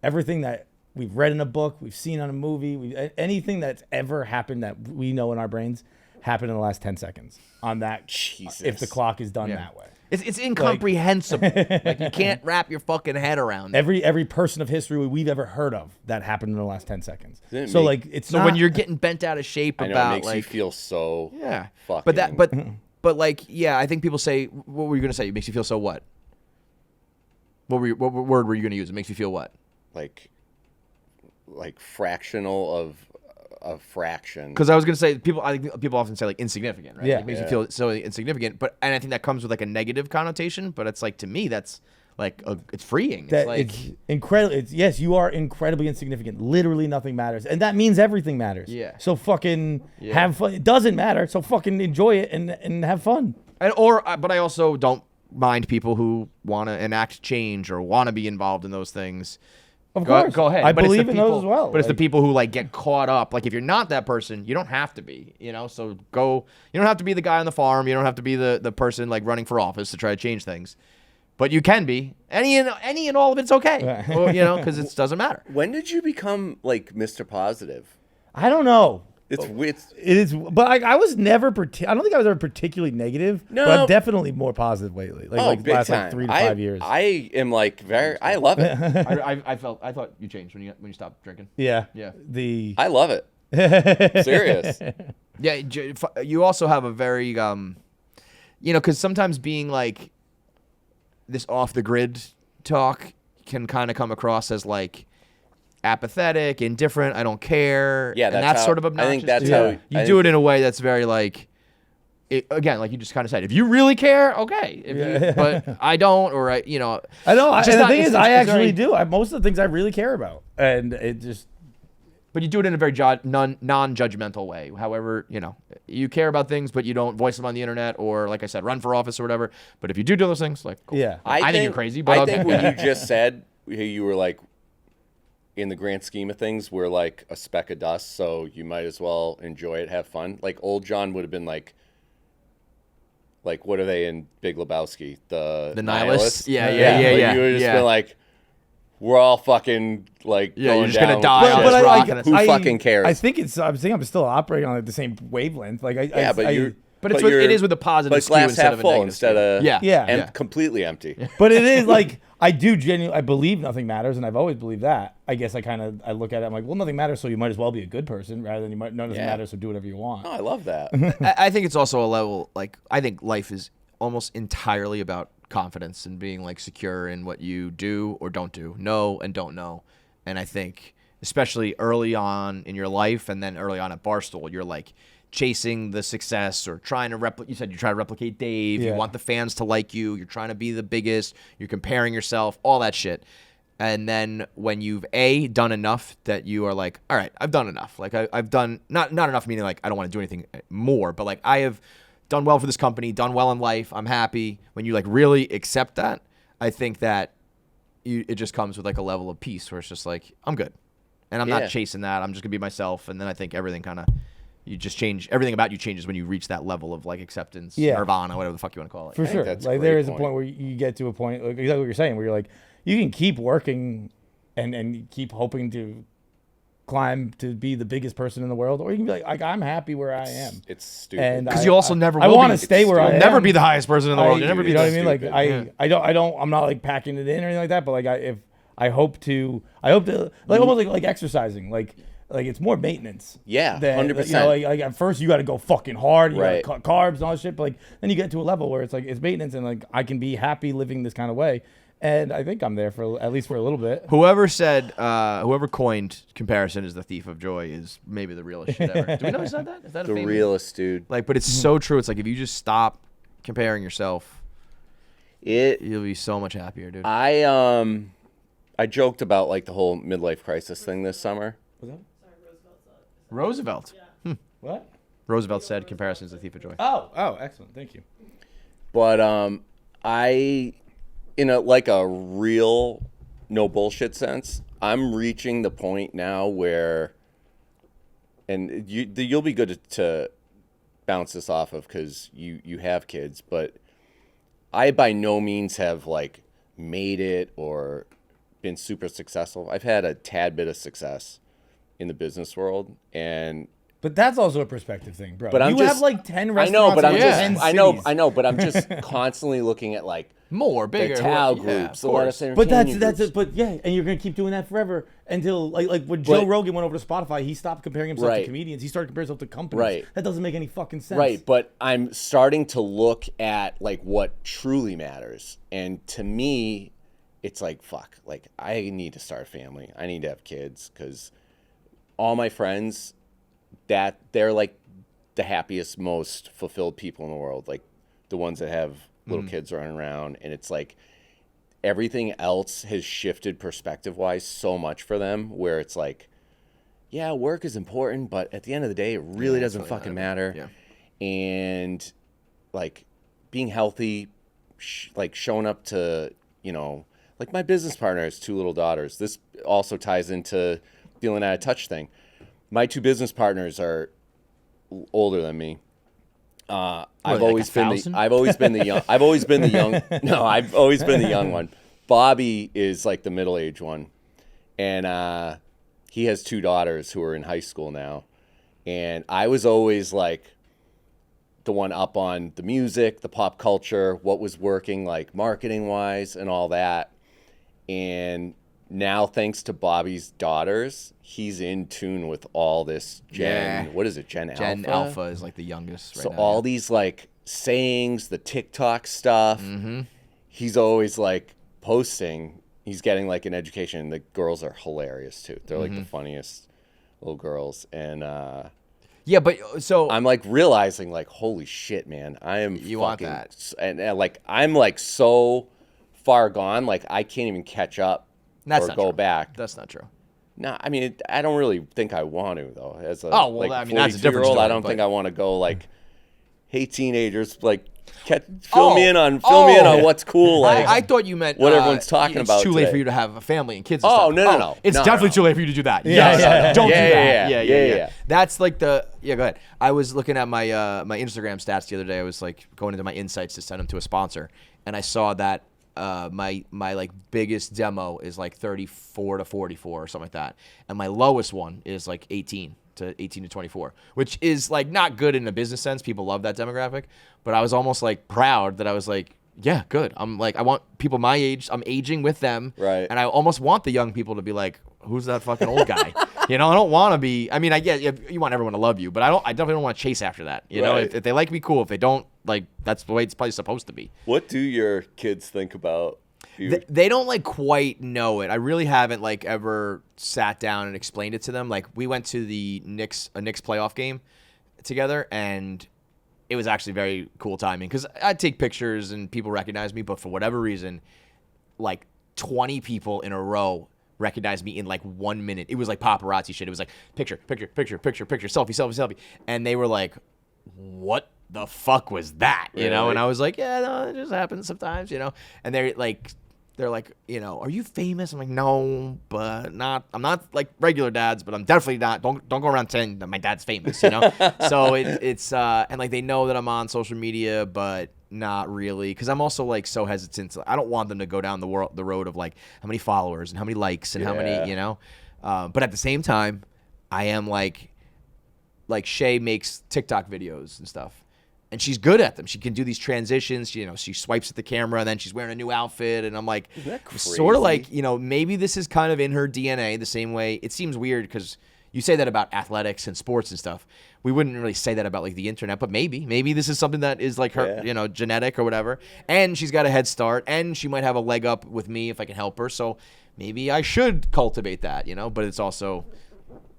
everything that we've read in a book, we've seen on a movie, anything that's ever happened that we know in our brains happened in the last 10 seconds on that. Jesus. If the clock is done that way. It's incomprehensible. Like you can't wrap your fucking head around it. Every person of history we've ever heard of that happened in the last 10 seconds. Didn't So make- like it's So not, when you're getting bent out of shape I know about it makes like you feel so yeah, fucking. but like yeah, I think people say, what were you gonna say? It makes you feel so what? What word were you gonna use? It makes you feel what? like fractional of a fraction. Because I was gonna say I think people often say like insignificant, right? Yeah. Like, it makes you feel so insignificant, and I think that comes with like a negative connotation. But it's like to me that's like it's freeing. that It's like it's incredible. Yes, you are incredibly insignificant. Literally nothing matters, and that means everything matters. Yeah. So fucking have fun. It doesn't matter. So fucking enjoy it and have fun. but I also don't mind people who want to enact change or want to be involved in those things. Of course, Go ahead. I But it's the believe in those people- as well. But it's the Like, people who like get caught up. Like if you're not that person, you don't have to be. So go. You don't have to be the guy on the farm. You don't have to be the person like running for office to try to change things. But you can be. Any and all of it's okay. Well, because it doesn't matter. When did you become like Mr. Positive? I don't know. It's It is, but I was never. I don't think I was ever particularly negative. No. but I'm definitely more positive lately. Like big last time. like 3 to 5 years. I am like I love it. I thought you changed when you stopped drinking. yeah. Yeah. I love it. Serious. Yeah. You also have a very because sometimes being like this off the grid talk can kind of come across as like apathetic, indifferent, I don't care. Yeah, and that's that's how- sort of I obnoxious. think that's too. how- you I do think- it in a way that's very like, again, like you just kind of said, if you really care, okay. But I don't, or I know. It's And just the not- thing it's- is, I it's actually very- do. Most of the things I really care about, and it just. But you do it in a very non-judgmental way. However, you care about things, but you don't voice them on the internet or, like I said, run for office or whatever. But if you do those things, like, cool. Yeah. I think you're crazy. But I okay. think what you just said, you were like, in the grand scheme of things, we're like a speck of dust, so you might as well enjoy it, have fun. Like old John would have been like what are they in Big Lebowski? The nihilists? Yeah. Like, you would have just been like, we're all fucking like Yeah, going you're just gonna down. die with on this this rock. rock. Who fucking cares? I think I'm operating on like the same wavelength. Like Yeah, but But it is with a positive but skew glass instead half of a full negative instead skew. of Yeah. completely empty. But it is like I do genuinely. I believe nothing matters, and I've always believed that. I guess I look at it. I'm like, well, nothing matters, so you might as well be a good person rather than nothing matters, so do whatever you want. Oh, I love that. I think it's also a level, like, I think life is almost entirely about confidence and being, like, secure in what you do or don't do, know and don't know. And I think, especially early on in your life and then early on at Barstool, you're, like, chasing the success or trying to replicate. You said you try to replicate Dave. Yeah. You want the fans to like you. You're trying to be the biggest. You're comparing yourself, all that shit. And then when you've done enough that you are like, all right, I've done enough. Like I've done not enough meaning like I don't want to do anything more, but like I have done well for this company, done well in life. I'm happy. When you like really accept that, I think that it just comes with like a level of peace where it's just like I'm good, and I'm not chasing that. I'm just gonna be myself. And then I think everything kind of. You just change, everything about you changes when you reach that level of like acceptance, nirvana, whatever the fuck you want to call it. For sure. Like there is a point where you get to a point, like exactly what you're saying, where you're like, you can keep working and keep hoping to climb to be the biggest person in the world, or you can be like I'm happy where I am. It's stupid. Because you also never I will want to stay where I am. never be the highest person in the world. You'll never be you know the what I mean? Like I don't I'm not like packing it in or anything like that, but like I hope to like almost like exercising, like it's more maintenance. Yeah, than, 100%. You know, like at first you got to go fucking hard, you Right. got to cut carbs and all that shit. But like then you get to a level where it's like it's maintenance, and like I can be happy living this kind of way. And I think I'm there for at least for a little bit. Whoever coined comparison is the thief of joy is maybe the realest shit ever. Do we know who said that? Is that the a famous? realest dude. Like, but it's so true. It's like if you just stop comparing yourself, you'll be so much happier, dude. I joked about like the whole midlife crisis thing this summer. What's that? Roosevelt. What? Roosevelt said comparison is the thief of joy. Oh, excellent. Thank you. But I, in a like a real no bullshit sense, I'm reaching the point now where, and you'll be good to bounce this off of because you have kids, but I by no means have like made it or been super successful. I've had a tad bit of success in the business world, but that's also a perspective thing, bro. But you have like 10 restaurants. I know, but I'm in just 10 I know, cities. but I'm just constantly looking at like More, bigger. the Tao yeah, groups, of the Lettuce course. But Entertainment that's groups. it. But yeah, and you're gonna keep doing that forever until like when Joe Rogan went over to Spotify, he stopped comparing himself to Right. comedians. He started comparing himself to companies. Right. That doesn't make any fucking sense. Right, but I'm starting to look at like what truly matters, and to me, it's like fuck. Like I need to start a family. I need to have kids because all my friends, that they're like the happiest, most fulfilled people in the world. Like the ones that have little kids running around, and it's like everything else has shifted perspective-wise so much for them, where it's like, yeah, work is important, but at the end of the day, it really doesn't fucking matter. Yeah. And like being healthy, like showing up to, you know, like my business partner has 2 little daughters. This also ties into feeling out of touch thing. My 2 business partners are older than me. I've always been the young. I've always been the young. No, I've always been the young one. Bobby is like the middle-aged one, and he has 2 daughters who are in high school now. And I was always like the one up on the music, the pop culture, what was working like marketing-wise, and all that. And now, thanks to Bobby's daughters, he's in tune with all this Gen. Yeah. What is it? Gen Alpha. Gen Alpha is like the youngest right So now. all these like sayings, the TikTok stuff, he's always like posting. He's getting like an education. The girls are hilarious too. They're like the funniest little girls. And Yeah, but so I'm like realizing like, holy shit, man, I am You want fucking, that. and like I'm like so far gone, like I can't even catch up That's or not go true. back. That's not true. No, I mean, I don't really think I want to though. As a Oh, well, like, I mean, that's a 42-year-old, different story, I don't but- think I want to go like, hey, teenagers, like, fill me in on what's cool. Like, I thought you meant what everyone's talking it's about too late today. for you to have a family and kids. And Oh, stuff. no. It's No, definitely no. too late for you to do that. Yeah, Yes. yeah. Don't Yeah, do that. yeah. Yeah. That's like the Go ahead. I was looking at my my Instagram stats the other day. I was like going into my insights to send them to a sponsor, and I saw that my like biggest demo is like 34 to 44 or something like that, and my lowest one is like 18 to 18 to 24, which is like not good in a business sense. People love that demographic, but I was almost like proud that I was like, yeah, good. I'm like, I want people my age. I'm aging with them, Right. and I almost want the young people to be like, who's that fucking old guy? You know, I don't want to be. I mean, I get you want everyone to love you, but I definitely don't want to chase after that. You know, Right. if they like me, cool. If they don't, like, that's the way it's probably supposed to be. What do your kids think about you? They don't like quite know it. I really haven't like ever sat down and explained it to them. Like we went to a Knicks playoff game together, and it was actually very cool timing because I'd take pictures and people recognize me, but for whatever reason, like 20 people in a row recognized me in like 1 minute. It was like paparazzi shit. It was like picture, selfie. And they were like, what the fuck was that? You know? And I was like, yeah, no, it just happens sometimes, you know? And they're like, you know, are you famous? I'm like, no, but I'm not like regular dads, but I'm definitely not. Don't go around saying that my dad's famous, you know? So it's and like they know that I'm on social media, but not really, because I'm also like so hesitant. I don't want them to go down the road of like how many followers and how many likes and how many, you know. But at the same time, I am like Shay makes TikTok videos and stuff, and she's good at them. She can do these transitions. You know, she swipes at the camera, and then she's wearing a new outfit, and I'm like, sort of like, you know, maybe this is kind of in her DNA the same way. It seems weird because you say that about athletics and sports and stuff. We wouldn't really say that about like the internet, but maybe this is something that is like her, you know, genetic or whatever. And she's got a head start, and she might have a leg up with me if I can help her. So maybe I should cultivate that, you know, but it's also,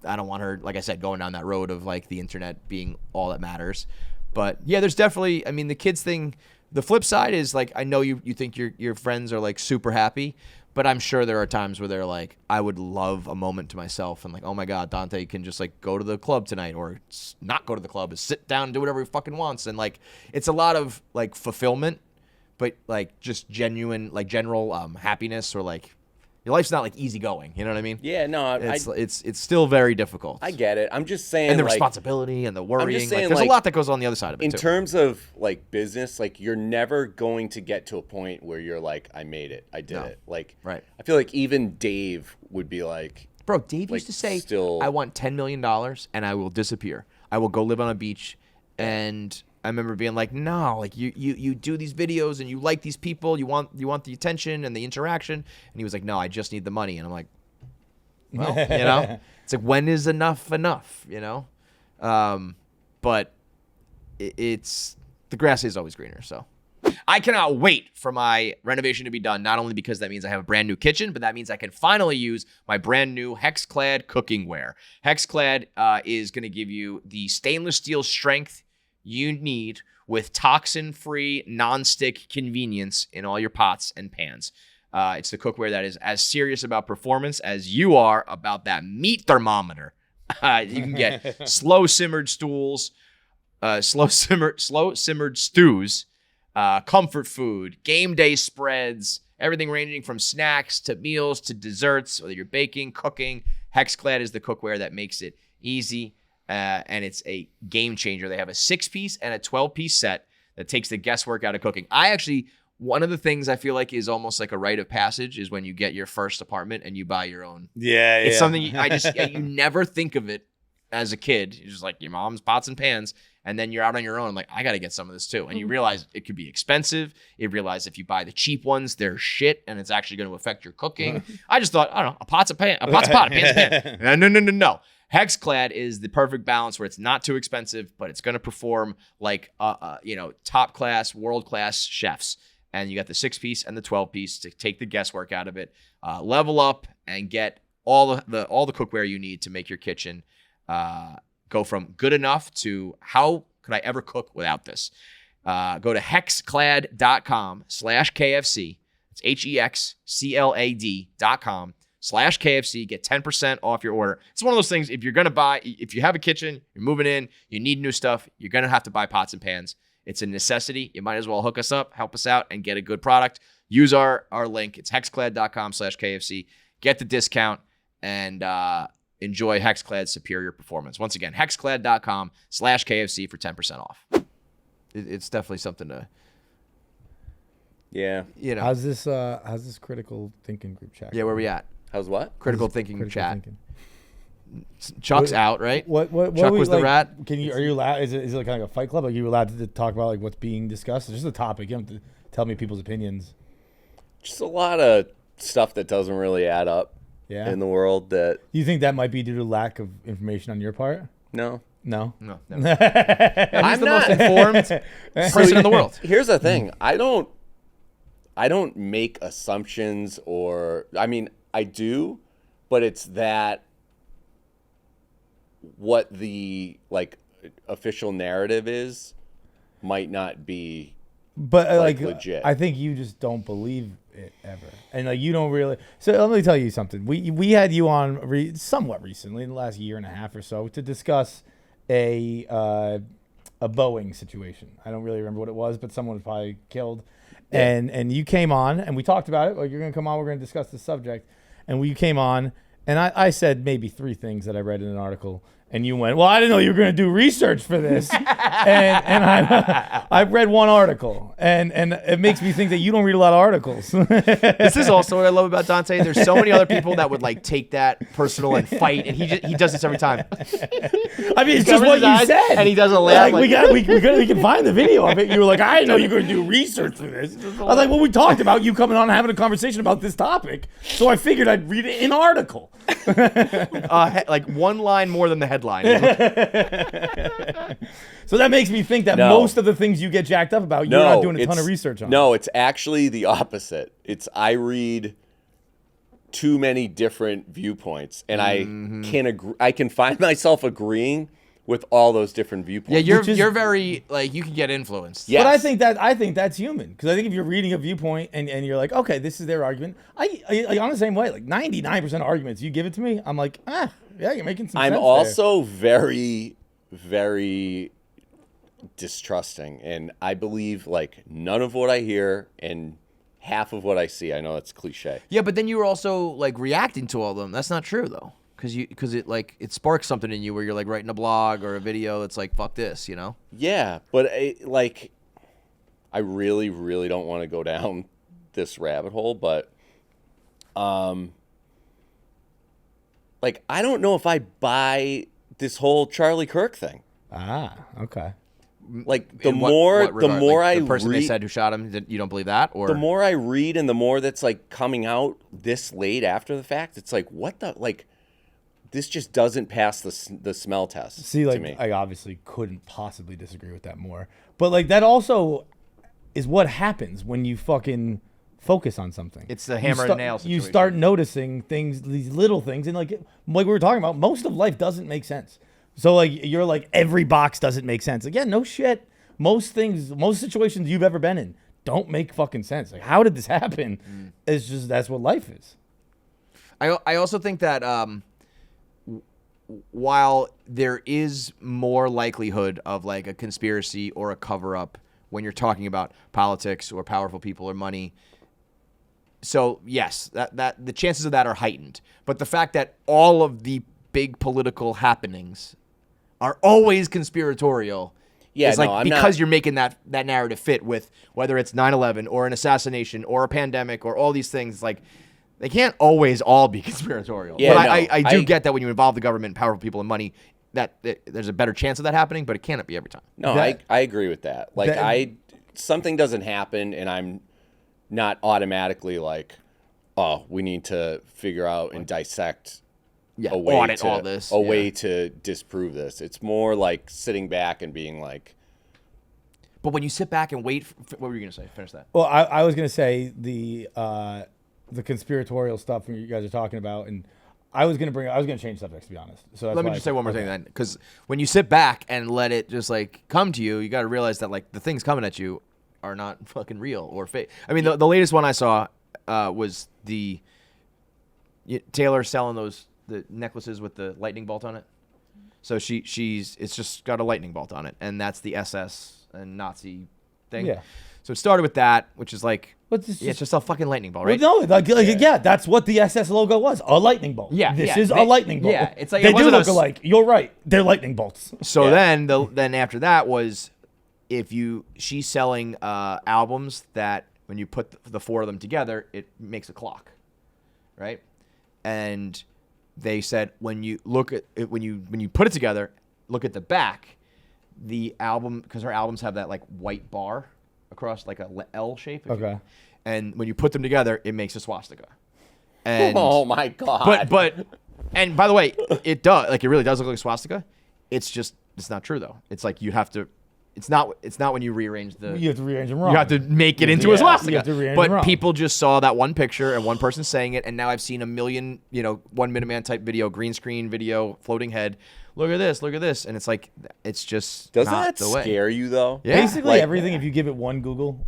I don't want her, like I said, going down that road of like the internet being all that matters. But yeah, there's definitely, I mean, the kids thing, the flip side is like, I know you think your friends are like super happy, but I'm sure there are times where they're like, I would love a moment to myself and like, oh my God, Dante can just like go to the club tonight or not go to the club, sit down and do whatever he fucking wants. And like, it's a lot of like fulfillment, but like just genuine, like general happiness, or like your life's not like easy going. You know what I mean? Yeah, no, it's still very difficult. I get it. I'm just saying, and the like, responsibility and the worrying. saying, like, there's like, a lot that goes on the other side of it in too. terms of like business, like you're never going to get to a point where you're like, I made it, I did it. Like, right. I feel like even Dave would be like, bro, Dave like, used to say, still, I want $10 million and I will disappear. I will go live on a beach. And I remember being like, no, like you do these videos and you like these people, you want the attention and the interaction. And he was like, no, I just need the money. And I'm like, well, you know, it's like, when is enough, you know? But it's, the grass is always greener. So I cannot wait for my renovation to be done, not only because that means I have a brand new kitchen, but that means I can finally use my brand new Hexclad cooking ware. Hexclad is going to give you the stainless steel strength you need with toxin-free, non-stick convenience in all your pots and pans. It's the cookware that is as serious about performance as you are about that meat thermometer. You can get slow simmered stews, comfort food, game day spreads, everything ranging from snacks to meals to desserts, whether you're baking, cooking. Hexclad is the cookware that makes it easy. And it's a game changer. They have a 6-piece and a 12-piece set that takes the guesswork out of cooking. One of the things I feel like is almost like a rite of passage is when you get your first apartment and you buy your own. Yeah. It's something you never think of it as a kid. You're just like your mom's pots and pans, and then you're out on your own. I'm like, I got to get some of this too. And you realize it could be expensive. You realize if you buy the cheap ones, they're shit, and it's actually going to affect your cooking. I just thought, I don't know, a pot's a pot, a pan's a pan. No. Hexclad is the perfect balance where it's not too expensive, but it's going to perform like top class, world class chefs. And you got the 6-piece and the 12-piece to take the guesswork out of it. Level up and get all the cookware you need to make your kitchen go from good enough to how could I ever cook without this? Go to hexclad.com/KFC. It's HEXCLAD.com/KFC. Get 10% off your order. It's one of those things, if you have a kitchen, you're moving in, you need new stuff, you're going to have to buy pots and pans. It's a necessity. You might as well hook us up, help us out, and get a good product. Use our link. It's hexclad.com/KFC. Get the discount and enjoy Hexclad's superior performance. Once again, hexclad.com/KFC for 10% off. It's definitely something to, yeah. you know. How's this critical thinking group chat? Yeah, where we at? How's what? Critical thinking chat. Thinking. Chuck's out, right? What Chuck we, was the like, rat. Are you allowed? Is it like kind of a fight club? Like, are you allowed to talk about like what's being discussed? It's just a topic. You don't have to tell me people's opinions. Just a lot of stuff that doesn't really add up Yeah. in the world. That Do you think that might be due to lack of information on your part? no. No. No, I'm the most not. informed person in the world. Here's the thing. I don't make assumptions, or I mean I do, but it's that what the like official narrative is might not be But like legit. I think you just don't believe it ever, and like you don't really. So let me tell you something. We had you on somewhat recently in the last year and a half or so to discuss a Boeing situation. I don't really remember what it was, but someone was probably killed, and you came on and we talked about it. Like, you're gonna come on, we're gonna discuss the subject, and you came on, and I said maybe 3 things that I read in an article. And you went, well, I didn't know you were going to do research for this. and I've read 1 article. And it makes me think that you don't read a lot of articles. This is also what I love about Dante. There's so many other people that would like take that personal and fight, and he does this every time. I mean, it's just what you said. and he doesn't laugh. Like, we can find the video of it. You were like, I didn't know you were going to do research for this. I was like, well, we talked about you coming on and having a conversation about this topic. So I figured I'd read it in an article. Like 1 line more than the headline. So that makes me think that most of the things you get jacked up about, you're not doing a ton of research on. No, it's actually the opposite. It's I read too many different viewpoints, and I can find myself agreeing with all those different viewpoints. Yeah, you're very like you can get influenced. Yes. But I think that's human, because I think if you're reading a viewpoint and you're like, okay, this is their argument. I on the same way, like 99% of arguments you give it to me, I'm like, yeah, you're making some sense. I'm also very, very distrusting, and I believe like none of what I hear and half of what I see. I know that's cliche. Yeah, but then you were also like reacting to all of them. That's not true though, because it sparks something in you where you're like writing a blog or a video that's like fuck this, you know? Yeah, but I really, really don't want to go down this rabbit hole, but like I don't know if I buy this whole Charlie Kirk thing. Ah, okay. Like the In what more regard? I the person read, they said who shot him, you don't believe that, or the more I read and the more that's like coming out this late after the fact, it's like what the like. This just doesn't pass the smell test. See, to like me. I obviously couldn't possibly disagree with that more, but like that also is what happens when you fucking focus on something. it's the hammer and nail situation. You start noticing things, these little things, and like we were talking about, most of life doesn't make sense. So like you're like every box doesn't make sense. Again, no shit. Most things, most situations you've ever been in don't make fucking sense. Like, how did this happen? It's just that's what life is. I also think that while there is more likelihood of like a conspiracy or a cover up when you're talking about politics or powerful people or money. So yes, that the chances of that are heightened. But the fact that all of the big political happenings are always conspiratorial Yeah, is no, like I'm because not- you're making that narrative fit with whether it's 9/11 or an assassination or a pandemic or all these things. Like they can't always all be conspiratorial. Yeah, but no, I do I- get that when you involve the government, powerful people, and money, that there's a better chance of that happening, but it cannot be every time. No, I agree with that. Like something doesn't happen and I'm not automatically like, oh, we need to figure out and dissect a way audit to, all this. a way to disprove this. It's more like sitting back and being like, But when you sit back and wait, what were you going to say? Finish that. Well, I was gonna say the conspiratorial stuff you guys are talking about, and I was gonna change subjects, to be honest. So that's Let me why just say one more thing then, because when you sit back and let it just like come to you, you got to realize that like the things coming at you are not fucking real or fake. I mean, the latest one I saw was the Taylor selling the necklaces with the lightning bolt on it. So it's just got a lightning bolt on it, and that's the SS and Nazi thing. Yeah. So it started with that, which is like, But it's it's just a fucking lightning bolt, right? Well, no, yeah, that's what the SS logo was, a lightning bolt. Yeah, this yeah, is a lightning bolt. yeah, it's like- they it do wasn't look a s- alike. You're right, they're lightning bolts. So then after that was she's selling albums that when you put the 4 of them together, it makes a clock, right? And they said when you look at it, when you put it together, look at the back, the album, because her albums have that like white bar across like a L shape. Okay. And when you put them together, it makes a swastika. And Oh my God. but and by the way, it does, like, it really does look like a swastika. It's not true though. It's like you have to. It's not when you rearrange the. You have to rearrange them wrong. You have to make it into a Yeah, swastika. you have to rearrange them But wrong. people just saw that one picture and one person saying it, and now I've seen a million, 1 Minute Man type video, green screen video, floating head. Look at this, and it's like, it's just Doesn't not that the way. scare you though? Yeah. Basically, Like- everything, if you give it one Google,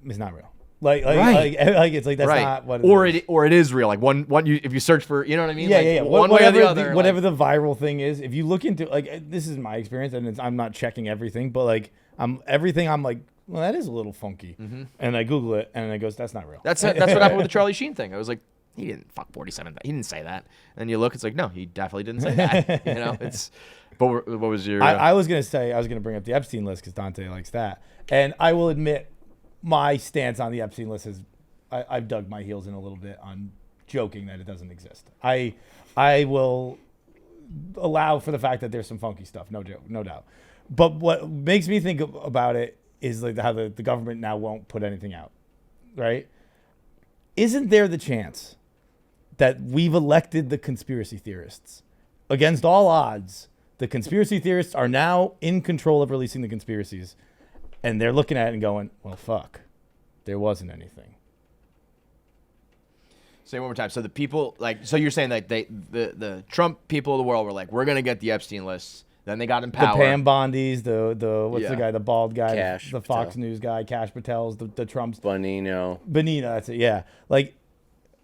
is not real. Right. It's like that's Right. not what. Or it is real. Like one if you search for, you know what I mean? Yeah, Like, yeah. One way or the other. Whatever the viral thing is, if you look into, like, this is my experience, and I'm not checking everything, but like I'm like, well, that is a little funky, and I Google it, and it goes, that's not real. That's what happened with the Charlie Sheen thing. I was like, he didn't fuck 47. He didn't say that. And you look, it's like, no, he definitely didn't say that. It's. But what was your? I was gonna bring up the Epstein list because Dante likes that, and I will admit, my stance on the Epstein list is, I've dug my heels in a little bit on joking that it doesn't exist. I will allow for the fact that there's some funky stuff, no doubt. But what makes me think about it is like how the government now won't put anything out, right? Isn't there the chance that we've elected the conspiracy theorists? Against all odds, the conspiracy theorists are now in control of releasing the conspiracies, and they're looking at it and going, well, fuck, there wasn't anything. Say it one more time. So the people, like, so you're saying that the Trump people of the world were like, we're gonna get the Epstein lists. Then they got in power. The Pam Bondis, the what's the Yeah. guy, the bald guy, Cash the Fox Patel. News guy, Cash Patels, the Trumps, Bonino. Benina, that's it. Yeah, like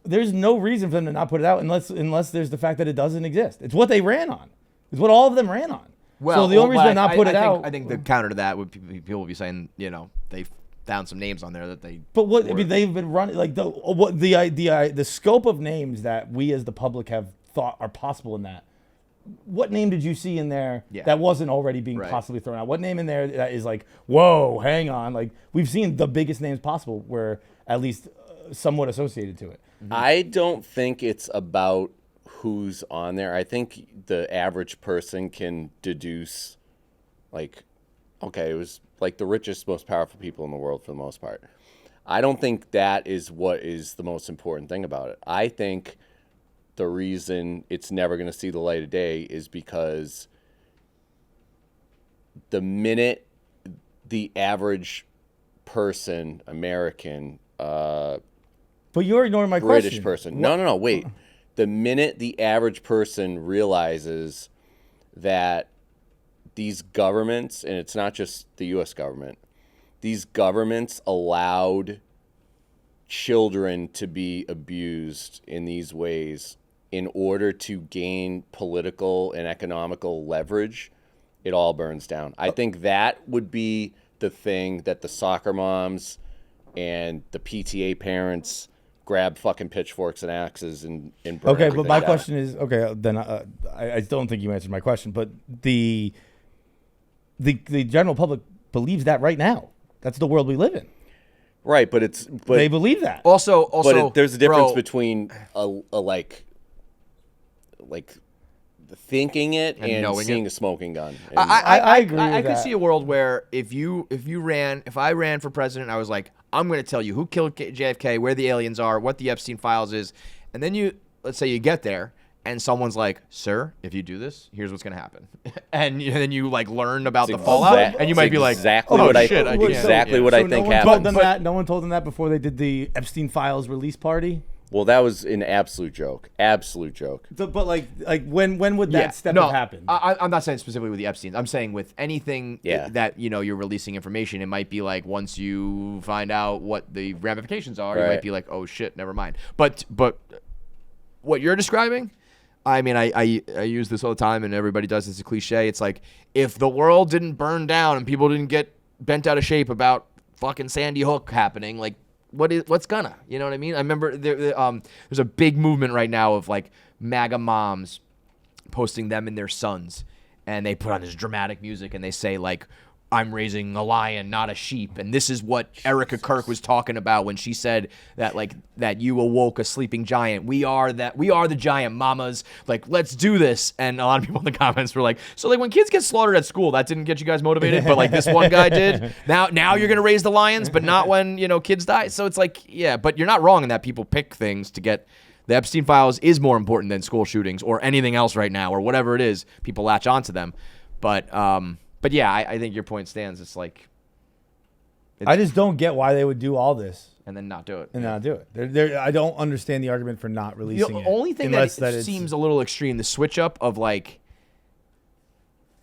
there's no reason for them to not put it out unless there's the fact that it doesn't exist. It's what they ran on. It's what all of them ran on. So the only reason to not put it out. I think the counter to that would be, people would be saying, they found some names on there that they. But what I mean, they've been running like the scope of names that we as the public have thought are possible in that. What name did you see in there that wasn't already being possibly thrown out? What name in there that is like, whoa, hang on? Like, we've seen the biggest names possible were at least somewhat associated to it. I don't think it's about who's on there. I think the average person can deduce, like, okay, it was like the richest, most powerful people in the world for the most part. I don't think that is what is the most important thing about it. I think the reason it's never going to see the light of day is because the minute the average person, American, But you're ignoring my British question. person. No, wait. The minute the average person realizes that these governments, and it's not just the U.S. government, these governments allowed children to be abused in these ways in order to gain political and economical leverage, it all burns down. I think that would be the thing that the soccer moms and the PTA parents grab fucking pitchforks and axes and burn Okay, but everything my down. question is, okay, then I still don't think you answered my question. But the general public believes that right now. That's the world we live in. Right, but They believe that. Also, there's a difference bro, between a like thinking it and knowing seeing it. a smoking gun. And I agree with I could that. see a world where if I ran for president, I was like, I'm going to tell you who killed JFK, where the aliens are, what the Epstein files is, and then let's say you get there, and someone's like, sir, if you do this, here's what's going to happen, and then you like learn about the fallout, and you might be like, exactly oh what shit, I I can't. exactly what I think happened. No one told them that before they did the Epstein Files release party. Well, that was an absolute joke. Absolute joke. But like when would that step have happened? I'm not saying specifically with the Epsteins. I'm saying with anything Yeah. that you're releasing information. It might be like once you find out what the ramifications are, you Right. might be like, oh shit, never mind. But what you're describing, I mean, I use this all the time, and everybody does. It's a cliche. It's like if the world didn't burn down and people didn't get bent out of shape about fucking Sandy Hook happening, like. What's gonna? You know what I mean? I remember there's a big movement right now of like MAGA moms posting them and their sons, and they put on this dramatic music and they say like, I'm raising a lion, not a sheep. And this is what Erica Kirk was talking about when she said that, like, that you awoke a sleeping giant. We are the giant mamas. Like, let's do this. And a lot of people in the comments were like, so like when kids get slaughtered at school, that didn't get you guys motivated, but like this one guy did. Now you're gonna raise the lions, but not when, you know, kids die. So it's like, yeah, but you're not wrong in that people pick things to get. The Epstein files is more important than school shootings or anything else right now, or whatever it is. People latch onto them. But yeah, I think your point stands. It's like I just don't get why they would do all this and then not do it. not do it. I don't understand the argument for not releasing it. The only thing that seems a little extreme, the switch up of like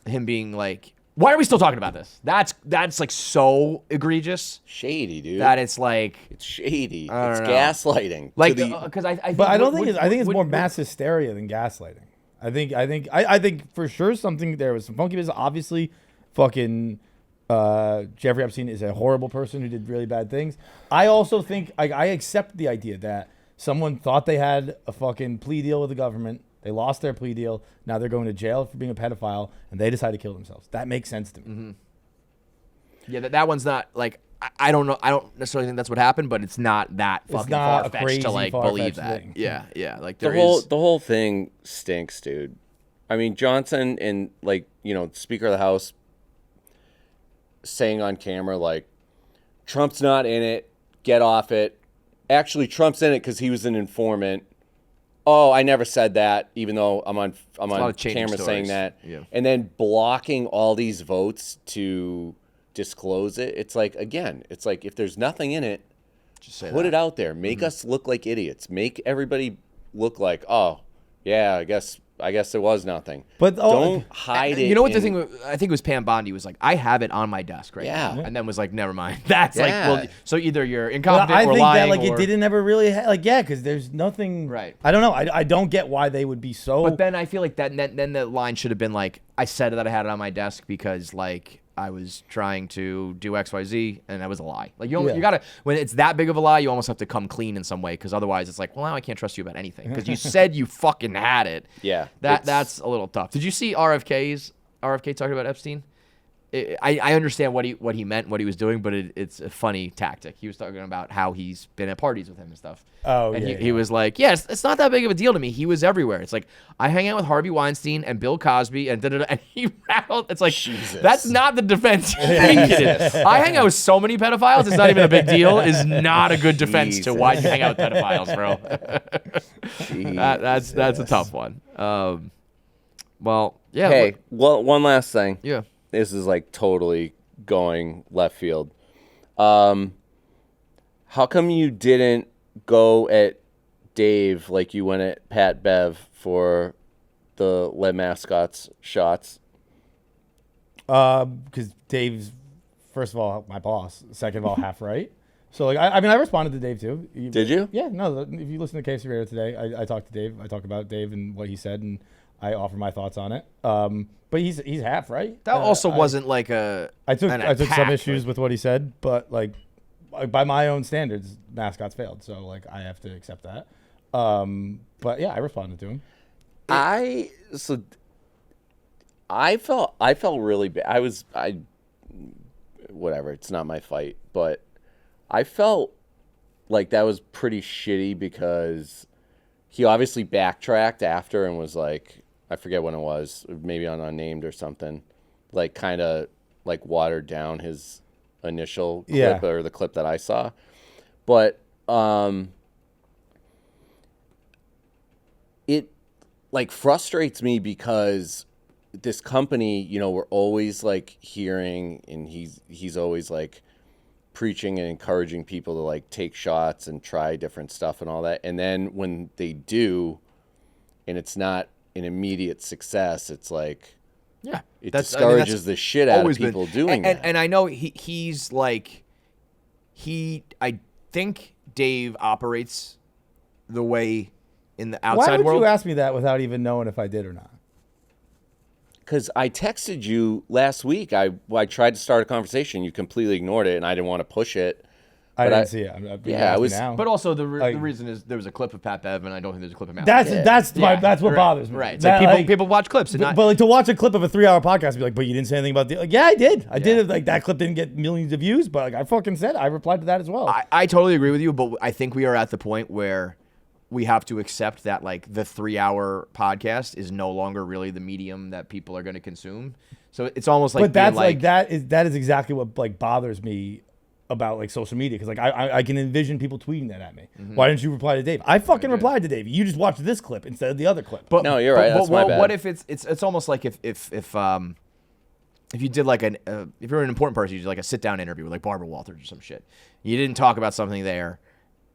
him being like, why are we still talking about this? That's like so egregious. Shady, dude. That it's like it's shady. It's gaslighting. Like because I think, but I don't think I think it's more mass hysteria than gaslighting. I think for sure there was some funky business. Obviously, fucking Jeffrey Epstein is a horrible person who did really bad things. I also think I accept the idea that someone thought they had a fucking plea deal with the government. They lost their plea deal. Now they're going to jail for being a pedophile, and they decide to kill themselves. That makes sense to me. Mm-hmm. Yeah, that one's not like I don't know. I don't necessarily think that's what happened, but it's not that fucking far-fetched to like believe that. Thing. Yeah. Like the whole thing stinks, dude. I mean, Johnson and like, you know, Speaker of the House saying on camera like, Trump's not in it. Get off it. Actually, Trump's in it because he was an informant. Oh, I never said that, even though I'm on camera saying that. Yeah. And then blocking all these votes to disclose it. It's like, again, it's like if there's nothing in it, just say put it out there. Make us look like idiots. Make everybody look like, oh, yeah, I guess there was nothing. But don't hide it. You know what the thing? I think it was Pam Bondi was like, I have it on my desk right now, and then was like, never mind. That's like, well, so either you're incompetent or lying. I think that like it didn't ever really because there's nothing. Right. I don't know. I don't get why they would be so. But then I feel like then the line should have been like, I said that I had it on my desk because like I was trying to do XYZ, and that was a lie. Like you gotta, when it's that big of a lie, you almost have to come clean in some way, because otherwise it's like, well, now I can't trust you about anything because you said you fucking had it. Yeah, that's a little tough. Did you see RFK talking about Epstein? I understand what he meant, what he was doing, but it's a funny tactic. He was talking about how he's been at parties with him and stuff. Oh, and he was like, yeah, it's not that big of a deal to me. He was everywhere. It's like, I hang out with Harvey Weinstein and Bill Cosby and da-da-da, and he rattled. It's like, Jesus. That's not the defense you think it is. I hang out with so many pedophiles, it's not even a big deal, is not a good defense to why you hang out with pedophiles, bro. That's a tough one. Well, yeah. Hey, one last thing. Yeah. This is like totally going left field. How come you didn't go at Dave like you went at Pat Bev for the lead mascots shots? Because Dave's, first of all, my boss. Second of all, half right. So like, I responded to Dave too. Did you? Yeah. No. If you listen to KFC Radio today, I talked to Dave. I talk about Dave and what he said, and I offer my thoughts on it. But he's half right. That also wasn't like a. I took some issues with what he said, but like by my own standards, mascots failed. So like I have to accept that. But yeah, I responded to him. I felt really bad. Whatever. It's not my fight, but I felt like that was pretty shitty because he obviously backtracked after and was like, I forget when it was, maybe on Unnamed or something, like kind of like watered down his initial clip or the clip that I saw. But it like frustrates me because this company, you know, we're always like hearing, and he's always like preaching and encouraging people to like take shots and try different stuff and all that. And then when they do, and it's not an immediate success, it's like, yeah, it discourages the shit out of people doing that. And I know he's like, I think Dave operates the way in the outside world. Why would you ask me that without even knowing if I did or not? Because I texted you last week. I tried to start a conversation. You completely ignored it, and I didn't want to push it. I But didn't see it. I'm being yeah, I nasty was- now. But also the Like- reason is there was a clip of Pat Bev, and I don't think there's a clip of Matt. that's what Right, bothers me. Right. It's That, like people watch clips and but, not. but like to watch a clip of a 3-hour podcast, and be like, but you didn't say anything about the. Like, yeah, I did. I did. Like that clip didn't get millions of views, but like I fucking said, I replied to that as well. I totally agree with you, but I think we are at the point where we have to accept that like the 3-hour podcast is no longer really the medium that people are going to consume. So it's almost like but that's being that is exactly what like bothers me about like social media, because like I can envision people tweeting that at me. Why didn't you reply to Dave? I fucking replied to Dave. You just watched this clip instead of the other clip. But, No, you're right. That's my bad. What if it's almost like if you did like if you're an important person, you did like a sit down interview with like Barbara Walters or some shit. You didn't talk about something there,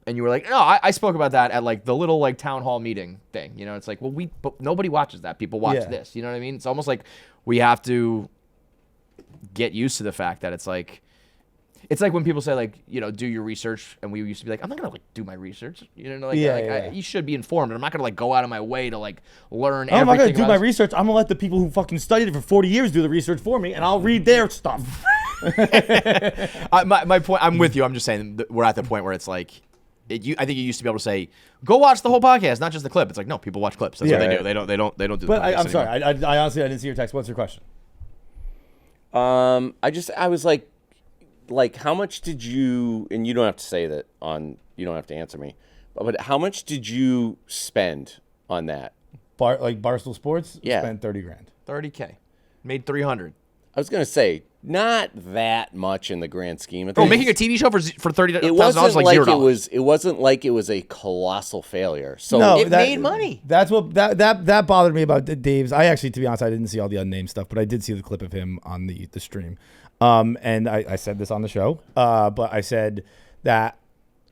and you were like, no, I spoke about that at like the little like town hall meeting thing. You know, it's like, well, but nobody watches that. People watch Yeah. this. You know what I mean? It's almost like we have to get used to the fact that it's like when people say like, you know, do your research, and we used to be like, I'm not gonna like do my research, you know, like, you should be informed, and I'm not gonna like go out of my way to like learn. I'm not gonna do about my this. research. I'm gonna let the people who fucking studied it for 40 years do the research for me, and I'll read their stuff. My point, I'm with you. I'm just saying that we're at the point where it's like, I think you used to be able to say, go watch the whole podcast, not just the clip. It's like, no, people watch clips. That's Yeah, what they right. do. They don't do. The But podcast I'm sorry. anymore. I honestly didn't see your text. What's your question? I was like, how much did you? And you don't have to say that on. You don't have to answer me. But how much did you spend on that? Barstool Sports? Yeah. Spent $30,000. $30K, made 300. I was gonna say not that much in the grand scheme of Bro, things. making a TV show for $30,000 it wasn't is like like $0. it wasn't like it was a colossal failure. So No, It made money. That's what that bothered me about Dave's. I actually, to be honest, I didn't see all the unnamed stuff, but I did see the clip of him on the stream. And I said this on the show, but I said that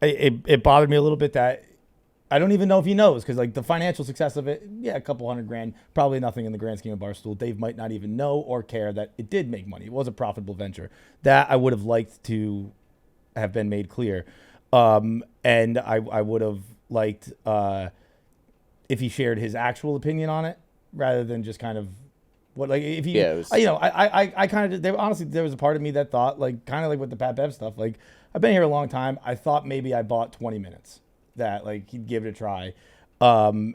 it bothered me a little bit that I don't even know if he knows, because like the financial success of it, yeah, a couple $100,000, probably nothing in the grand scheme of Barstool. Dave might not even know or care that it did make money. It was a profitable venture. That I would have liked to have been made clear. And I would have liked if he shared his actual opinion on it rather than just kind of what, like, if he, Yeah, it was- you know, I kind of, honestly, there was a part of me that thought, like, kind of like with the Pat Bev stuff, like, I've been here a long time. I thought maybe I bought 20 minutes that, like, he'd give it a try. And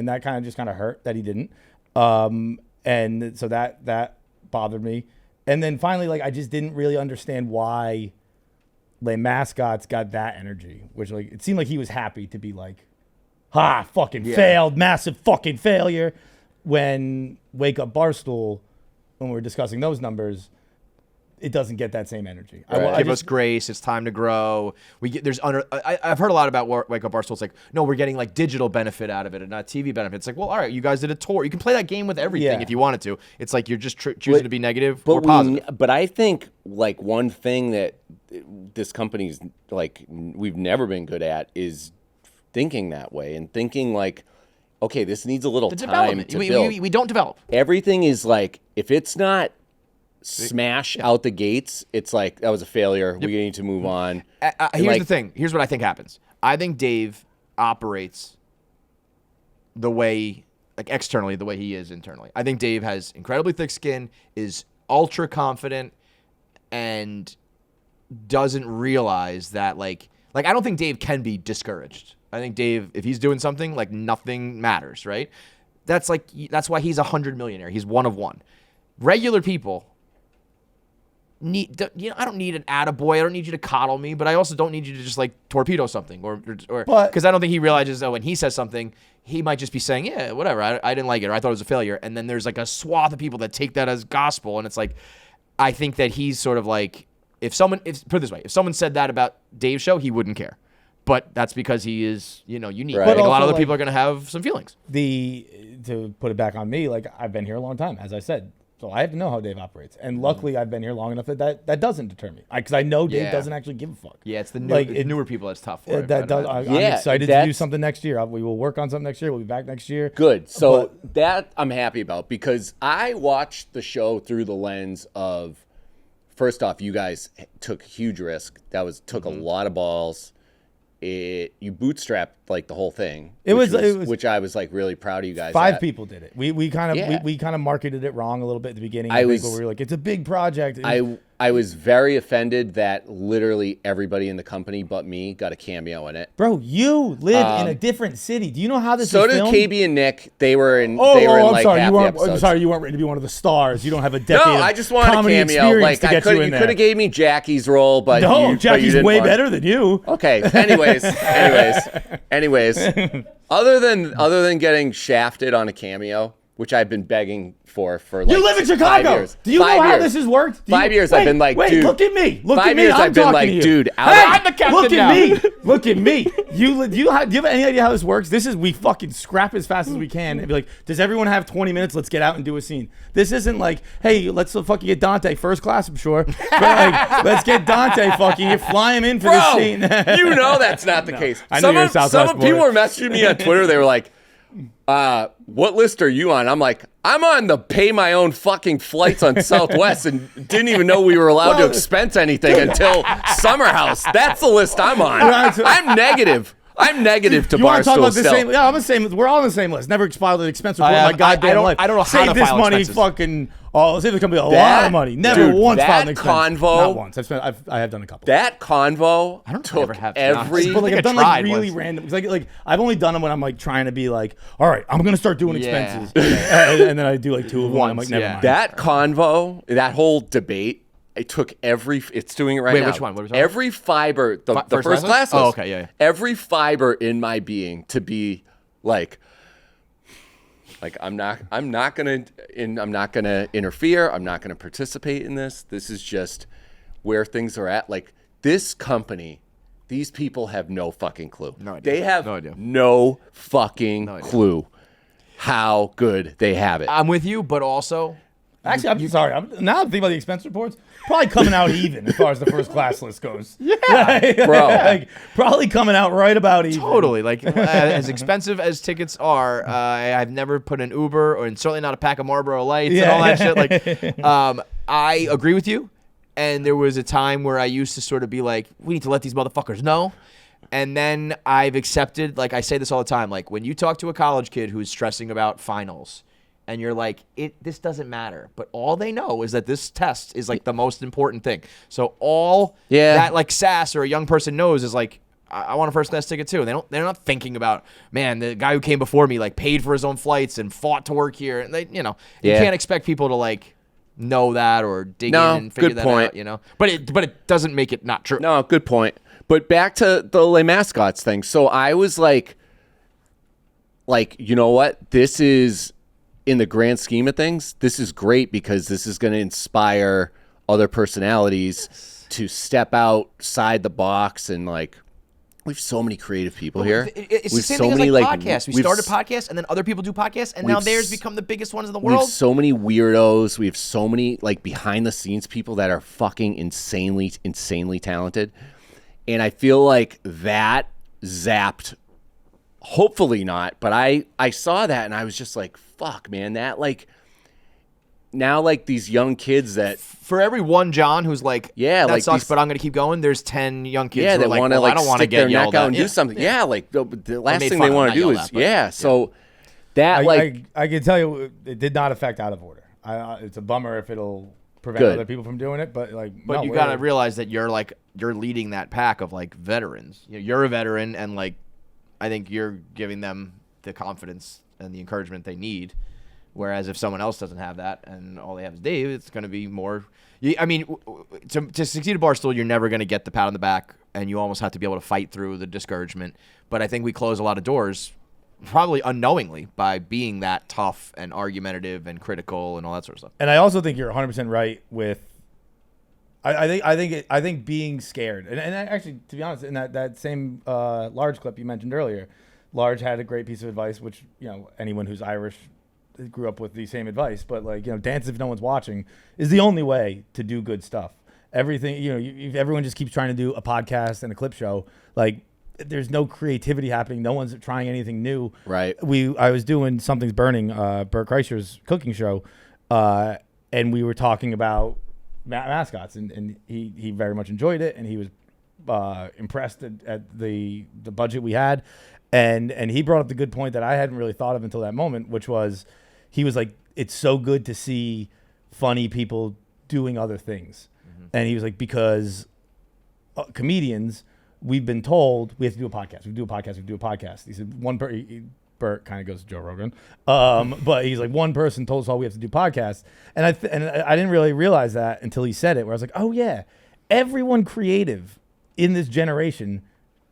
that kind of just kind of hurt that he didn't. And so that bothered me. And then finally, like, I just didn't really understand why the mascots got that energy, which, like, it seemed like he was happy to be like, fucking failed, massive fucking failure. When Wake Up Barstool, when we're discussing those numbers, it doesn't get that same energy. Give us grace. It's time to grow. I've heard a lot about Wake Up Barstool. It's like, no, we're getting like digital benefit out of it and not TV benefit. It's like, well, all right, you guys did a tour. You can play that game with everything if you wanted to. It's like you're just choosing to be negative or positive. But I think like one thing that this company's like we've never been good at is thinking that way and thinking like, okay, this needs a little The time development. to build. We don't develop. Everything is like, if it's not smash out the gates, it's like that was a failure. We need to move on. Here's the thing. Here's what I think happens. I think Dave operates the way, like externally, the way he is internally. I think Dave has incredibly thick skin, is ultra confident, and doesn't realize that like I don't think Dave can be discouraged. I think Dave, if he's doing something, like nothing matters, right? That's why he's $100 millionaire. He's one of one. Regular people I don't need an attaboy. I don't need you to coddle me, but I also don't need you to just like torpedo something or because I don't think he realizes that when he says something, he might just be saying, yeah, whatever. I didn't like it, or I thought it was a failure. And then there's like a swath of people that take that as gospel. And it's like, I think that he's sort of like, put it this way, if someone said that about Dave's show, he wouldn't care. But that's because he is, unique. Right. I think a lot of Also, other people are going to have some feelings. To put it back on me, like, I've been here a long time, as I said. So I have to know how Dave operates. And luckily, I've been here long enough that doesn't deter me. Because I know Dave doesn't actually give a fuck. Yeah, it's the newer people that's tough for it. I'm excited to do something next year. We will work on something next year. We'll be back next year. Good. So that I'm happy about, because I watched the show through the lens of, first off, you guys took huge risk. That took a lot of balls. You bootstrapped like the whole thing. It was which I was like really proud of you guys. 5 people did it. We kind of marketed it wrong a little bit at the beginning. We were like, it's a big project. I was very offended that literally everybody in the company but me got a cameo in it. Bro, you live in a different city. Do you know how this So was did filmed? KB and Nick. They were in. Oh, they were in I'm like sorry. half You the weren't. episodes. I'm sorry. You weren't ready to be one of the stars. You don't have a decade. No, of I just wanted a comedy cameo. experience Like to I get could, you in could have there. gave me Jackie's role, but No, you Jackie's didn't way want- better than you. Okay. Anyways. Other than getting shafted on a cameo, which I've been begging for like You live in 5 Chicago. years. Do you 5 know how years. this has worked? 5 years I've been like, wait, dude. look at me. Look 5 at me. years I'm I've been talking like, to you. dude, Hey, I'm the captain look now. at me. Look at me. Do you have any idea how this works? This is we fucking scrap as fast as we can and be like, does everyone have 20 minutes? Let's get out and do a scene. This isn't like, hey, let's fucking get Dante first class, I'm sure. But like, let's get Dante fucking fly him in for this Bro, scene. you know that's not the case. I know you're a Some Southwest people boy. were messaging me on Twitter. They were like, what list are you on? I'm like, I'm on the pay my own fucking flights on Southwest and didn't even know we were allowed to expense anything until Summer House. That's the list I'm on. I'm negative. I'm negative to You want to talk Barstool about the still. same? Yeah, I'm the same. We're all on the same list. Never filed an expense report in my goddamn life. I don't know how Save to this file money, expenses. fucking. Oh, save the company a lot That- of money. Never dude, once filed an that expense. convo- Not once. I have done a couple. That convo I took ever have, to be every. honest. But like I I've think I done like tried really once. random. Like I've only done them when I'm like trying to be like, all right, I'm gonna start doing Yeah. expenses, and then I do like 2 of them. And I'm like, Once, never yeah. mind. That convo, that whole debate, it took every. It's doing it right Wait, now. which one? What are we talking Every fiber, the First first class? class. Oh, list, okay, yeah. Every fiber in my being to be like I'm not gonna interfere. I'm not gonna participate in this. This is just where things are at. Like this company, these people have no fucking clue. No idea. They have No idea. no fucking idea. clue how good they have it. I'm with you, but also Actually, I'm sorry. Now I'm thinking about the expense reports. Probably coming out even as far as the first class list goes. Yeah, bro. Like, probably coming out right about even. totally like as expensive as tickets are. I've never put an Uber or and certainly not a pack of Marlboro Lights and all that shit. Like, I agree with you. And there was a time where I used to sort of be like, we need to let these motherfuckers know. And then I've accepted, like I say this all the time, like when you talk to a college kid who's stressing about finals and you're like, this doesn't matter. But all they know is that this test is like the most important thing. So all that like sass or a young person knows is like, I want a first class ticket too. They're not thinking about, man, the guy who came before me like paid for his own flights and fought to work here. And they, you can't expect people to like know that or dig in and figure good that point. out, But it doesn't make it not true. No, good point. But back to the Les Mascots thing. So I was like, you know what? This is, in the grand scheme of things, this is great because this is going to inspire other personalities to step outside the box and like. We have so many creative people here. It's the same thing as like podcasts. We started podcasts, and then other people do podcasts, and now theirs become the biggest ones in the We have world. so many weirdos. We have so many like behind the scenes people that are fucking insanely talented. And I feel like that zapped, hopefully not, but I saw that and I was just like, fuck, man, that like, now like these young kids that. For every one John who's like, Yeah, that like sucks, these- but I'm going to keep going, there's 10 young kids Yeah, who they are like, want to well, I like don't want to stick their get neck yelled out at. and do something. Yeah, like the last made thing fun they of, want not to do yelled is, at, but- so that like. I can tell you, it did not affect out of order. It's a bummer if it'll prevent Good. other people from doing it, but like. But no, you we're- got to realize that you're leading that pack of like veterans. You're a veteran, and like I think you're giving them the confidence and the encouragement they need. Whereas if someone else doesn't have that and all they have is Dave, it's going to be more. I mean, to succeed at Barstool, you're never going to get the pat on the back, and you almost have to be able to fight through the discouragement. But I think we close a lot of doors, probably unknowingly, by being that tough and argumentative and critical and all that sort of stuff. And I also think you're 100% right with. I think being scared, and actually, to be honest, in that same Large clip you mentioned earlier, Large had a great piece of advice, which anyone who's Irish grew up with the same advice. But like dance if no one's watching is the only way to do good stuff. Everything if everyone just keeps trying to do a podcast and a clip show, like there's no creativity happening. No one's trying anything new. Right. I was doing Something's Burning, Bert Kreischer's cooking show, and we were talking about mascots, and he very much enjoyed it, and he was impressed at the budget we had, and he brought up the good point that I hadn't really thought of until that moment, which was he was like, it's so good to see funny people doing other things. And he was like, because comedians, we've been told we have to do a podcast. We do a podcast. He said Bert kind of goes to Joe Rogan, but he's like, one person told us all we have to do podcasts, and I didn't really realize that until he said it. Where I was like, oh yeah, everyone creative in this generation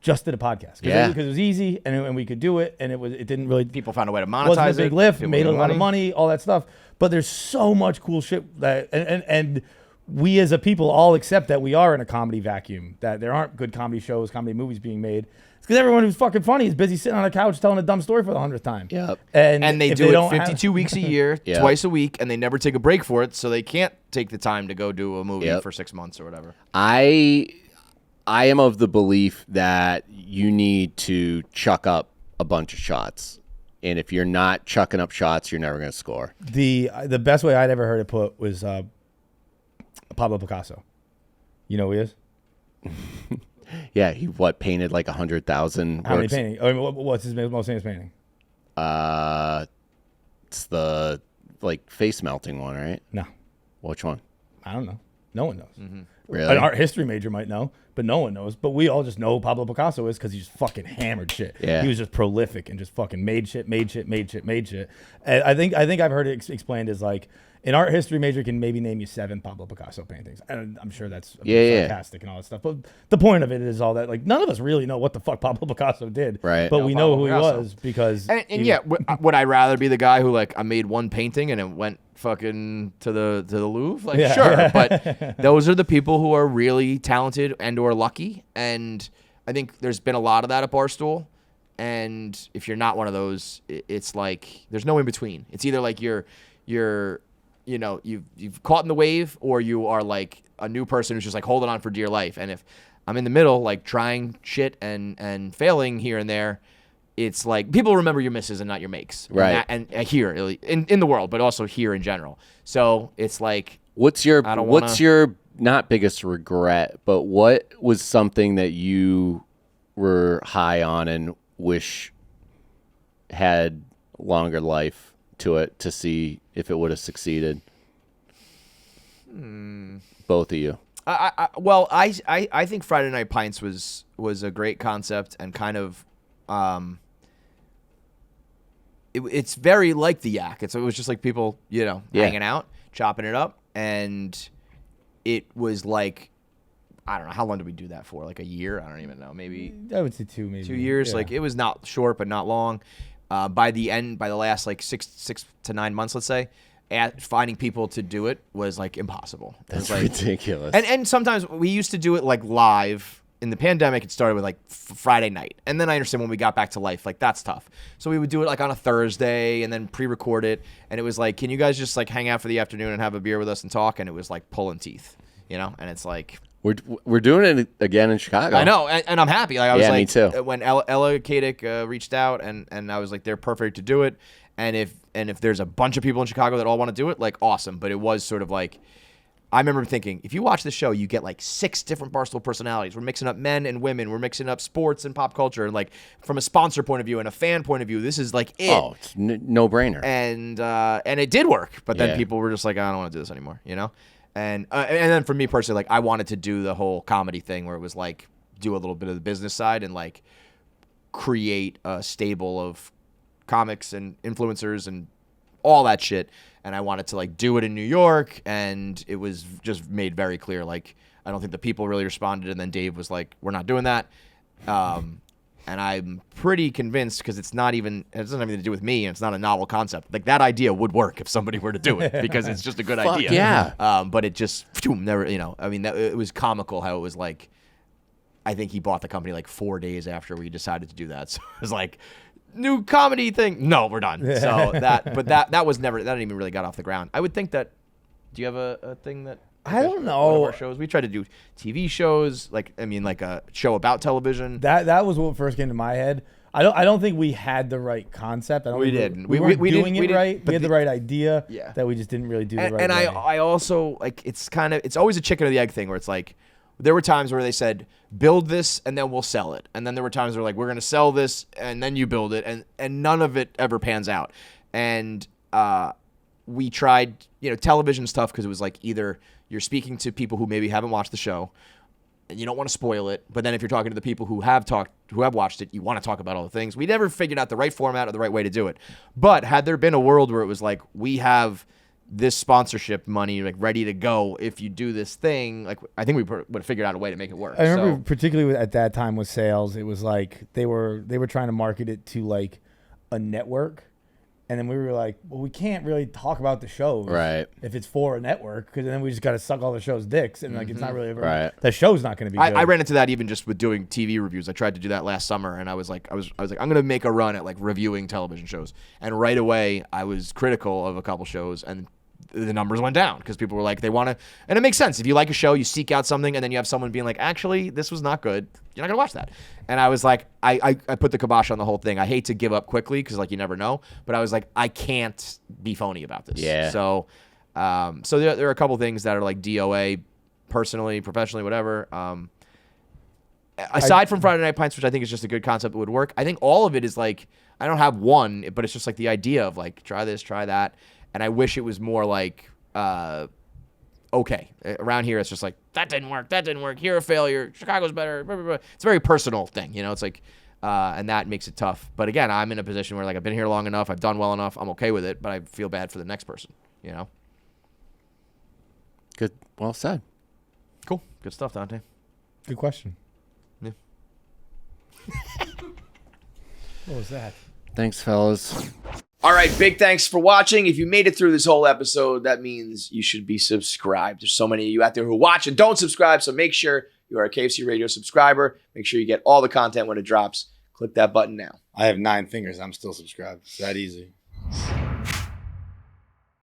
just did a podcast because it was easy and we could do it, and it didn't really, People found a way to monetize wasn't a big it. lift, People made a made lot of money. money, all that stuff. But there's so much cool shit that and we as a people all accept that we are in a comedy vacuum, that there aren't good comedy shows, comedy movies being made. It's because everyone who's fucking funny is busy sitting on a couch telling a dumb story for the 100th time. Yep. And they if do it don't 52 weeks a year, Yeah. twice a week, and they never take a break for it, so they can't take the time to go do a movie Yep. for 6 months or whatever. I am of the belief that you need to chuck up a bunch of shots. And if you're not chucking up shots, you're never going to score. The best way I'd ever heard it put was Pablo Picasso. You know who he is? Yeah, he painted like 100,000 How many works. paintings? I mean, what's his most famous painting? It's the face melting one, right? No, Which one? I don't know. No one knows. Really? An art history major might know, but no one knows. But we all just know who Pablo Picasso is because he just fucking hammered shit. Yeah. He was just prolific and just fucking made shit. And I think I've heard it explained as like an art history major can maybe name you 7 Pablo Picasso paintings. And I'm sure that's sarcastic and all that stuff. But the point of it is all that, like, none of us really know what the fuck Pablo Picasso did. Right. But No, we know Pablo who Picasso. he was because. And he yeah, was- would I rather be the guy who I made one painting and it went fucking to the Louvre? Yeah. Sure, but those are the people who are really talented and or lucky, and I think there's been a lot of that at Barstool. And if you're not one of those, it's like there's no in between. It's either like you've caught in the wave, or you are like a new person who's just like holding on for dear life. And if I'm in the middle, like trying shit and failing here and there, it's like people remember your misses and not your makes. Right. And here in the world, but also here in general. So it's like, What's your I don't what's wanna- your not biggest regret, but what was something that you were high on and wish had longer life to it to see if it would have succeeded? Both of you. I think Friday Night Pints was a great concept and kind of it's very like the Yak. It was just like people, hanging out, chopping it up, and it was like, I don't know, how long did we do that for? Like a year? I don't even know. Maybe I would say 2 maybe. 2 years. Yeah. Like it was not short, but not long. By the last like six to 9 months, let's say, finding people to do it was like impossible. It was, That's like, ridiculous. And sometimes we used to do it like live. In the pandemic, it started with like Friday night. And then I understand when we got back to life, like that's tough. So we would do it like on a Thursday and then pre-record it. And it was like, can you guys just like hang out for the afternoon and have a beer with us and talk? And it was like pulling teeth, And it's like, We're doing it again in Chicago. I know, and I'm happy. Like I was Yeah, like, me too. When Ella Kadick reached out, and I was like, they're perfect to do it. And if there's a bunch of people in Chicago that all want to do it, like awesome. But it was sort of like, I remember thinking, if you watch the show, you get like 6 different Barstool personalities. We're mixing up men and women. We're mixing up sports and pop culture. And like from a sponsor point of view and a fan point of view, this is like it. Oh, it's no brainer. And it did work. But then Yeah. people were just like, I don't want to do this anymore, And then for me personally, like I wanted to do the whole comedy thing where it was like do a little bit of the business side and like create a stable of comics and influencers and all that shit. And I wanted to like do it in New York, and it was just made very clear. Like I don't think the people really responded, and then Dave was like, "We're not doing that." And I'm pretty convinced because it doesn't have anything to do with me, and it's not a novel concept. Like that idea would work if somebody were to do it because it's just a good Fuck idea. yeah. But it just never. I mean, it was comical how it was like. I think he bought the company like 4 days after we decided to do that. So it was like. New comedy thing. No, we're done. So that was never, that didn't even really got off the ground. I would think that, do you have a thing that? I don't One of know. our shows. We tried to do TV shows, like a show about television. That was what first came to my head. I don't think we had the right concept. I don't We think didn't. We We weren't didn't- doing we it didn't- right. but We had the right idea. Yeah. That we just didn't really do the and, right and way. I also like it's always a chicken or the egg thing where it's like there were times where they said build this and then we'll sell it, and then there were times where like we're gonna sell this and then you build it, and none of it ever pans out. And we tried television stuff because it was like either you're speaking to people who maybe haven't watched the show, and you don't want to spoil it. But then if you're talking to the people who have watched it, you want to talk about all the things. We never figured out the right format or the right way to do it. But had there been a world where it was like, we have this sponsorship money like ready to go if you do this thing, like I think we would have figured out a way to make it work. I remember particularly at that time with sales, it was like they were trying to market it to like a network. And then we were like, well, we can't really talk about the shows if it's for a network, because then we just got to suck all the show's dicks, and like it's not really that show's not going to be good. I ran into that even just with doing TV reviews. I tried to do that last summer, and I was like, I'm going to make a run at like reviewing television shows, and right away I was critical of a couple shows, and the numbers went down because people were like, they want to, and it makes sense. If you like a show, you seek out something, and then you have someone being like, actually, this was not good. You're not going to watch that. And I was like, I put the kibosh on the whole thing. I hate to give up quickly because like you never know, but I was like, I can't be phony about this. Yeah. So, so there are a couple things that are like DOA, personally, professionally, whatever. Aside from Friday Night Pints, which I think is just a good concept that would work, I think all of it is like, I don't have one, but it's just like the idea of like, try this, try that. And I wish it was more like, okay. Around here, it's just like, that didn't work. You're a failure. Chicago's better. Blah, blah, blah. It's a very personal thing, you know? It's like, and that makes it tough. But again, I'm in a position where like I've been here long enough. I've done well enough. I'm okay with it, but I feel bad for the next person, you know? Good. Well said. Cool. Good stuff, Dante. Good question. Yeah. What was that? Thanks, fellas. All right, big thanks for watching. If you made it through this whole episode, that means you should be subscribed. There's so many of you out there who watch and don't subscribe, so make sure you are a KFC Radio subscriber. Make sure you get all the content when it drops. Click that button now. I have 9 fingers. I'm still subscribed. It's that easy.